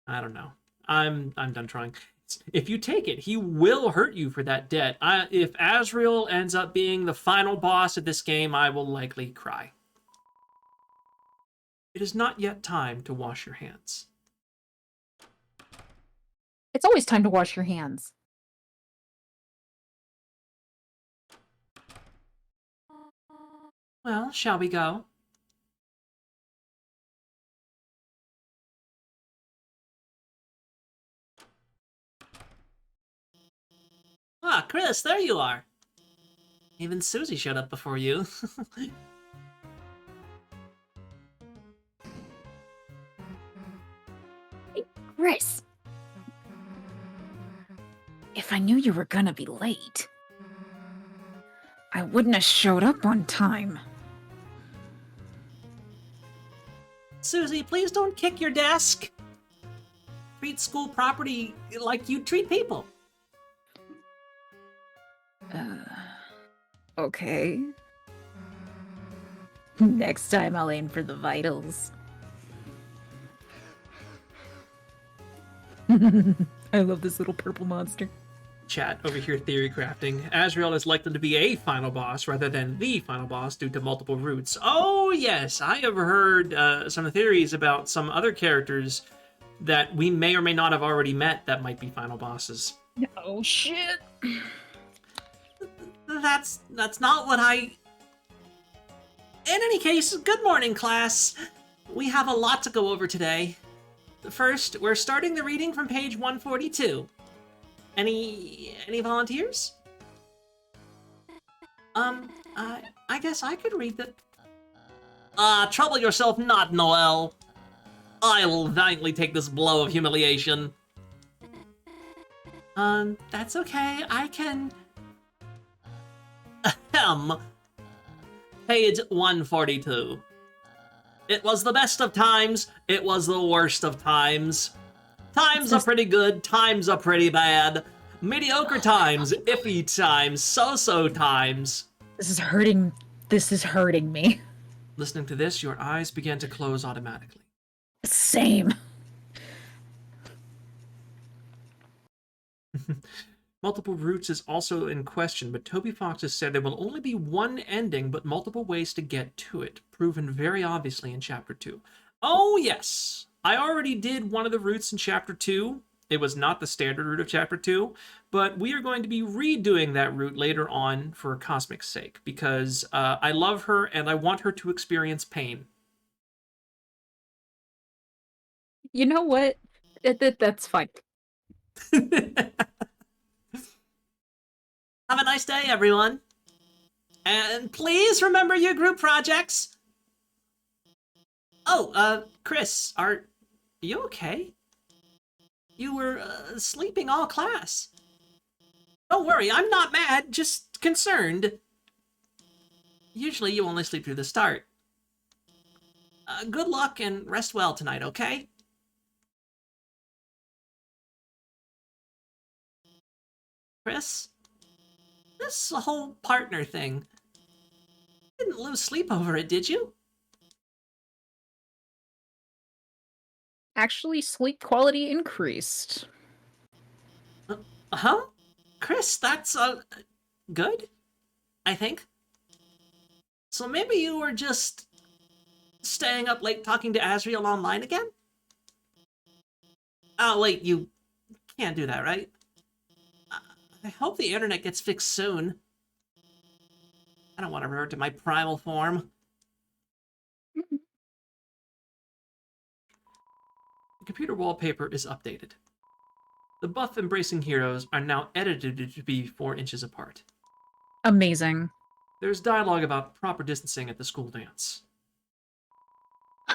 I don't know. I'm done trying. If you take it, he will hurt you for that debt. If Azrael ends up being the final boss of this game, I will likely cry. It is not yet time to wash your hands. It's always time to wash your hands. Well, shall we go? Ah, Chris, there you are. Even Susie showed up before you. Chris. If I knew you were gonna be late, I wouldn't have showed up on time. Susie, please don't kick your desk. Treat school property like you treat people. Okay. Next time I'll aim for the vitals. I love this little purple monster. Chat over here theory crafting. Azrael is likely to be a final boss rather than the final boss due to multiple routes. Oh yes, I have heard some theories about some other characters that we may or may not have already met that might be final bosses. Oh shit. That's not what I... In any case, good morning, class. We have a lot to go over today. First, we're starting the reading from page 142. Any volunteers? I guess I could read the... Trouble yourself not, Noel. I will valiantly take this blow of humiliation. That's okay, I can... Ahem. Page 142. It was the best of times, it was the worst of times. Times are pretty good, times are pretty bad. Mediocre times, iffy times, so-so times. This is hurting. This is hurting me. Listening to this, your eyes began to close automatically. Same. Multiple routes is also in question, but Toby Fox has said there will only be one ending, but multiple ways to get to it, proven very obviously in Chapter 2. Oh, yes! I already did one of the routes in Chapter 2. It was not the standard route of Chapter 2, but we are going to be redoing that route later on for Cosmic's sake, because I love her and I want her to experience pain. You know what? That's fine. Have a nice day, everyone. And please remember your group projects. Oh, Chris, are you okay? You were sleeping all class. Don't worry, I'm not mad, just concerned. Usually you only sleep through the start. Good luck and rest well tonight, okay? Chris? This whole partner thing. You didn't lose sleep over it, did you? Actually, sleep quality increased. Huh? Chris, that's, good? I think. So maybe you were just staying up late talking to Azrael online again? Oh, wait, you can't do that, right? I hope the internet gets fixed soon. I don't want to revert to my primal form. The computer wallpaper is updated. The buff embracing heroes are now edited to be 4 inches apart. Amazing. There's dialogue about proper distancing at the school dance.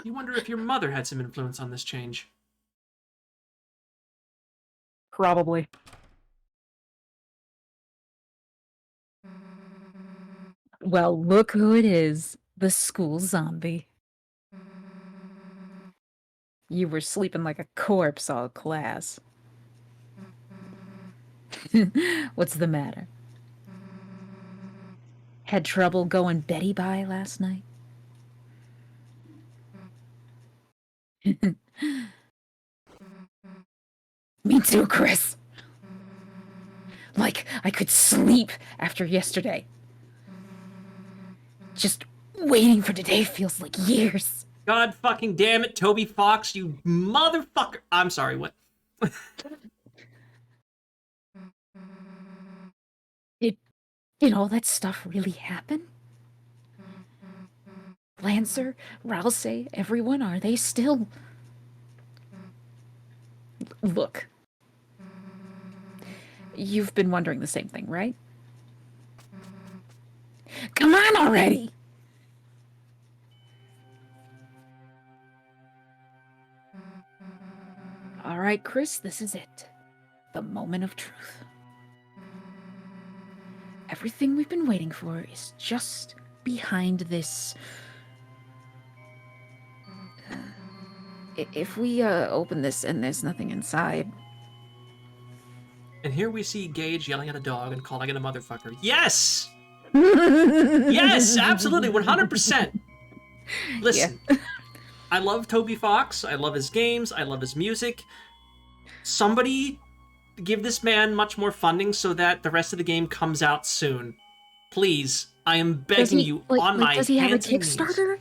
You wonder if your mother had some influence on this change. Probably. Well, look who it is. The school zombie. You were sleeping like a corpse all class. What's the matter? Had trouble going Betty by last night? Me too, Chris. Like I could sleep after yesterday. Just waiting for today feels like years. God fucking damn it, Toby Fox, you motherfucker. I'm sorry, what? Did all that stuff really happen? Lancer, Ralsei, everyone, are they still... Look. You've been wondering the same thing, right? Come on already! All right, Chris, this is it. The moment of truth. Everything we've been waiting for is just behind this... If we open this and there's nothing inside... And here we see Gage yelling at a dog and calling it a motherfucker. Yes! Yes, absolutely, 100%. Listen, yeah. I love Toby Fox. I love his games. I love his music. Somebody give this man much more funding so that the rest of the game comes out soon. Please, I am begging you on my hands and knees. Does he have a Kickstarter?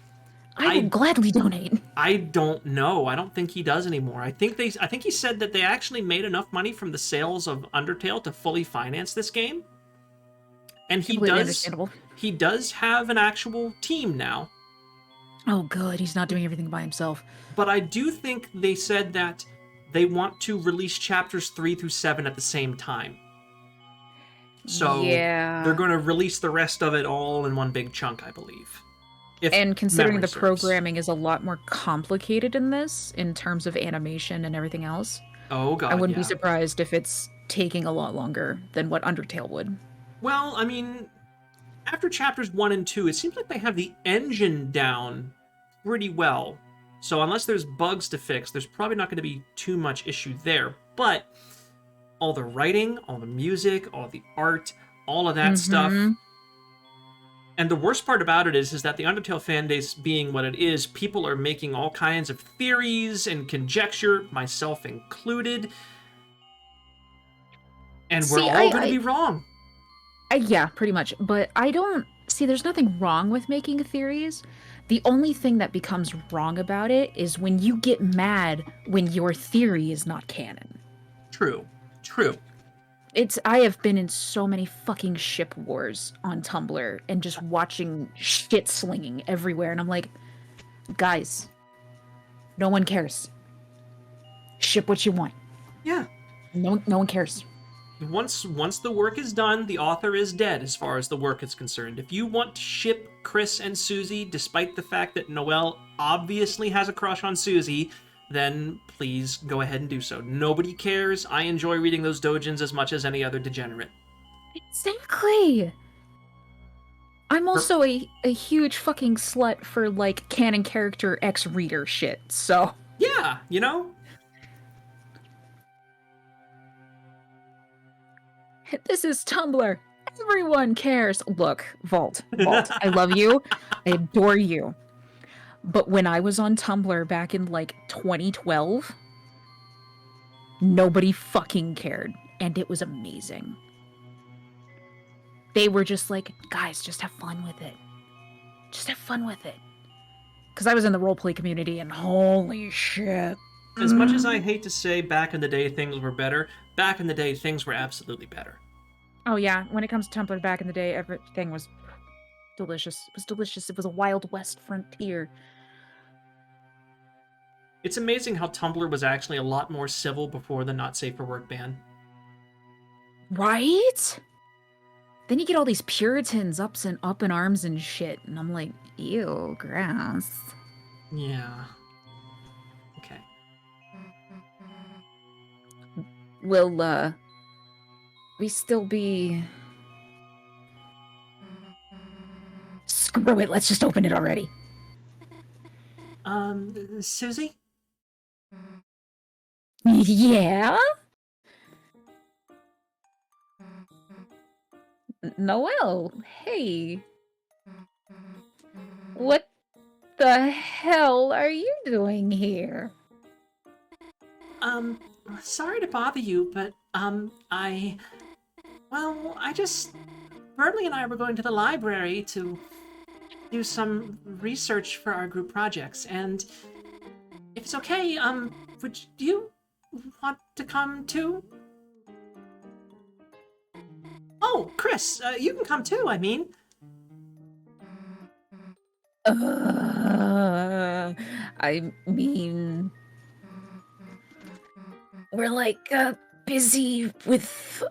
I will gladly donate. I don't know. I don't think he does anymore. I think he said that they actually made enough money from the sales of Undertale to fully finance this game. And he does have an actual team now. Oh, good. He's not doing everything by himself. But I do think they said that they want to release chapters 3 through 7 at the same time. So yeah. They're going to release the rest of it all in one big chunk, I believe. And considering the programming is a lot more complicated in this, in terms of animation and everything else. Oh, God, I wouldn't be surprised if it's taking a lot longer than what Undertale would. Well, I mean, after chapters 1 and 2, it seems like they have the engine down pretty well. So unless there's bugs to fix, there's probably not going to be too much issue there. But all the writing, all the music, all the art, all of that stuff. And the worst part about it is that the Undertale fan base being what it is, people are making all kinds of theories and conjecture, myself included. And we're all going to be wrong. Yeah, pretty much. But I don't... See, there's nothing wrong with making theories. The only thing that becomes wrong about it is when you get mad when your theory is not canon. True. True. I have been in so many fucking ship wars on Tumblr and just watching shit slinging everywhere. And I'm like, guys, no one cares. Ship what you want. Yeah. No one cares. Once the work is done, the author is dead as far as the work is concerned. If you want to ship Chris and Susie, despite the fact that Noelle obviously has a crush on Susie, then please go ahead and do so. Nobody cares. I enjoy reading those doujins as much as any other degenerate. Exactly. I'm also a huge fucking slut for, like, canon character X-reader shit, so... Yeah, you know? This is Tumblr. Everyone cares. Look, Vault, I love you. I adore you. But when I was on Tumblr back in, like, 2012, nobody fucking cared. And it was amazing. They were just like, guys, just have fun with it. Just have fun with it. Because I was in the roleplay community, and holy shit. As much as I hate to say back in the day things were better, back in the day things were absolutely better. Oh yeah, when it comes to Tumblr back in the day, everything was delicious. It was delicious. It was a Wild West frontier. It's amazing how Tumblr was actually a lot more civil before the not safe for work ban. Right? Then you get all these Puritans up in arms and shit, and I'm like, ew, gross. Yeah. Okay. Will, we still be... Screw it, let's just open it already. Susie? Yeah? Noelle, hey. What the hell are you doing here? Sorry to bother you, but, Burnley and I were going to the library to do some research for our group projects, and if it's okay, would you want to come too? Oh, Chris, you can come too, I mean. I mean... We're like, busy with,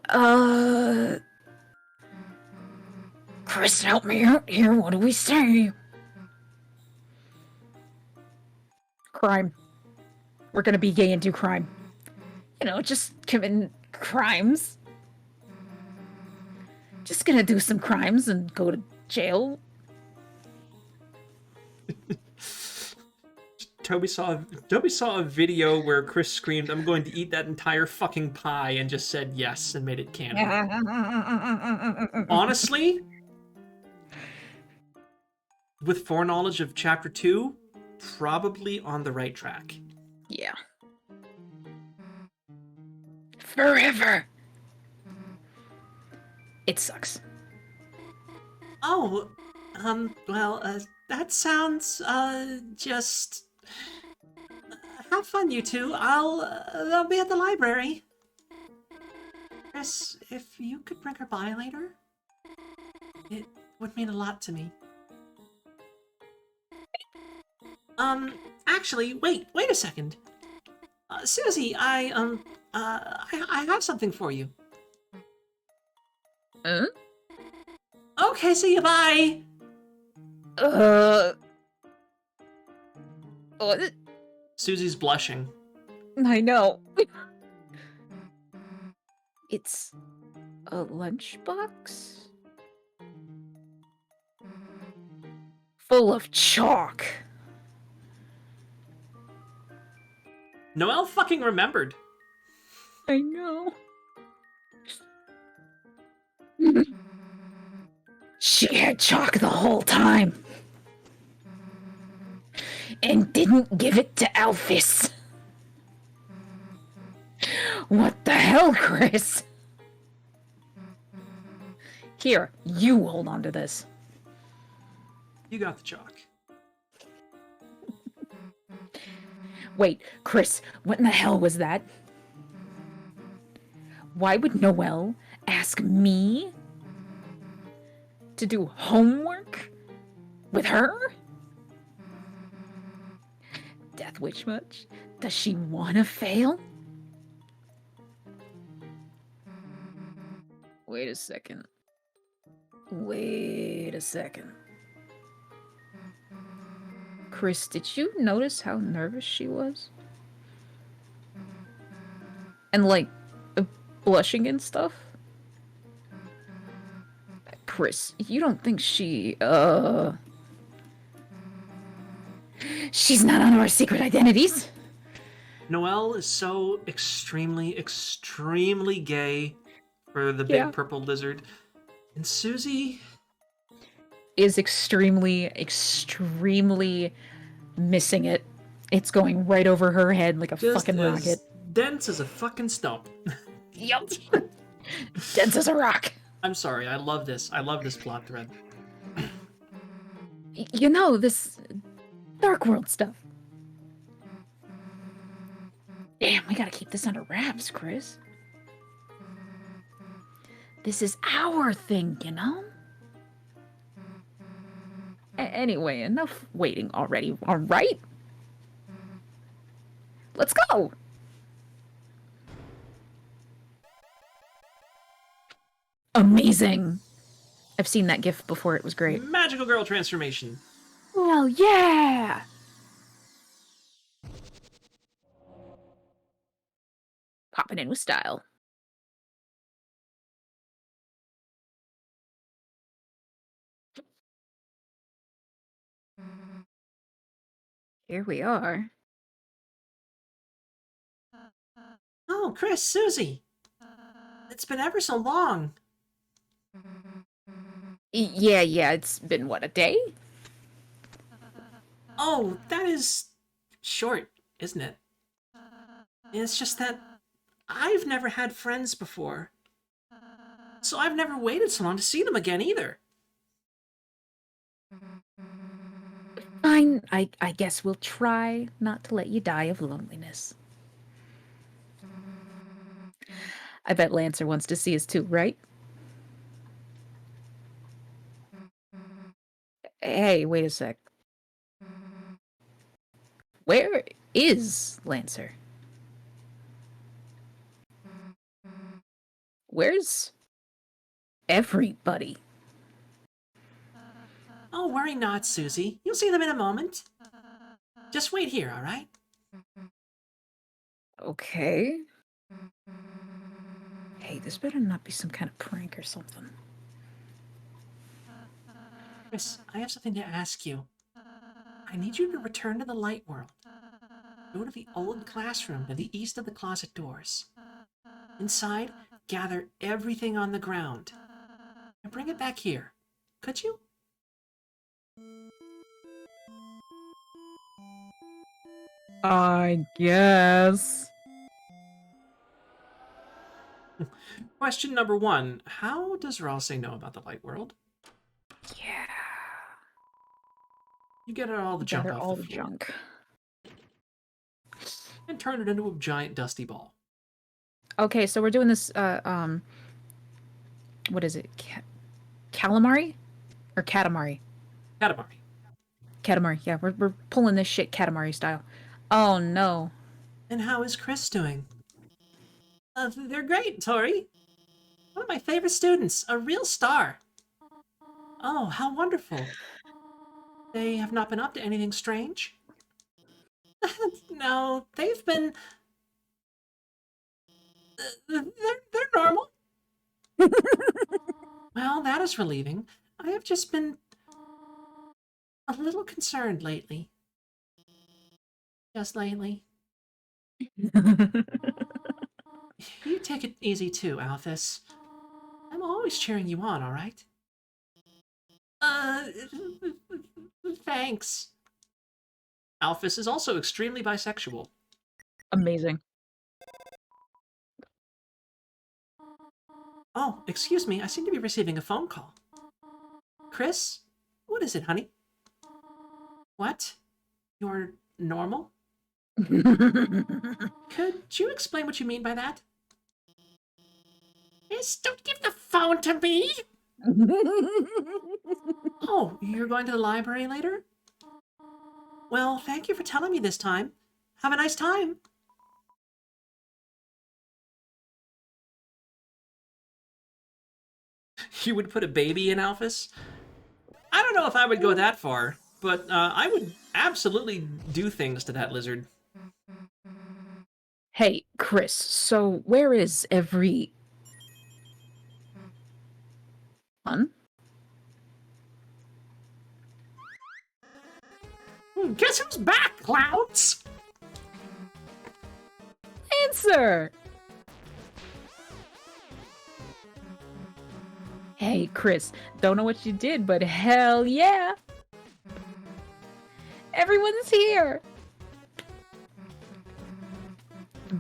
Chris, help me out here, what do we say? Crime. We're gonna be gay and do crime. You know, just commit crimes. Just gonna do some crimes and go to jail. Toby saw a video where Chris screamed, "I'm going to eat that entire fucking pie," and just said yes and made it canon. Honestly, with foreknowledge of chapter 2, probably on the right track. Yeah. Forever. It sucks. Oh, that sounds, just... Have fun, you two. I'll be at the library. Chris, if you could bring her by later, it would mean a lot to me. Actually, wait a second. Susie, I have something for you. Huh? Okay, see you, bye! What? Susie's blushing. I know. It's a lunchbox? Full of chalk. Noelle fucking remembered. I know. She had chalk the whole time. And didn't give it to Alphys. What the hell, Chris? Here, you hold on to this. You got the chalk. Wait, Chris, what in the hell was that? Why would Noelle ask me to do homework with her? Death Witch much? Does she want to fail? Wait a second. Chris, did you notice how nervous she was? And like, blushing and stuff? Chris, you don't think she, she's not on our secret identities? Noelle is so extremely, extremely gay for the big purple lizard. And Susie is extremely, extremely missing it. It's going right over her head like a fucking rocket. Dense as a fucking stump. Yup. Dense as a rock. I'm sorry, I love this. I love this plot thread. You know, this Dark World stuff. Damn, we gotta keep this under wraps, Chris. This is our thing, you know? Anyway, enough waiting already, alright? Let's go! Amazing! I've seen that GIF before, it was great. Magical girl transformation. Oh, yeah! Popping in with style. Here we are. Oh, Chris, Susie. It's been ever so long. Yeah, it's been what, a day? Oh, that is short, isn't it? It's just that I've never had friends before. So I've never waited so long to see them again either. Fine, I guess we'll try not to let you die of loneliness. I bet Lancer wants to see us too, right? Hey, wait a sec. Where is Lancer? Where's everybody? Oh, worry not, Susie. You'll see them in a moment. Just wait here, all right? Okay. Hey, this better not be some kind of prank or something. Chris, I have something to ask you. I need you to return to the light world. Go to the old classroom to the east of the closet doors. Inside, gather everything on the ground. And bring it back here. Could you? I guess. Question number 1. How does Ralse know about the light world? Yeah. You get all the junk Gather off all the the floor junk. and turn it into a giant dusty ball. Okay, so we're doing this, what is it? Calamari? Or Katamari? Katamari. Katamari, yeah, we're pulling this shit Katamari style. Oh no. And how is Chris doing? They're great, Tori. One of my favorite students, a real star. Oh, how wonderful. They have not been up to anything strange? No, they've been... they're normal. Well, that is relieving. I have just been a little concerned lately. Just lately. You take it easy too, Alphys. I'm always cheering you on, all right? Uh, thanks. Alphys is also extremely bisexual. Amazing. Oh, excuse me, I seem to be receiving a phone call. Chris? What is it, honey? What? You're normal? Could you explain what you mean by that? Miss, don't give the phone to me! Oh, you're going to the library later? Well, thank you for telling me this time. Have a nice time. You would put a baby in Alphys? I don't know if I would go that far, but I would absolutely do things to that lizard. Hey, Chris, so where is every... One? Guess who's back, Clouds? Answer! Hey, Chris, don't know what you did, but hell yeah! Everyone's here!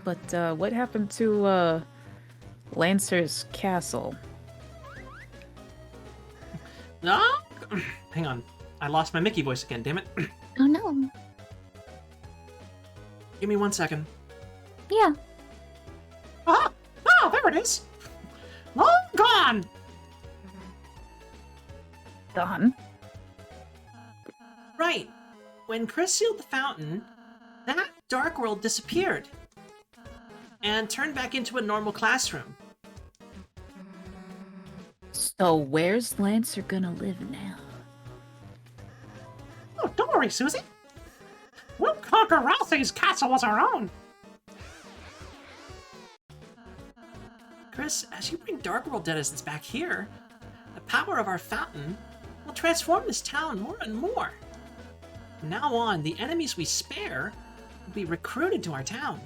But, what happened to, Lancer's castle? Ah! Hang on. I lost my Mickey voice again, damn it. Oh no. Give me 1 second. Yeah. Oh, there it is. Long gone. Done? Right. When Chris sealed the fountain, that dark world disappeared. And turned back into a normal classroom. So where's Lancer gonna live now? Oh, don't worry, Susie. We'll conquer Ralphie's castle as our own. Chris, as you bring Dark World denizens back here, the power of our fountain will transform this town more and more. From now on, the enemies we spare will be recruited to our town.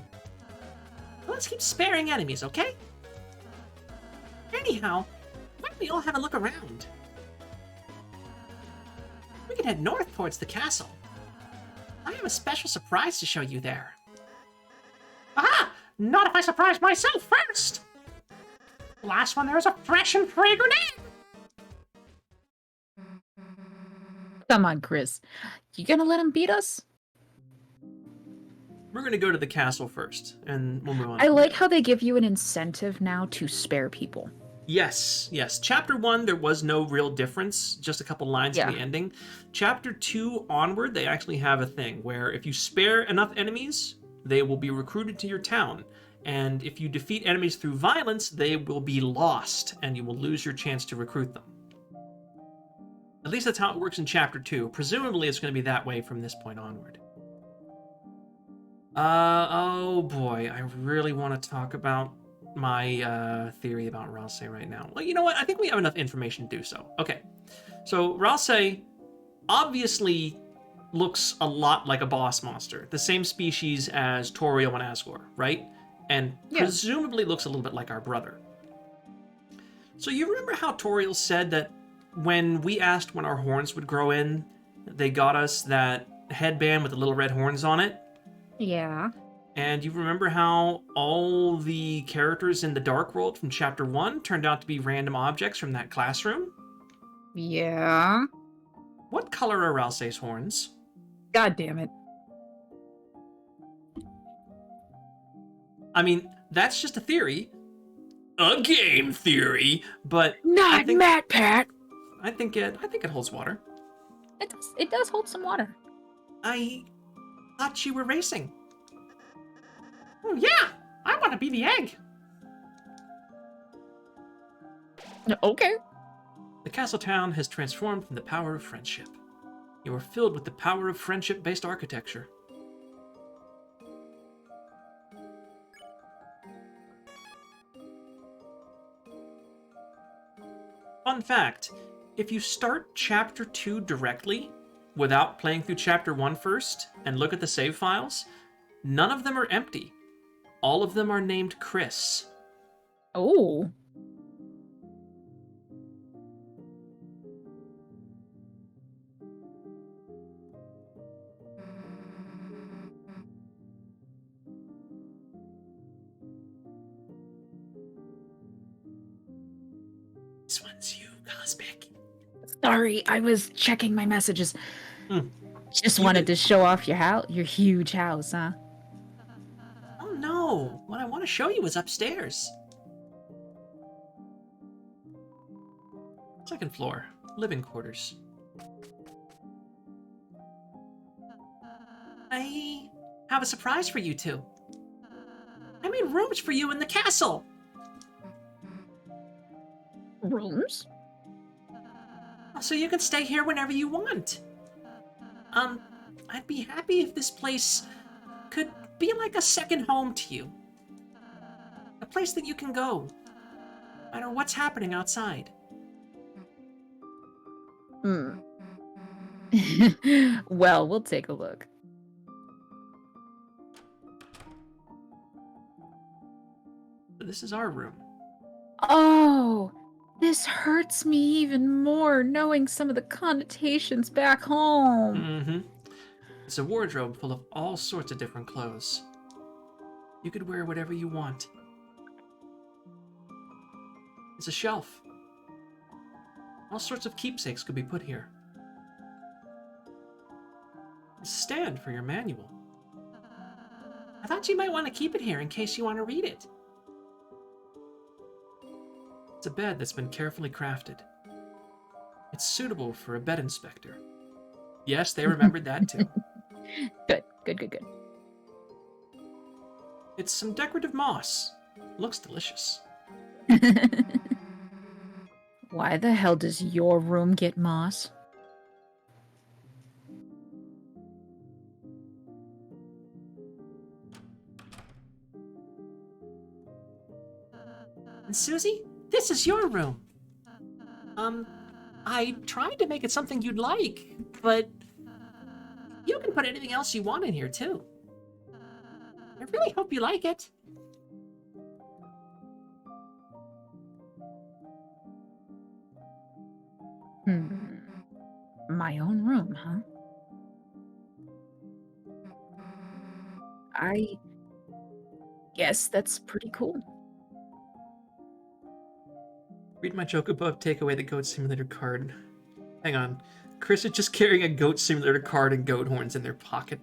Let's keep sparing enemies, okay? Anyhow, why don't we all have a look around? We can head north towards the castle. I have a special surprise to show you there. Aha! Not if I surprise myself first! Last one, there's a fresh and fragrant egg! Come on, Chris. You gonna let him beat us? We're gonna go to the castle first, and we'll move on. I like how they give you an incentive now to spare people. Yes, yes. Chapter 1, there was no real difference, just a couple lines in Yeah. the ending. Chapter 2 onward, they actually have a thing where if you spare enough enemies, they will be recruited to your town. And if you defeat enemies through violence, they will be lost, and you will lose your chance to recruit them. At least that's how it works in Chapter 2. Presumably, it's going to be that way from this point onward. Oh boy, I really want to talk about my theory about Ralse right now. Well, you know what? I think we have enough information to do so. Okay, so Ralse obviously looks a lot like a boss monster, the same species as Toriel and Asgore, right? And Yeah. presumably looks a little bit like our brother. So you remember how Toriel said that when we asked when our horns would grow in, they got us that headband with the little red horns on it? Yeah. And you remember how all the characters in the Dark World from Chapter 1 turned out to be random objects from that classroom? Yeah. What color are Ralse's horns? God damn it. I mean, that's just a theory. A game theory, but Not I think, Matt Pat. I think it holds water. It does hold some water. I thought you were racing. Oh, yeah! I want to be the egg! Okay. The castle town has transformed from the power of friendship. You are filled with the power of friendship-based architecture. Fun fact, if you start Chapter 2 directly, without playing through Chapter 1 first, and look at the save files, none of them are empty. All of them are named Chris. Oh. This one's you, Cosmic. Sorry, I was checking my messages. Hmm. Just You wanted did- to show off your huge house, huh? Oh no, what I want to show you is upstairs. Second floor, living quarters. I have a surprise for you two. I made rooms for you in the castle. Rooms? So you can stay here whenever you want. I'd be happy if this place could be like a second home to you. A place that you can go, no matter what's happening outside. Hmm. Well, we'll take a look. This is our room. Oh, this hurts me even more knowing some of the connotations back home. Mm-hmm. It's a wardrobe full of all sorts of different clothes. You could wear whatever you want. It's a shelf. All sorts of keepsakes could be put here. It's a stand for your manual. I thought you might want to keep it here in case you want to read it. It's a bed that's been carefully crafted. It's suitable for a bed inspector. Yes, they remembered that too. Good. It's some decorative moss. Looks delicious. Why the hell does your room get moss? And Susie, this is your room. I tried to make it something you'd like, but you put anything else you want in here, too. I really hope you like it. My own room, huh? I guess that's pretty cool. Read my joke above, take away the Goat Simulator card. Hang on. Chris is just carrying a Goat Simulator card and goat horns in their pocket.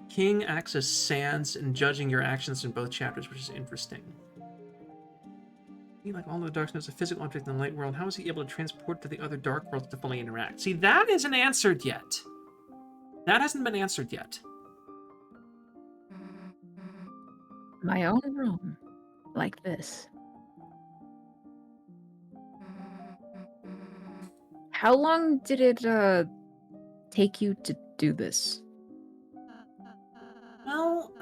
King acts as Sans in judging your actions in both chapters, which is interesting. He, like all the darkness, a physical object in the light world. How is he able to transport to the other dark worlds to fully interact? See, that isn't answered yet. That hasn't been answered yet. My own room, like this. How long did it take you to do this? Well,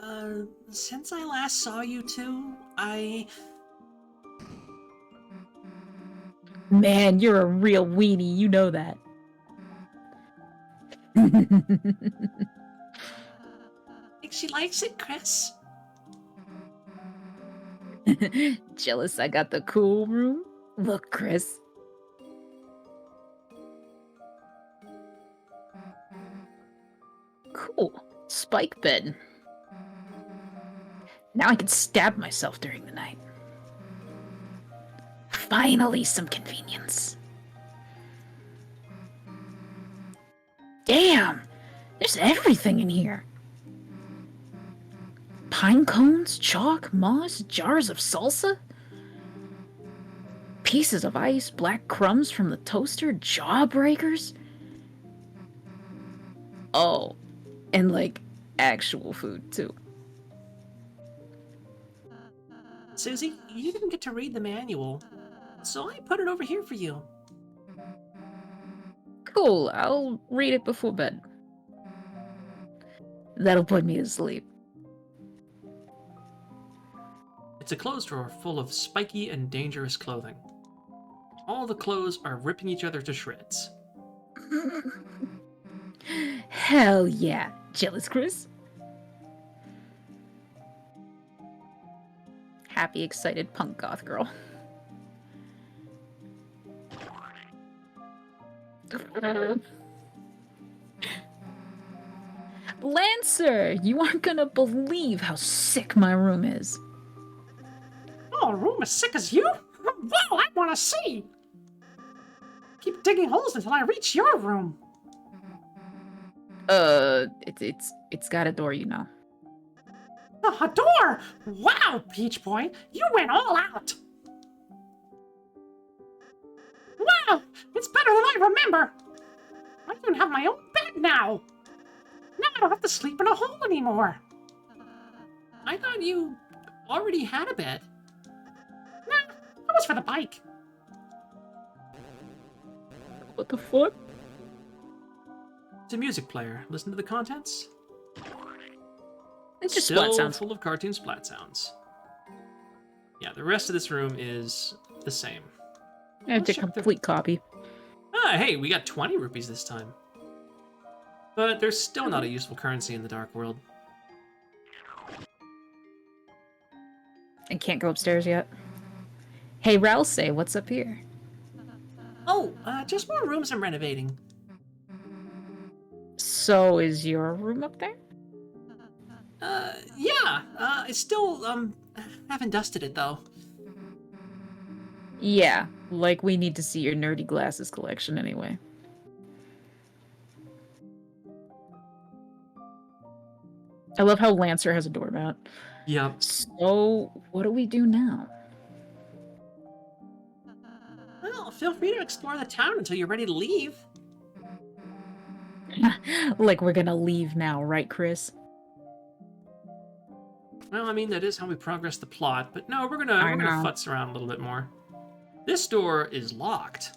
since I last saw you two, Man, you're a real weenie, you know that. think she likes it, Chris. Jealous I got the cool room? Look, Chris. Cool. Spike bed. Now I can stab myself during the night. Finally, some convenience. Damn! There's everything in here. Pine cones, chalk, moss, jars of salsa, pieces of ice, black crumbs from the toaster, jawbreakers. Oh, and like actual food too. Susie, you didn't get to read the manual, so I put it over here for you. Cool, I'll read it before bed. That'll put me to sleep. It's a clothes drawer full of spiky and dangerous clothing. All the clothes are ripping each other to shreds. Hell yeah, jealous Chris. Happy, excited punk goth girl. Lancer, you aren't gonna believe how sick my room is. Oh, a room as sick as you? Whoa, I want to see! Keep digging holes until I reach your room. It's got a door, you know. Oh, a door! Wow, Peach Boy, you went all out! Wow, it's better than I remember! I even have my own bed now! Now I don't have to sleep in a hole anymore! I thought you already had a bed. Nah, that was for the bike. What the fuck? It's a music player. Listen to the contents. It's just Still splat sounds. full of cartoon splat sounds. Yeah, the rest of this room is the same. It's a complete copy. Ah, hey, we got 20 rupees this time. But there's still not a useful currency in the dark world. And can't go upstairs yet. Hey, Rouse, what's up here? Oh, just more rooms I'm renovating. So is your room up there? Yeah, I still, haven't dusted it, though. Yeah, like we need to see your nerdy glasses collection anyway. I love how Lancer has a doormat. Yep. So, what do we do now? Well, feel free to explore the town until you're ready to leave. Like we're gonna leave now, right, Chris? Well, I mean, that is how we progress the plot, but no, we're gonna know. futz around a little bit more. This door is locked.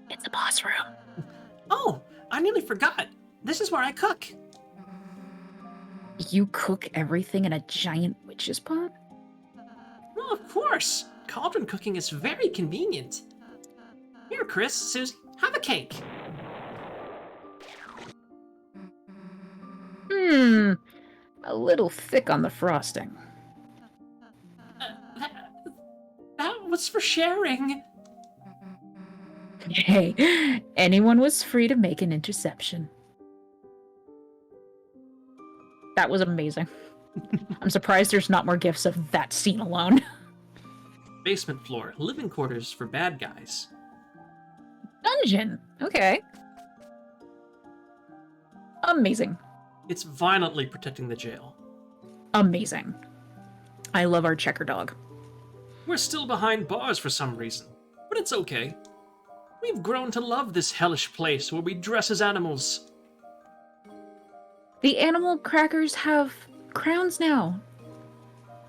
It's the boss room. Oh, I nearly forgot. This is where I cook. You cook everything in a giant witch's pot? Well, of course. Cauldron cooking is very convenient. Here, Chris, Susie, have a cake. A little thick on the frosting. That was for sharing. Hey, anyone was free to make an interception. That was amazing. I'm surprised there's not more gifs of that scene alone. Basement floor, living quarters for bad guys. Dungeon. Okay. Amazing. It's violently protecting the jail. Amazing. I love our checker dog. We're still behind bars for some reason, but it's okay. We've grown to love this hellish place where we dress as animals. The animal crackers have crowns now.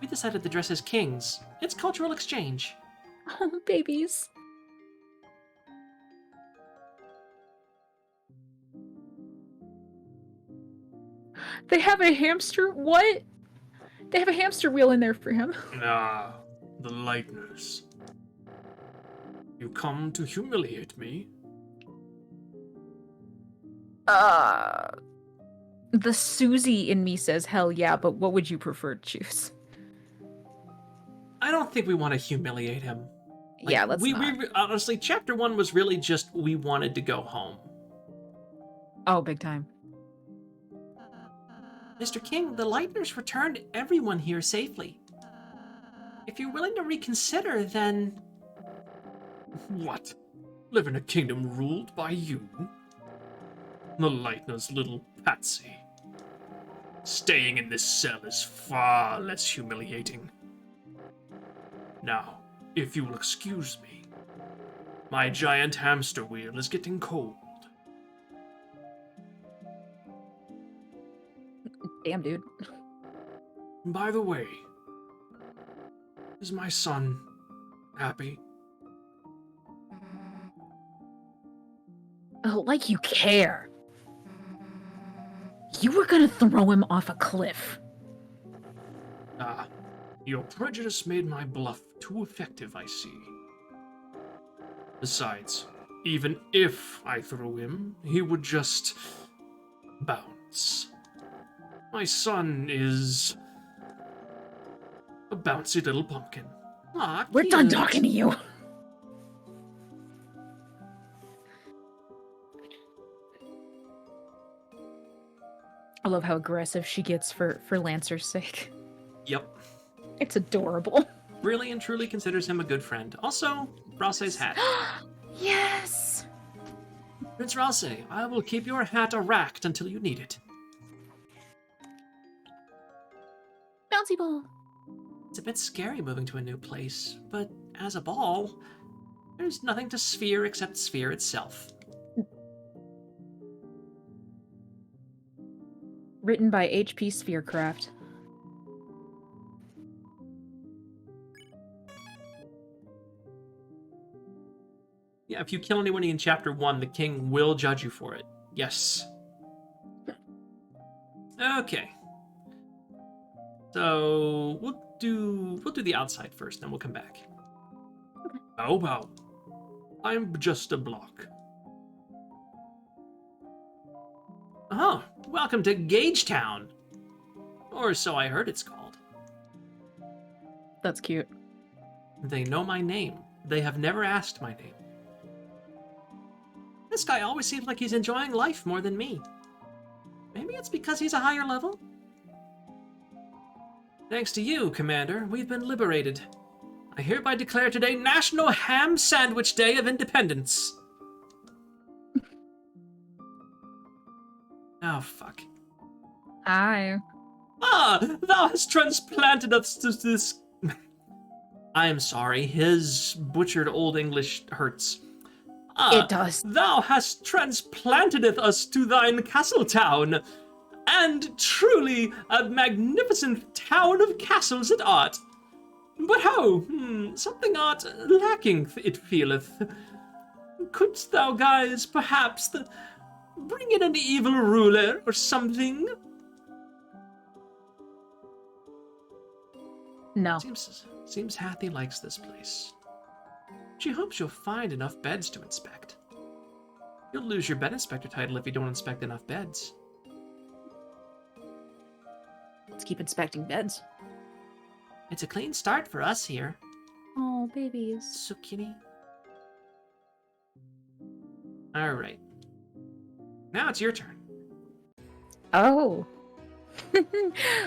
We decided to dress as kings. It's cultural exchange. Oh, babies. They have a hamster? What? They have a hamster wheel in there for him. Ah, the Lightners. You come to humiliate me? The Susie in me says hell yeah, but what would you prefer to choose? I don't think we want to humiliate him. Yeah, let's we not. honestly, chapter 1 was really just we wanted to go home. Oh, big time. Mr. King, the Lightners returned everyone here safely. If you're willing to reconsider, then... What? Live in a kingdom ruled by you? The Lightner's little patsy. Staying in this cell is far less humiliating. Now, if you will excuse me, my giant hamster wheel is getting cold. Damn, dude. By the way, is my son happy? Oh, like you care. You were gonna throw him off a cliff. Ah, your prejudice made my bluff too effective, I see. Besides, even if I threw him, he would just bounce. My son is a bouncy little pumpkin. Ah, We're done cute. talking to you. I love how aggressive she gets for Lancer's sake. Yep. It's adorable. Really and truly considers him a good friend. Also, Rase's hat. Yes! Prince Rase, I will keep your hat erect until you need it. Bouncy ball. It's a bit scary moving to a new place, but as a ball, there's nothing to Sphere except Sphere itself. Written by H.P. Spherecraft. Yeah, if you kill anyone in chapter 1, the king will judge you for it. Yes. Okay. So we'll do the outside first, then we'll come back. Oh well. I'm just a block. Oh, welcome to Gagetown. Or so I heard it's called. That's cute. They know my name. They have never asked my name. This guy always seems like he's enjoying life more than me. Maybe it's because he's a higher level? Thanks to you, Commander, we've been liberated. I hereby declare today National Ham Sandwich Day of Independence. Oh, fuck. Hi. Ah, thou hast transplanted us to this... I am sorry, his butchered Old English hurts. Ah, It does. Thou hast transplantedeth us to thine castle town, and truly a magnificent town of castles it art. But how? Something art lacking, it feeleth. Couldst thou guys perhaps bring in an evil ruler or something? No. Seems Hathy likes this place. She hopes you'll find enough beds to inspect. You'll lose your bed inspector title if you don't inspect enough beds. Let's keep inspecting beds. It's a clean start for us here. Oh, babies. So kitty. Alright. Now it's your turn. Oh.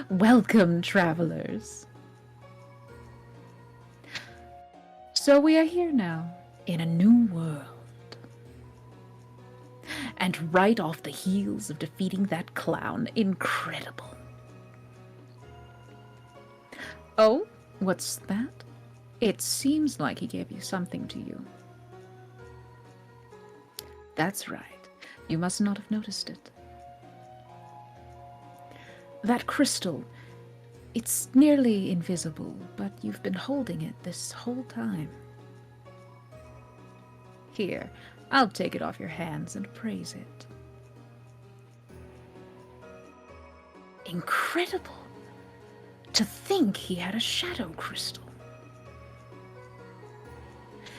Welcome, travelers. So we are here now, in a new world. And right off the heels of defeating that clown, incredible. Oh, what's that? It seems like he gave you something to you. That's right. You must not have noticed it. That crystal, it's nearly invisible, but you've been holding it this whole time. Here, I'll take it off your hands and praise it. Incredible! To think he had a shadow crystal.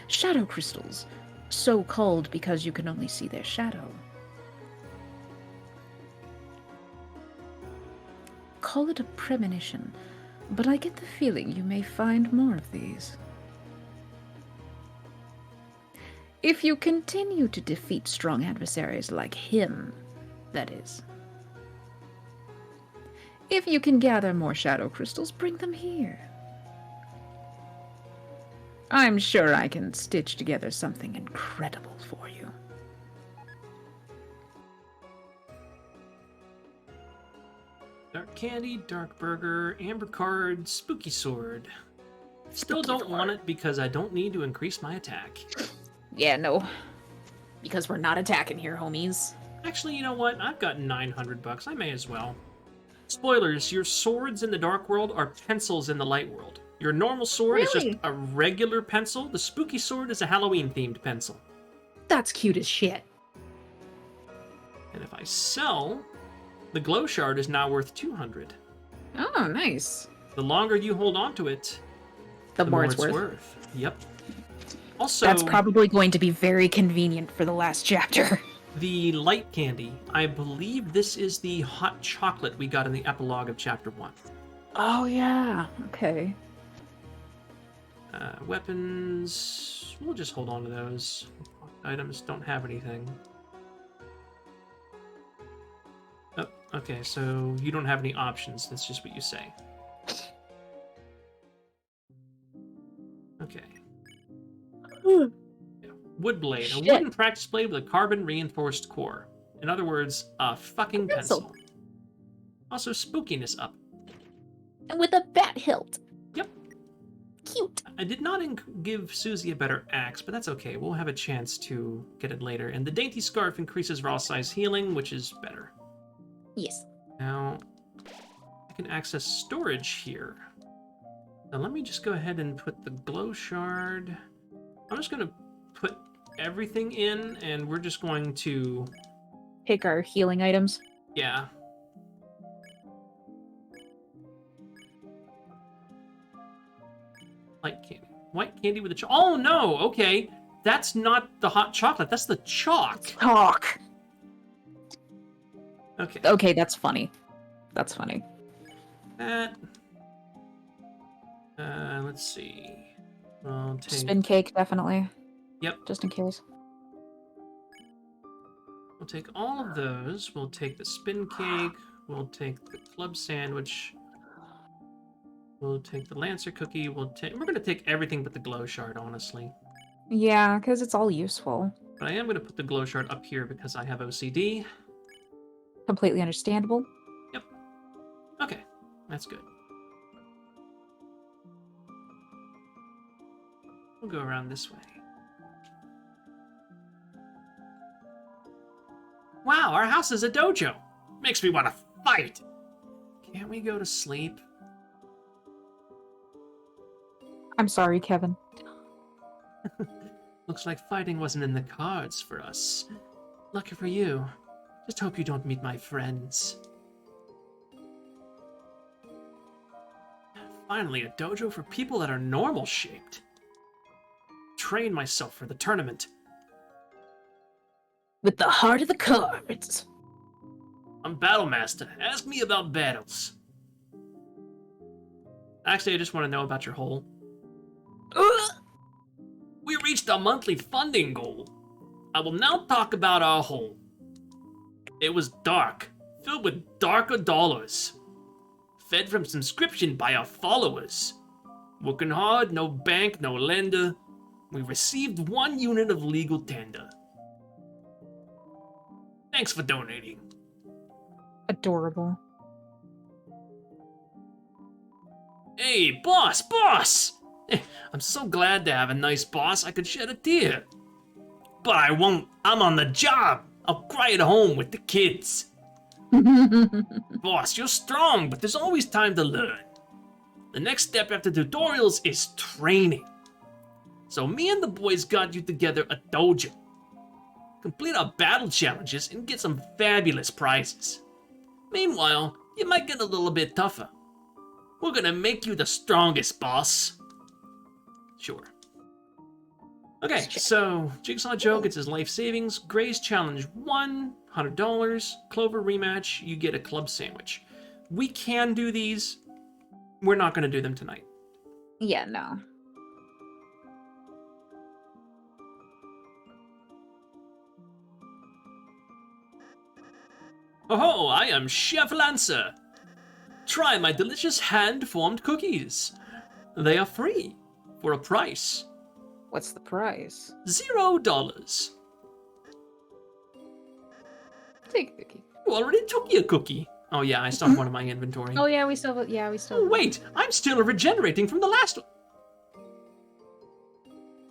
Shadow crystals, so called because you can only see their shadow. Call it a premonition, but I get the feeling you may find more of these. If you continue to defeat strong adversaries like him, that is. If you can gather more shadow crystals, bring them here. I'm sure I can stitch together something incredible for you. Dark candy, dark burger, amber card, spooky sword. Still don't want it because I don't need to increase my attack. Yeah, no. Because we're not attacking here, homies. Actually, you know what? I've got $900. I may as well. Spoilers, your swords in the dark world are pencils in the light world. Your normal sword is just Really? a regular pencil. The spooky sword is a Halloween-themed pencil. That's cute as shit. And if I sell, the glow shard is now worth 200. Oh, nice. The longer you hold on to it, The more it's worth. Yep. Also, That's probably going to be very convenient for the last chapter. the light candy. I believe this is the hot chocolate we got in the epilogue of Chapter 1. Oh, yeah. Okay. Weapons. We'll just hold on to those. Items don't have anything. Oh, okay, so you don't have any options. That's just what you say. Okay. Yeah. Wood blade. A Shit. wooden practice blade with a carbon reinforced core. In other words, a fucking pencil. Also, spookiness up. And with a bat hilt. Yep. Cute. I did not give Susie a better axe, but that's okay. We'll have a chance to get it later. And the dainty scarf increases raw size healing, which is better. Yes. Now, I can access storage here. Now let me just go ahead and put the glow shard. I'm just going to put everything in, and we're just going to... Pick our healing items. Yeah. Light candy. White candy with a oh no! Okay. That's not the hot chocolate. That's the chalk. Talk. Okay. Okay, that's funny. That's funny. That. Let's see. I'll take. Spin cake, definitely. Yep. Just in case. We'll take all of those. We'll take the spin cake. We'll take the club sandwich. We'll take the lancer cookie. We're gonna take everything but the glow shard, honestly. Yeah, because it's all useful. But I am gonna put the glow shard up here because I have OCD. Completely understandable. Yep. Okay, that's good. We'll go around this way. Wow, our house is a dojo. Makes me want to fight. Can't we go to sleep? I'm sorry, Kevin. Looks like fighting wasn't in the cards for us. Lucky for you. Just hope you don't meet my friends. Finally, a dojo for people that are normal shaped. train myself for the tournament. With the heart of the cards. I'm Battle Master. Ask me about battles. Actually, I just want to know about your hole. We reached our monthly funding goal. I will now talk about our hole. It was dark, filled with darker dollars. Fed from subscription by our followers. Working hard, no bank, no lender. We received 1 unit of legal tender. Thanks for donating. Adorable. Hey, boss! I'm so glad to have a nice boss I could shed a tear. But I won't. I'm on the job. I'll cry at home with the kids. Boss, you're strong, but there's always time to learn. The next step after tutorials is training. So me and the boys got you together a dojo. Complete our battle challenges and get some fabulous prizes. Meanwhile, you might get a little bit tougher. We're gonna make you the strongest, boss. Sure. Okay, so Jigsaw Joe gets his life savings. Gray's challenge 1, $100. Clover rematch, you get a club sandwich. We can do these. We're not gonna do them tonight. Yeah, no. Oh, I am Chef Lancer. Try my delicious hand-formed cookies. They are free, for a price. What's the price? $0. Take a cookie. You already took your cookie. Oh yeah, I still have one in my inventory. Oh yeah, we still. Oh, wait, I'm still regenerating from the last one.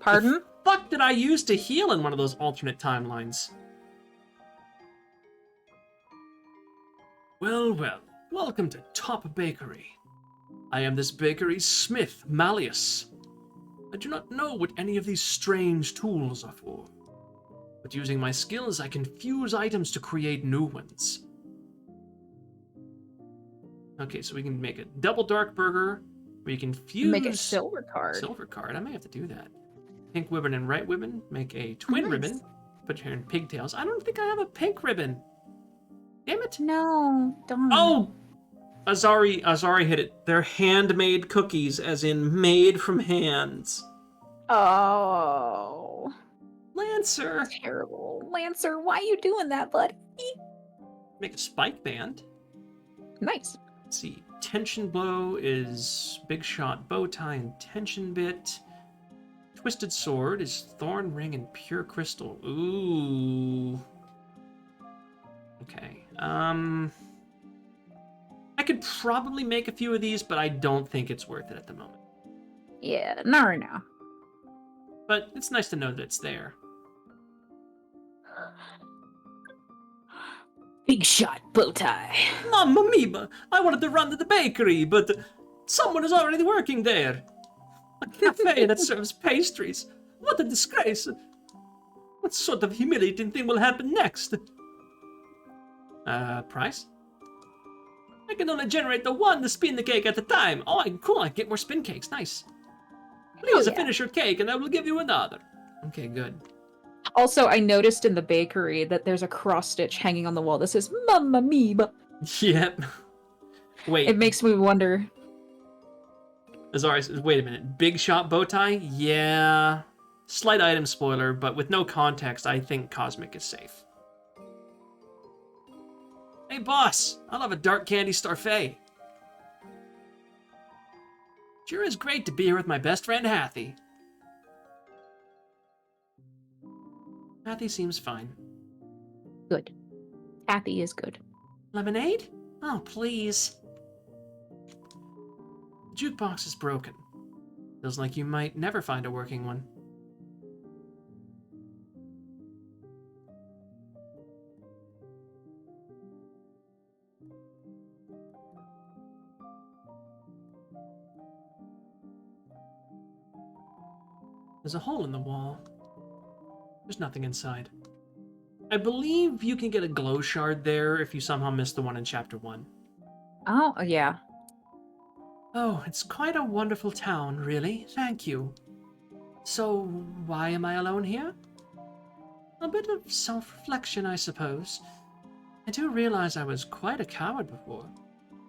Pardon? The fuck did I use to heal in one of those alternate timelines? Well, welcome to Top Bakery. I am this bakery's smith, Malleus. I do not know what any of these strange tools are for, but using my skills, I can fuse items to create new ones. Okay, so we can make a double dark burger. We can fuse... Make a silver card. Silver card. I may have to do that. Pink ribbon and right ribbon. Make a twin ribbon. Put your hair in pigtails. I don't think I have a pink ribbon. Damn it. No, darn. Oh! Azari hit it. They're handmade cookies, as in made from hands. Oh. Lancer! Terrible. Lancer, why are you doing that, buddy? Make a spike band. Nice. Let's see. Tension blow is big shot bow tie and tension bit. Twisted sword is thorn ring and pure crystal. Ooh. Okay. I could probably make a few of these, but I don't think it's worth it at the moment. Yeah, not right now. But it's nice to know that it's there. Big shot bow tie. Mamma mia! I wanted to run to the bakery, but someone is already working there. A cafe that serves pastries. What a disgrace! What sort of humiliating thing will happen next? Price? I can only generate the one to spin the cake at a time. Oh, cool, I get more spin cakes. Nice. Please finish your cake and I will give you another. Okay, good. Also, I noticed in the bakery that there's a cross stitch hanging on the wall that says Mamma Mia. Yep. Wait. It makes me wonder. Azari says, wait a minute. Big shot bow tie? Yeah. Slight item spoiler, but with no context, I think Cosmic is safe. Hey, boss. I'll have a dark candy starfait. Sure is great to be here with my best friend, Hathy. Hathy seems fine. Good. Kathy is good. Lemonade? Oh, please. The jukebox is broken. Feels like you might never find a working one. There's a hole in the wall. There's nothing inside. I believe you can get a glow shard there if you somehow missed the one in Chapter 1. Oh, yeah. Oh, it's quite a wonderful town, really. Thank you. So, why am I alone here? A bit of self-reflection, I suppose. I do realize I was quite a coward before.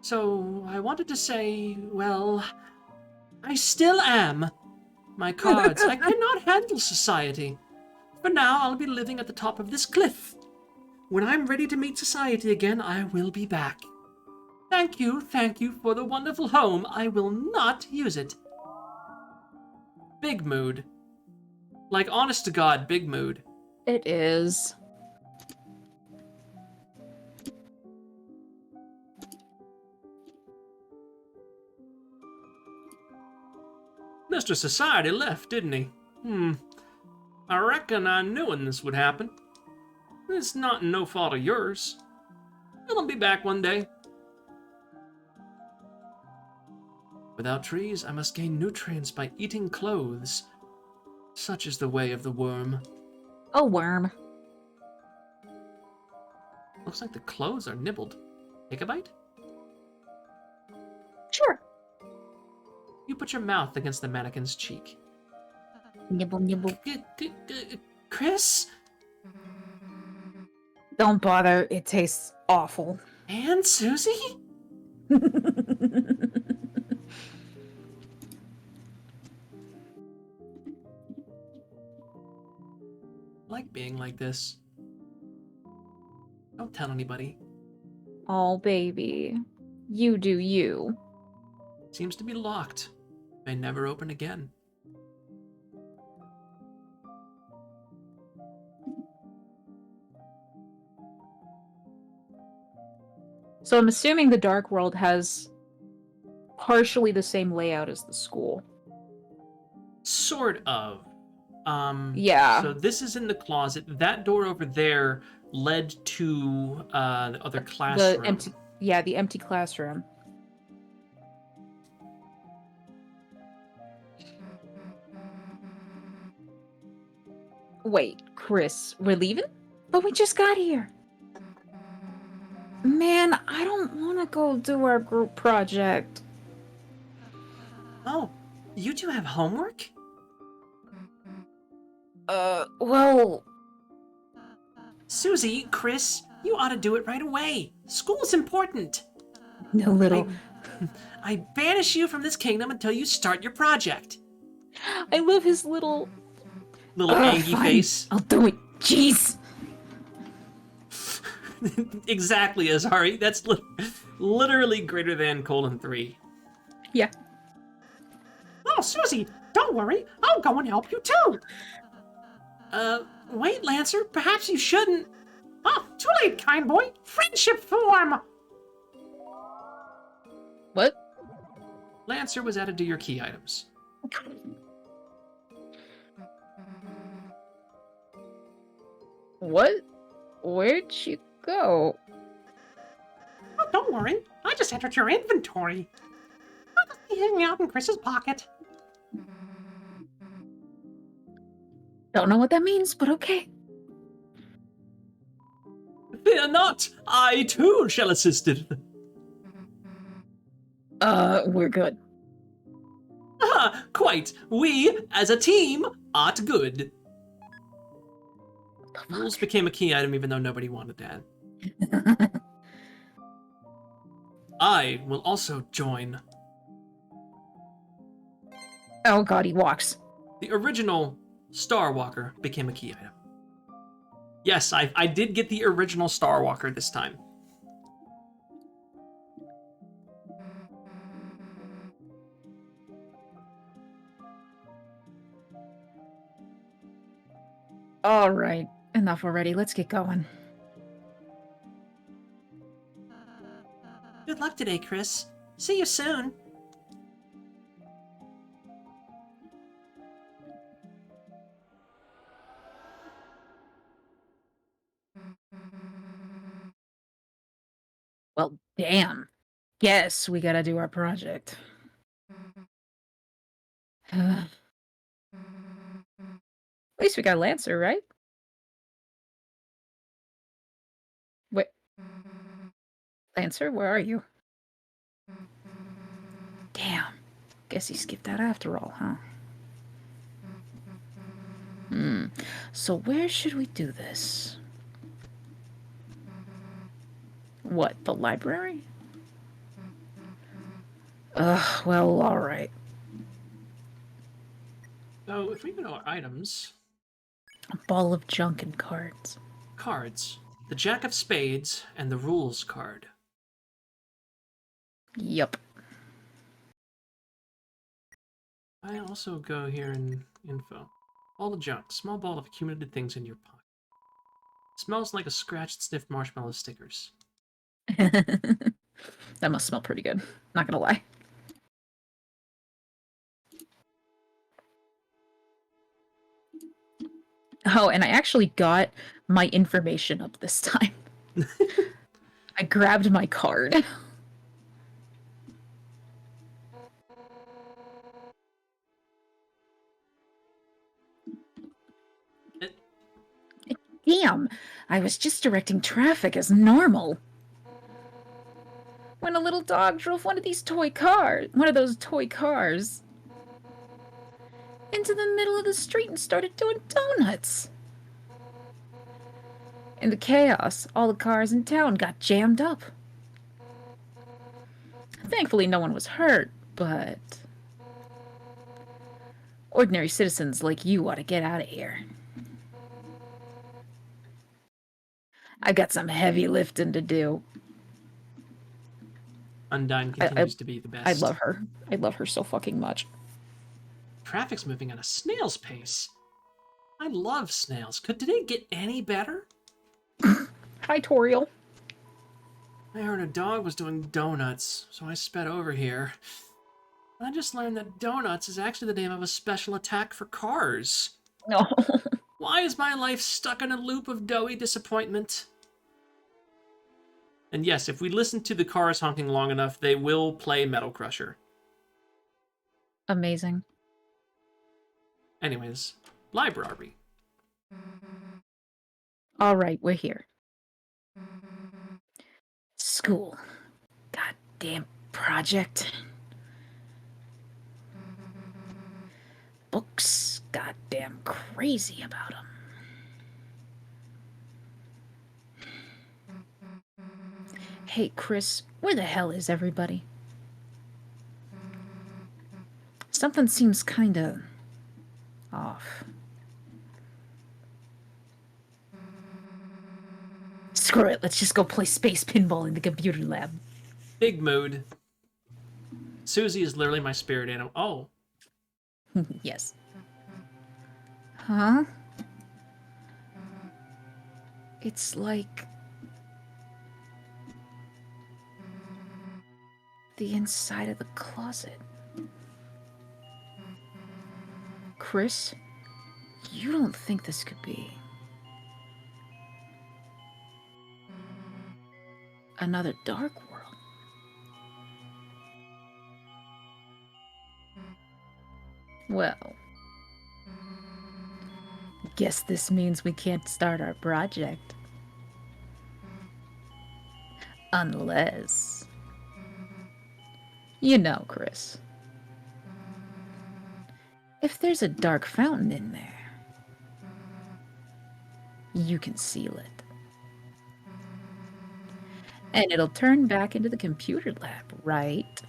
So, I wanted to say, well, I still am. My cards, I cannot handle society. For now, I'll be living at the top of this cliff. When I'm ready to meet society again, I will be back. Thank you for the wonderful home. I will not use it. Big mood. Like, honest to God, big mood. It is. Mr. Society left, didn't he? I reckon I knew when this would happen. It's not no fault of yours. He'll be back one day. Without trees, I must gain nutrients by eating clothes. Such is the way of the worm. A worm. Looks like the clothes are nibbled. Take a bite? Sure. You put your mouth against the mannequin's cheek. Nibble, nibble. Chris? Don't bother. It tastes awful. And Susie? Like being like this. Don't tell anybody. Oh, baby. You do you. Seems to be locked. May never open again. So I'm assuming the Dark World has partially the same layout as the school. Sort of. Yeah. So this is in the closet. That door over there led to the other classroom. The empty classroom. Wait, Chris, we're leaving? But we just got here. Man, I don't want to go do our group project. Oh, you two have homework? Well... Susie, Chris, you ought to do it right away. School's important. No, little... I banish you from this kingdom until you start your project. I love his little... Angry fine. face. I'll do it. Jeez. Exactly, Azari. That's literally greater than :3. Yeah. Oh, Susie, don't worry. I'll go and help you too. Wait, Lancer. Perhaps you shouldn't. Oh, too late, kind boy. Friendship form. What? Lancer was added to your key items. What? Where'd you go? Oh, don't worry. I just entered your inventory. I'll just be hanging out in Chris's pocket. Don't know what that means, but okay. Fear not. I too shall assist it. We're good. Ah, quite. We, as a team, art good. Rules became a key item even though nobody wanted that. I will also join. Oh god, he walks. The original Star Walker became a key item. Yes, I did get the original Star Walker this time. Alright, enough already. Let's get going. Good luck today, Chris. See you soon. Well, damn. Guess we gotta do our project. At least we got Lancer, right? Wait. Lancer, where are you? Damn. Guess he skipped that after all, huh? So where should we do this? What, the library? Well, alright. So, if we go to our items... A ball of junk and cards. Cards. The Jack of Spades and the Rules card. Yup. I also go here in info. Ball of junk. Small ball of accumulated things in your pocket. Smells like a scratched, sniffed marshmallow stickers. That must smell pretty good. Not gonna lie. Oh, and I actually got my information up this time. I grabbed my card. Damn, I was just directing traffic as normal. When a little dog drove one of those toy cars, into the middle of the street and started doing donuts. In the chaos, all the cars in town got jammed up. Thankfully, no one was hurt, but ordinary citizens like you ought to get out of here. I got some heavy lifting to do. Undyne continues to be the best. I love her. I love her so fucking much. Traffic's moving at a snail's pace. I love snails. Could today get any better? Hi, Toriel. I heard a dog was doing donuts, so I sped over here. I just learned that donuts is actually the name of a special attack for cars. No. Why is my life stuck in a loop of doughy disappointment? And yes, if we listen to the cars honking long enough, they will play Metal Crusher. Amazing. Anyways, library. All right, we're here. School. Goddamn project. Books. Goddamn crazy about them. Hey, Chris, where the hell is everybody? Something seems kinda off. Screw it, let's just go play space pinball in the computer lab. Big mood. Susie is literally my spirit animal. Oh. Yes. Huh? It's like the inside of the closet. Chris, you don't think this could be another dark world? Well, guess this means we can't start our project. Unless... You know, Chris. If there's a dark fountain in there, you can seal it. And it'll turn back into the computer lab, right?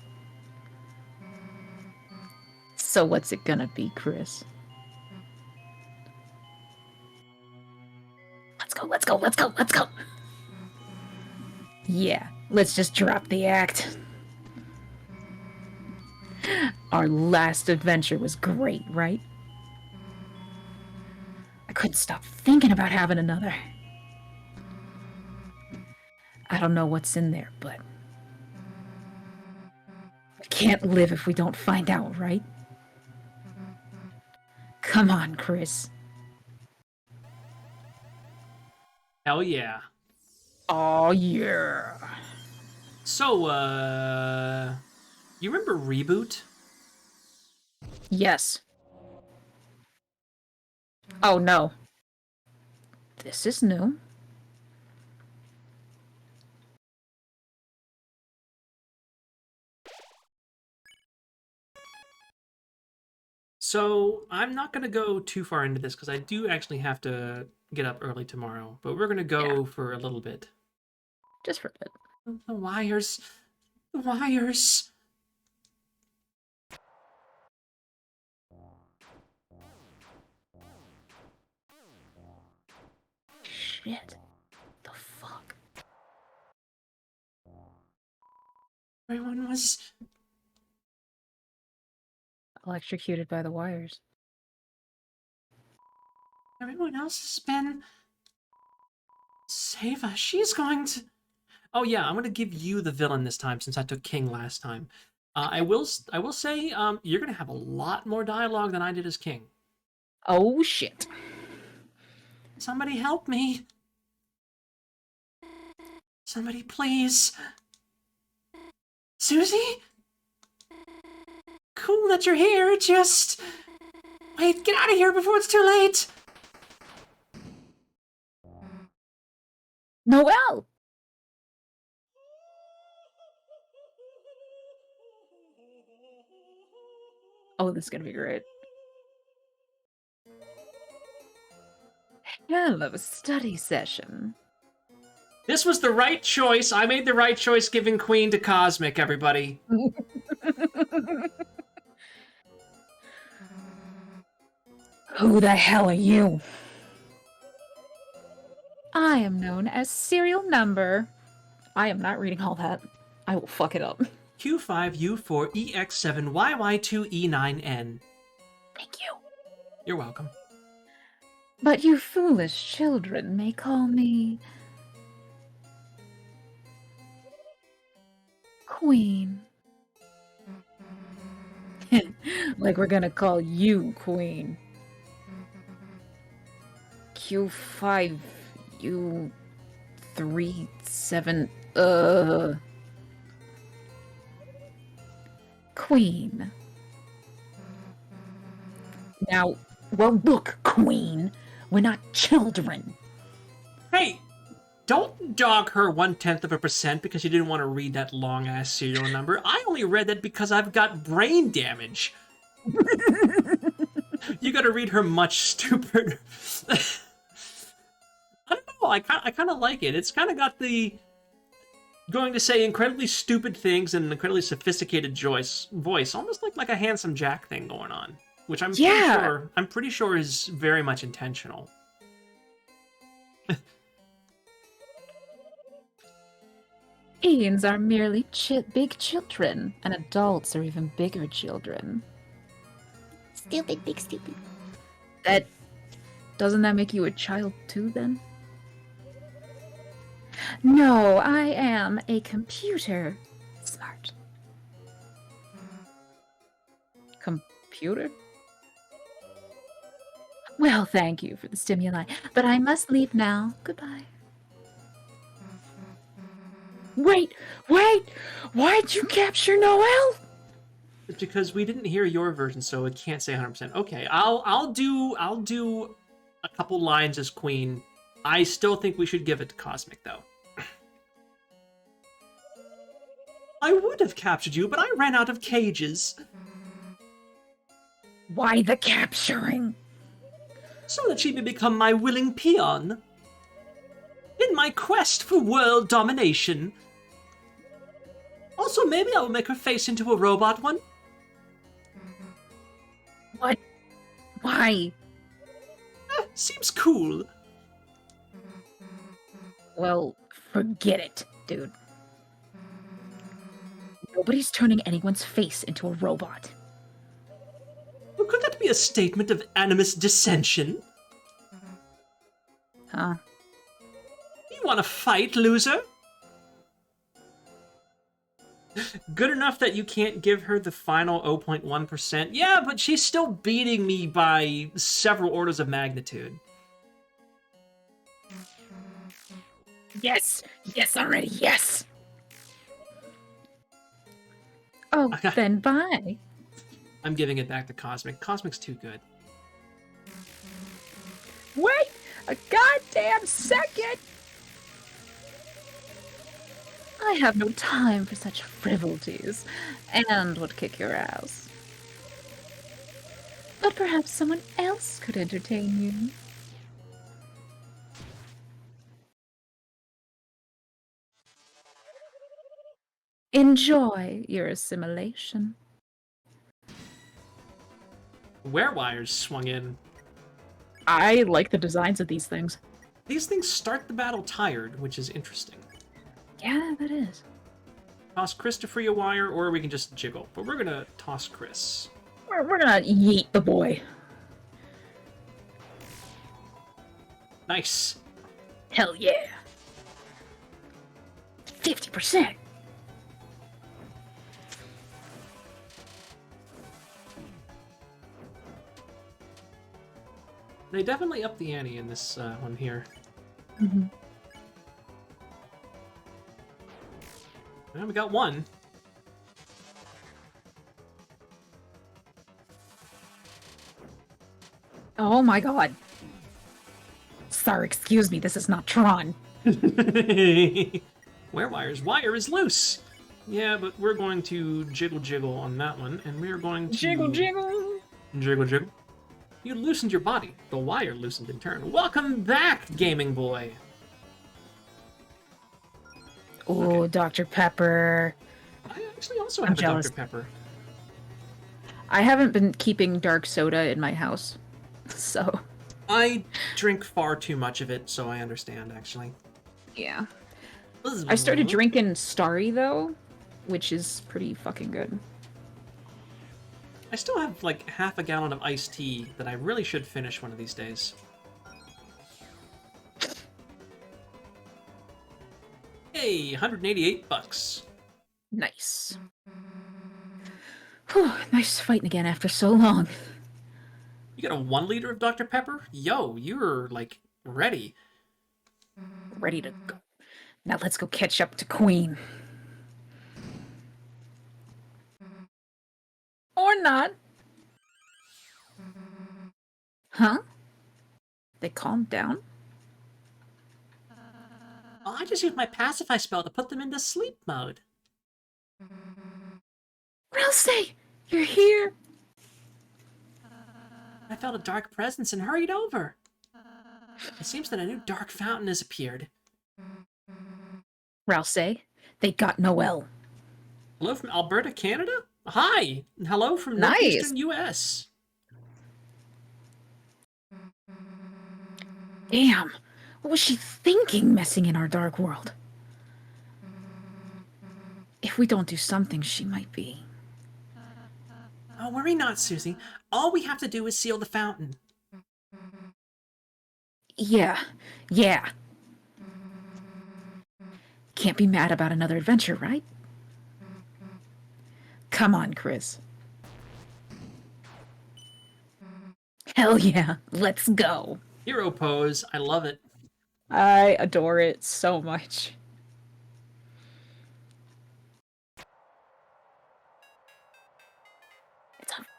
So what's it gonna be, Chris? Let's go! Yeah, let's just drop the act. Our last adventure was great, right? I couldn't stop thinking about having another. I don't know what's in there, but we can't live if we don't find out, right? Come on, Chris. Hell yeah. Oh, yeah. So, you remember Reboot? Yes. Oh, no. This is new. So I'm not going to go too far into this because I do actually have to get up early tomorrow. But we're going to go for a little bit. Just for a bit. The wires. The wires. Shit. The fuck? Everyone was... Electrocuted by the wires. Everyone else has been... Seva, she's going to... Oh yeah, I'm going to give you the villain this time since I took King last time. I will say you're going to have a lot more dialogue than I did as King. Oh shit. Somebody help me. Somebody please. Susie? Cool that you're here, just... Wait, get out of here before it's too late! Noelle! Oh, this is gonna be great. Hello, study session. This was the right choice. I made the right choice giving Queen to Cosmic, everybody. Who the hell are you? I am known as serial number. I am not reading all that. I will fuck it up. Q5U4EX7YY2E9N. Thank you. You're welcome. But you foolish children may call me... Queen. Like we're gonna call you Queen. Q5 U37 Queen. Now, well look, Queen. We're not children. Hey, don't dog her 0.1% because you didn't want to read that long-ass serial number. I only read that because I've got brain damage. You gotta read her much stupider. I don't know, I kind of like it. It's kind of got the... going to say incredibly stupid things in an incredibly sophisticated voice. Almost like a Handsome Jack thing going on. Which I'm pretty sure is very much intentional. Teens are merely big children, and adults are even bigger children. Stupid, big stupid. Doesn't that make you a child too, then? No, I am a computer. Smart. Computer? Well, thank you for the stimuli, but I must leave now. Goodbye. Wait! Why'd you capture Noelle? It's because we didn't hear your version, so it can't say 100%. Okay, I'll do a couple lines as Queen. I still think we should give it to Cosmic, though. I would have captured you, but I ran out of cages. Why the capturing? So that she may become my willing peon. In my quest for world domination. Also, maybe I will make her face into a robot one. What? Why? Seems cool. Well, forget it, dude. Nobody's turning anyone's face into a robot. Well, could that be a statement of animus dissension? Huh? You want to fight, loser? Good enough that you can't give her the final 0.1%. Yeah, but she's still beating me by several orders of magnitude. Yes! Yes already, yes! Oh, then bye. I'm giving it back to Cosmic. Cosmic's too good. Wait a goddamn second! I have no time for such frivolities, and would kick your ass. But perhaps someone else could entertain you. Enjoy your assimilation. Werewires swung in. I like the designs of these things. These things start the battle tired, which is interesting. Yeah, that is. Toss Chris to free a wire, or we can just jiggle. But we're gonna toss Chris. We're gonna yeet the boy. Nice. Hell yeah. 50%. They definitely upped the ante in this one here. Mm-hmm. Well, we got one. Oh my god. Sorry, excuse me, this is not Tron. Werewire's wire is loose. Yeah, but we're going to jiggle on that one, and we're going to... Jiggle. Jiggle. You loosened your body. The wire loosened in turn. Welcome back, gaming boy. Oh, Okay. Dr. Pepper. I actually also I'm have a jealous. Dr. Pepper. I haven't been keeping dark soda in my house, so I drink far too much of it, so I understand, actually. yeah. I started Mm-hmm. drinking Starry though, which is pretty fucking good. I still have like half a gallon of iced tea that I really should finish one of these days. Hey, $188. Nice. Whew, nice fighting again after so long. You got a 1 liter of Dr. Pepper? Yo, you're like ready. Ready to go. Now let's go catch up to Queen. Or not. Huh? They calmed down? Oh, I just used my pacify spell to put them into sleep mode. Ralsei, you're here. I felt a dark presence and hurried over. It seems that a new dark fountain has appeared. Ralsei, they got Noelle. Hello from Alberta, Canada? Hi! Hello from Nice. Northeastern US. Damn, what was she thinking messing in our dark world? If we don't do something, she might be. Oh, worry not, Susie. All we have to do is seal the fountain. Yeah. Can't be mad about another adventure, right? Come on, Chris. Hell yeah, let's go. Hero pose. I love it. I adore it so much.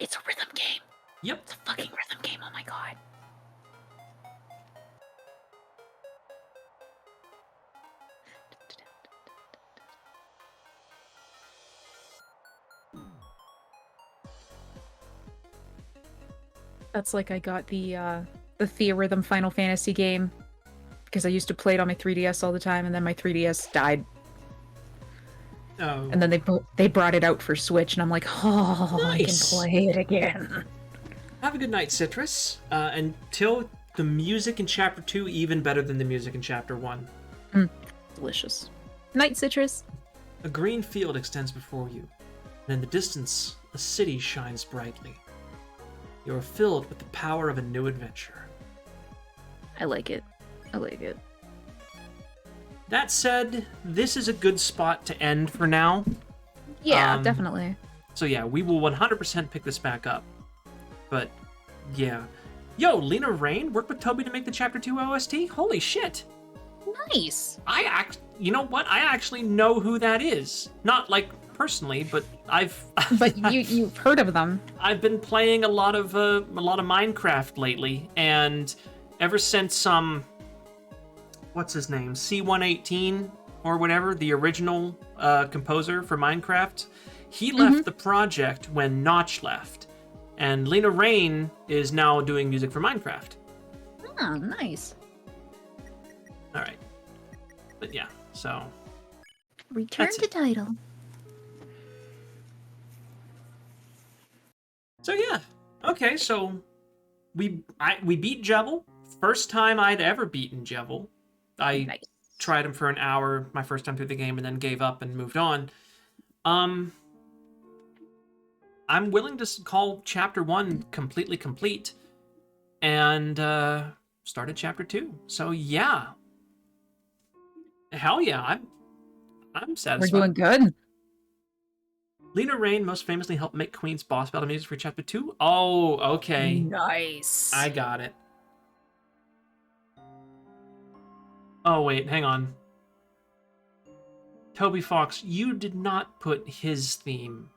It's a rhythm game. Yep. It's a fucking rhythm game, oh my god. That's like I got the Theorhythm Final Fantasy game because I used to play it on my 3DS all the time, and then my 3DS died, Oh. and then they brought it out for Switch, and I'm like, oh, Nice. I can play it again. Have a good night, Citrus. Until the music in Chapter 2 even better than the music in Chapter 1. Delicious. Night, Citrus. A green field extends before you, and in the distance, a city shines brightly. You are filled with the power of a new adventure. I like it. That said, this is a good spot to end for now. Yeah, definitely. So yeah, we will 100% pick this back up. But, yeah. Yo, Lena Rain worked with Toby to make the Chapter 2 OST? Holy shit! Nice. You know what? I actually know who that is. Not, like, personally, but I've... But you've heard of them. I've been playing a lot of Minecraft lately, and ever since, what's his name? C118 or whatever, the original composer for Minecraft, he left the project when Notch left. And Lena Rain is now doing music for Minecraft. Oh, nice. All right. But yeah, so Return That's to it. title. So yeah. Okay, so we beat Jevil. First time I'd ever beaten Jevil. I Nice. tried him for an hour my first time through the game and then gave up and moved on. I'm willing to call chapter 1 completely complete and started chapter 2. So yeah. Hell yeah, I'm We're satisfied. doing good. Lena Rain most famously helped make Queen's boss battle music for chapter 2. Oh, okay. Nice. I got it. Oh, wait, hang on. Toby Fox, you did not put his theme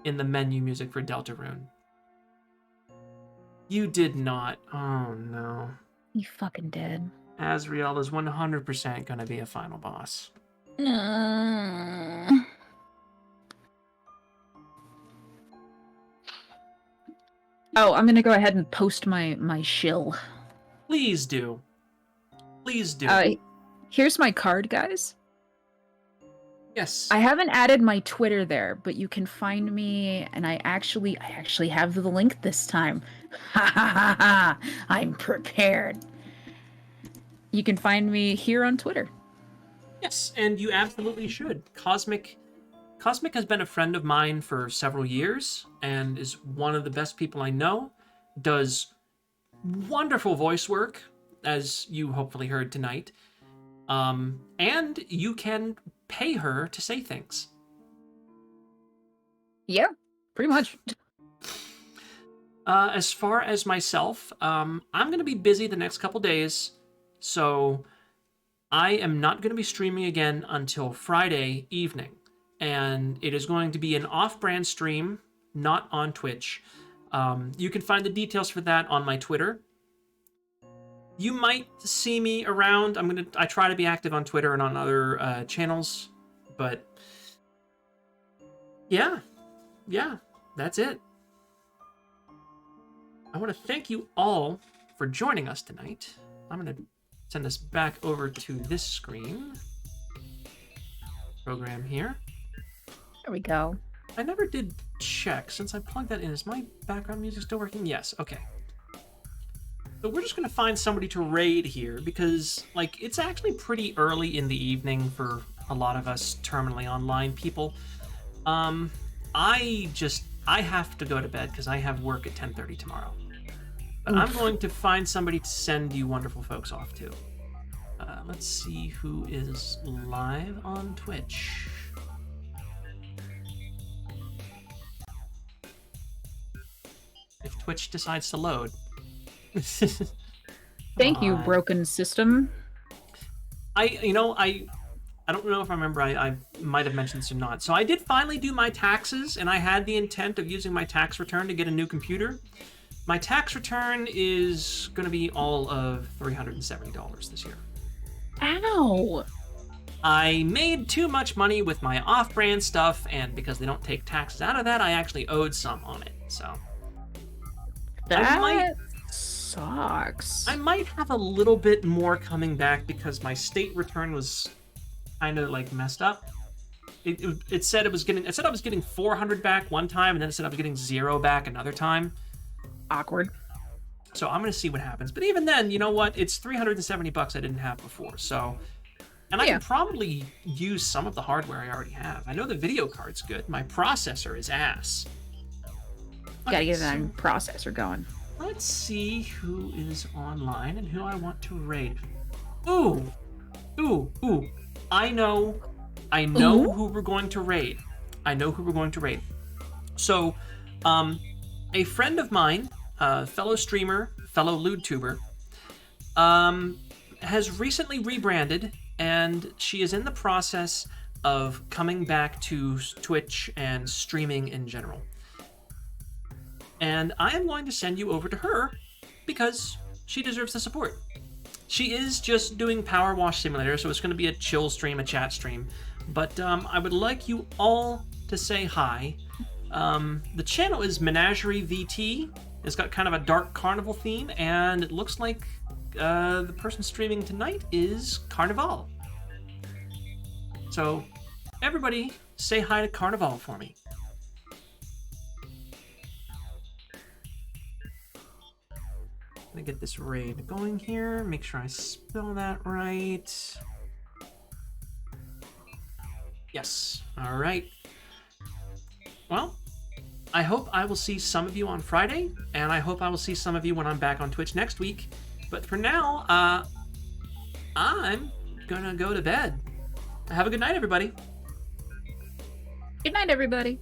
in the menu music for Deltarune. You did not. Oh, no. You fucking did. Azrael is 100% gonna be a final boss. Oh, I'm gonna go ahead and post my shill. Please do. Please do. Here's my card, guys. Yes. I haven't added my Twitter there, but you can find me, and I actually have the link this time. Ha ha ha ha! I'm prepared. You can find me here on Twitter. Yes, and you absolutely should. Cosmic has been a friend of mine for several years and is one of the best people I know. Does wonderful voice work, as you hopefully heard tonight. And you can pay her to say things. Yeah, pretty much. As far as myself, I'm going to be busy the next couple days, so I am not going to be streaming again until Friday evening. And it is going to be an off-brand stream, not on Twitch. You can find the details for that on my Twitter. You might see me around. I try to be active on Twitter and on other channels, but yeah, that's it. I want to thank you all for joining us tonight. I'm going to send this back over to this screen. Program here. There we go. I never did check since I plugged that in. Is my background music still working? Yes, okay. So we're just going to find somebody to raid here because, like, it's actually pretty early in the evening for a lot of us terminally online people. I have to go to bed because I have work at 10:30 tomorrow. But I'm going to find somebody to send you wonderful folks off to. Let's see who is live on Twitch. If Twitch decides to load. Thank you, broken system. I don't know if I remember, I might have mentioned this or not. So I did finally do my taxes, and I had the intent of using my tax return to get a new computer. My tax return is going to be all of $370 this year. Ow! I made too much money with my off-brand stuff, and because they don't take taxes out of that, I actually owed some on it, so... That sucks. I might have a little bit more coming back because my state return was kind of like messed up. It said I was getting 400 back one time, and then it said I was getting 0 back another time. Awkward. So I'm gonna see what happens. But even then, you know what? It's $370 I didn't have before. So, and I can probably use some of the hardware I already have. I know the video card's good. My processor is ass. Gotta get that processor going. Let's see who is online and who I want to raid. Ooh. I know who we're going to raid. So, a friend of mine, fellow streamer, fellow LewdTuber, has recently rebranded, and she is in the process of coming back to Twitch and streaming in general. And I am going to send you over to her because she deserves the support. She is just doing Power Wash Simulator, so it's going to be a chill stream, a chat stream. But I would like you all to say hi. The channel is Menagerie VT. It's got kind of a dark carnival theme, and it looks like the person streaming tonight is Carnival. So, everybody, say hi to Carnival for me. Let me get this raid going here. Make sure I spell that right. Yes. All right. Well, I hope I will see some of you on Friday, and I hope I will see some of you when I'm back on Twitch next week. But for now, I'm gonna go to bed. Have a good night, everybody. Good night, everybody.